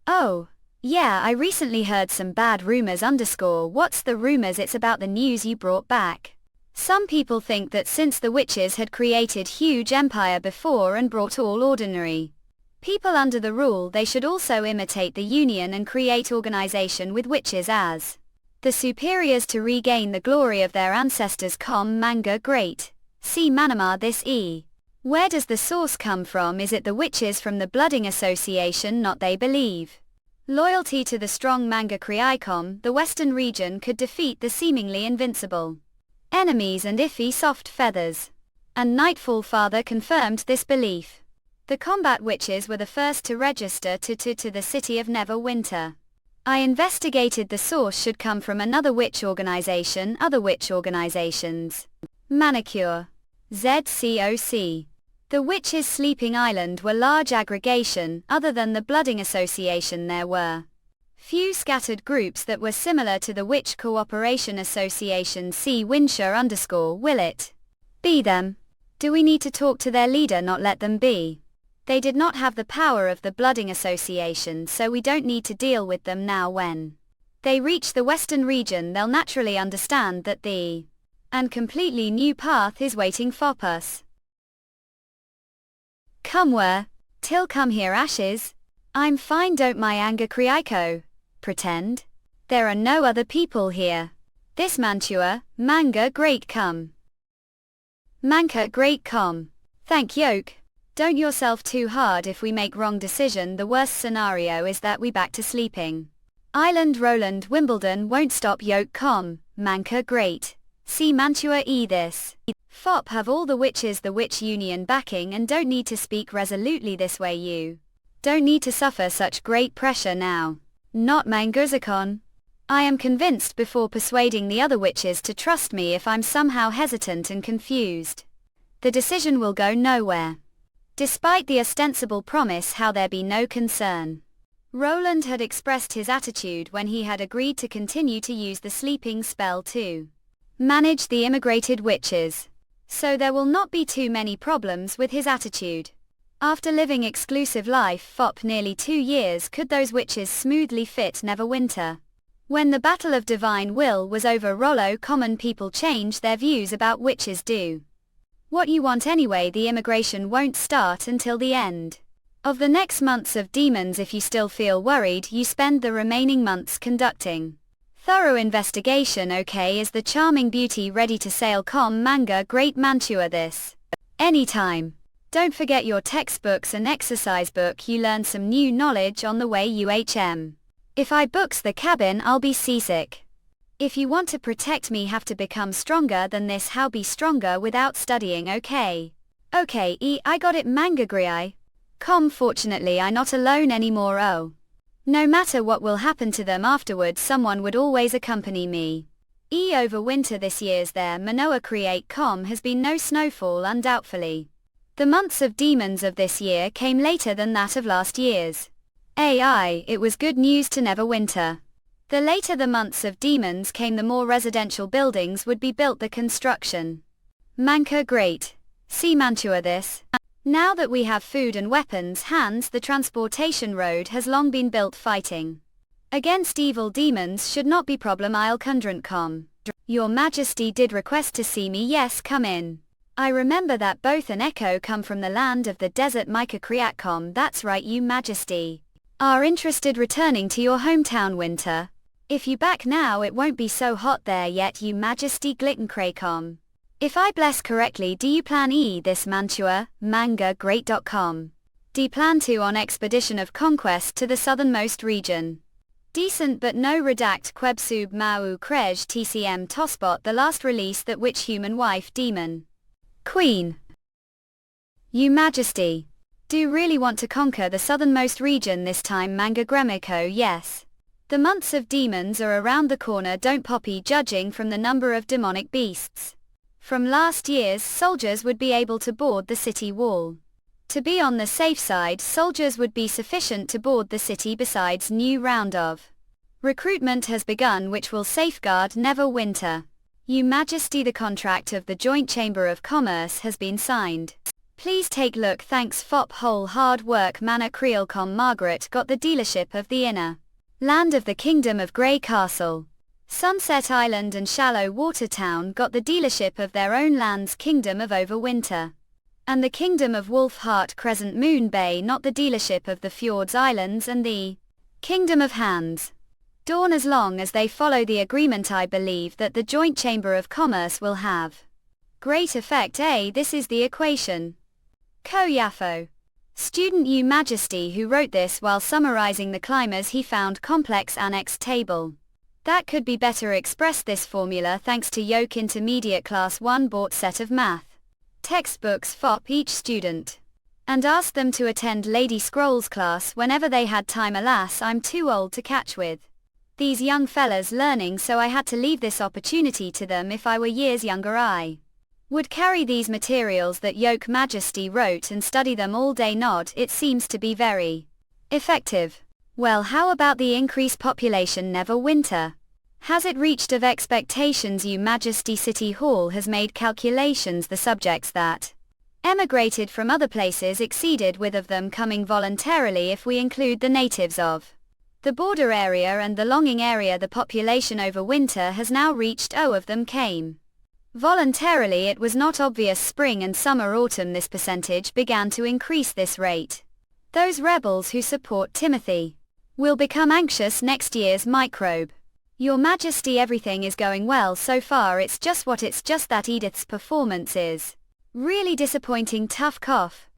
Oh. Yeah, I recently heard some bad rumors. What's the rumors? It's about the news you brought back. Some people think that since the witches had created huge empire before and brought all ordinary people under the rule, they should also imitate the union and create organization with witches as the superiors to regain the glory of their ancestors. Manga great. See Manama this Where does the source come from? Is it the witches from the Blooding Association? Not they believe loyalty to the strong Manga Kriicom. The Western region could defeat the seemingly invincible enemies and iffy soft feathers. And Nightfall Father confirmed this belief. The combat witches were the first to register to the city of Neverwinter. I investigated the source should come from another witch organization. Other witch organizations. Manicure. ZCOC. The witches Sleeping Island were large aggregation. Other than the Blooding Association there were few scattered groups that were similar to the Witch Cooperation Association. See Winsher_ will it be them? Do we need to talk to their leader? Not let them be. They did not have the power of the Blooding Association, so we don't need to deal with them now. When they reach the Western region, they'll naturally understand that the and completely new path is waiting for us. Come where? Till come here ashes? I'm fine, don't my anger Kriiko. Pretend? There are no other people here. This Mantua, Manga great come. Manka great com. Thank Yoke. Don't yourself too hard. If we make wrong decision, the worst scenario is that we back to Sleeping Island. Roland Wimbledon won't stop Yoke com. Manka great. See Mantua this. Fop have all the witches the witch union backing and don't need to speak resolutely this way. You don't need to suffer such great pressure now. Not Manguzakon. I am convinced before persuading the other witches to trust me. If I'm somehow hesitant and confused, the decision will go nowhere. Despite the ostensible promise how there be no concern. Roland had expressed his attitude when he had agreed to continue to use the sleeping spell to manage the immigrated witches. So there will not be too many problems with his attitude. After living exclusive life fop nearly 2 years, could those witches smoothly fit Neverwinter? When the battle of divine will was over, Rollo, common people change their views about witches do what you want anyway. The immigration won't start until the end of the next months of demons. If you still feel worried, you spend the remaining months conducting thorough investigation. Okay, is the charming beauty ready to sail? Manga great Mantua this anytime. Don't forget your textbooks and exercise book. You learn some new knowledge on the way. If I books the cabin, I'll be seasick. If you want to protect me, have to become stronger than this. How be stronger without studying? Okay. I got it. Manga grei. Fortunately I not alone anymore. Oh. No matter what will happen to them afterwards, someone would always accompany me. Over winter this year's there Manoa create. Has been no snowfall undoubtedly. The months of demons of this year came later than that of last year's. It was good news to Neverwinter. The later the months of demons came, the more residential buildings would be built. The construction. Manka great. See Mantua this. Now that we have food and weapons hands, the transportation road has long been built. Fighting against evil demons should not be problem. I'll Kundrant. Your Majesty did request to see me. Yes, come in. I remember that both and Echo come from the land of the desert. Micah Kriatcom. That's right, you Majesty are interested returning to your hometown winter. If you back now, it won't be so hot there yet, you Majesty. Glittenkracom. If I bless correctly, do you plan this Mantua? Manga great.com. Do plan to on expedition of conquest to the southernmost region. Decent but no redact Quebsub Mau Krej TCM Tospot. The last release that witch human wife demon Queen. You Majesty. Do really want to conquer the southernmost region this time? Manga Gremico. Yes. The months of demons are around the corner. Don't poppy, judging from the number of demonic beasts from last year's, soldiers would be able to board the city wall. To be on the safe side, soldiers would be sufficient to board the city. Besides, new round of recruitment has begun which will safeguard Neverwinter. You Majesty, the contract of the Joint Chamber of Commerce has been signed. Please take look. Thanks fop whole hard work. Mana Creolcom. Margaret got the dealership of the inner land of the Kingdom of Grey Castle. Sunset Island and Shallow Water Town got the dealership of their own lands, Kingdom of Overwinter. And the Kingdom of Wolf Heart Crescent Moon Bay not the dealership of the Fjords Islands and the Kingdom of Hands. Dawn. As long as they follow the agreement, I believe that the Joint Chamber of Commerce will have great effect. This is the equation. Ko-Yafo. Student You Majesty who wrote this while summarizing the climbers he found complex annex table. That could be better expressed. This formula thanks to Yoke Intermediate Class 1 bought set of math textbooks fop each student and asked them to attend Lady Scrolls class whenever they had time. Alas, I'm too old to catch with these young fellas learning, so I had to leave this opportunity to them. If I were years younger, I would carry these materials that Yoke Majesty wrote and study them all day. Not, it seems to be very effective. Well, how about the increased population? Neverwinter. Has it reached of expectations? You Majesty, City Hall has made calculations. The subjects that emigrated from other places exceeded with of them coming voluntarily. If we include the natives of the border area and the longing area, the population over winter has now reached of them came voluntarily. It was not obvious. Spring and summer autumn this percentage began to increase. This rate. Those rebels who support Timothy will become anxious next year's microbe. Your Majesty, everything is going well so far. It's just that Edith's performance is really disappointing. Tough cough.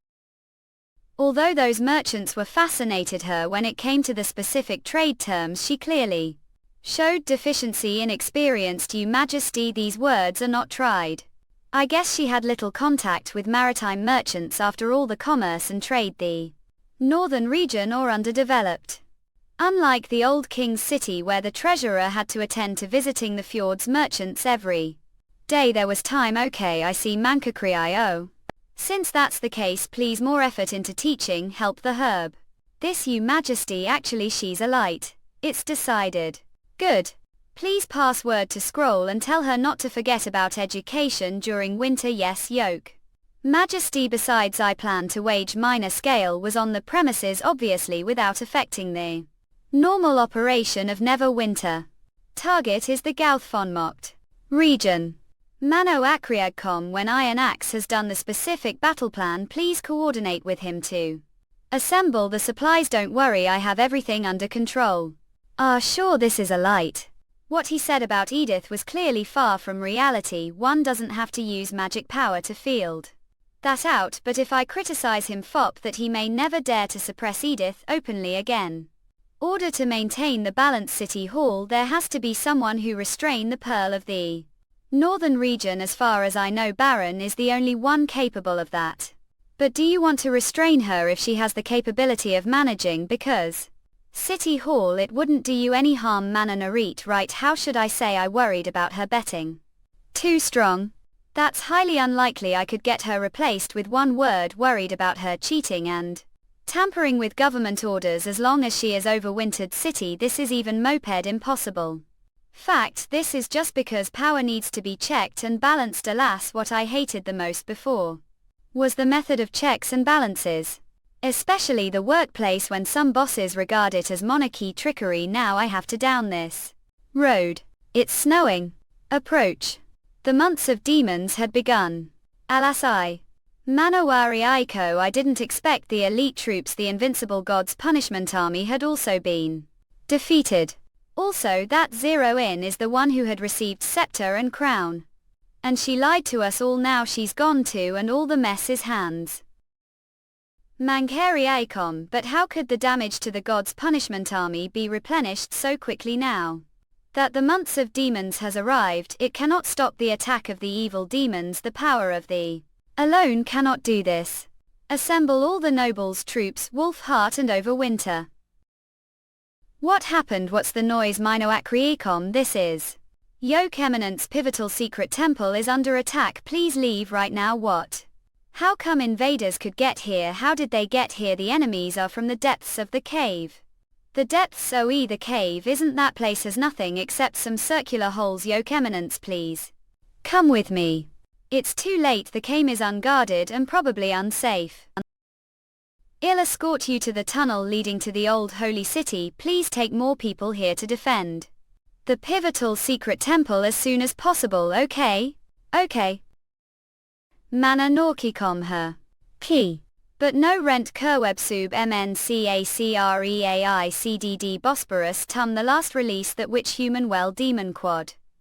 Although those merchants were fascinated her when it came to the specific trade terms, she clearly showed deficiency in experienced. You Majesty, these words are not tried. I guess she had little contact with maritime merchants. After all, the commerce and trade the northern region or underdeveloped. Unlike the old King's City where the treasurer had to attend to visiting the fjords merchants every day, there was time. Okay, I see Mankakri. Since that's the case, please more effort into teaching, help the herb. This You Majesty, actually she's a light. It's decided. Good. Please pass word to Scroll and tell her not to forget about education during winter. Yes, yoke. Majesty. Besides, I plan to wage minor scale was on the premises, obviously without affecting the normal operation of Neverwinter. Target is the Gauthfonmoct region. Mano Akriagcom. When Iron Axe has done the specific battle plan, please coordinate with him to assemble the supplies. Don't worry, I have everything under control. Ah, sure, this is a light. What he said about Edith was clearly far from reality. One doesn't have to use magic power to field that out, but if I criticize him fop that he may never dare to suppress Edith openly again. Order to maintain the balanced city hall, there has to be someone who restrain the Pearl of the Northern region. As far as I know, Baron is the only one capable of that. But do you want to restrain her if she has the capability of managing? Because City Hall, it wouldn't do you any harm. Mana Narit. Right, how should I say? I worried about her betting too strong. That's highly unlikely. I could get her replaced with one word: worried about her cheating and tampering with government orders. As long as she is overwintered city, this is even moped impossible. Fact, this is just because power needs to be checked and balanced. Alas, what I hated the most before was the method of checks and balances. Especially the workplace, when some bosses regard it as monarchy trickery. Now I have to down this road. It's snowing. Approach. The months of demons had begun. Alas, Manowari Aiko, I didn't expect the elite troops. The invincible God's punishment army had also been defeated. Also, that Zero In is the one who had received scepter and crown. And she lied to us all. Now she's gone too, and all the mess is hands. Mangheri Aikom. But how could the damage to the God's punishment army be replenished so quickly now that the months of demons has arrived? It cannot stop the attack of the evil demons. The power of the alone cannot do this. Assemble all the nobles' troops, Wolfheart and Overwinter. What happened? What's the noise? Mino Akriecom. This is Yoke Eminence. Pivotal secret temple is under attack. Please leave right now. What? How come invaders could get here? How did they get here? The enemies are from the depths of the cave. The depths? OE, the cave. Isn't that place has nothing except some circular holes. Yoke Eminence, please come with me. It's too late. The cave is unguarded and probably unsafe. I'll escort you to the tunnel leading to the old holy city. Please take more people here to defend the pivotal secret temple as soon as possible. Okay? Okay. Mana Norkikom her. Key. But no rent Kerwebsub MNCACREAICDD Bosporus Tum. The last release that which human well demon quad.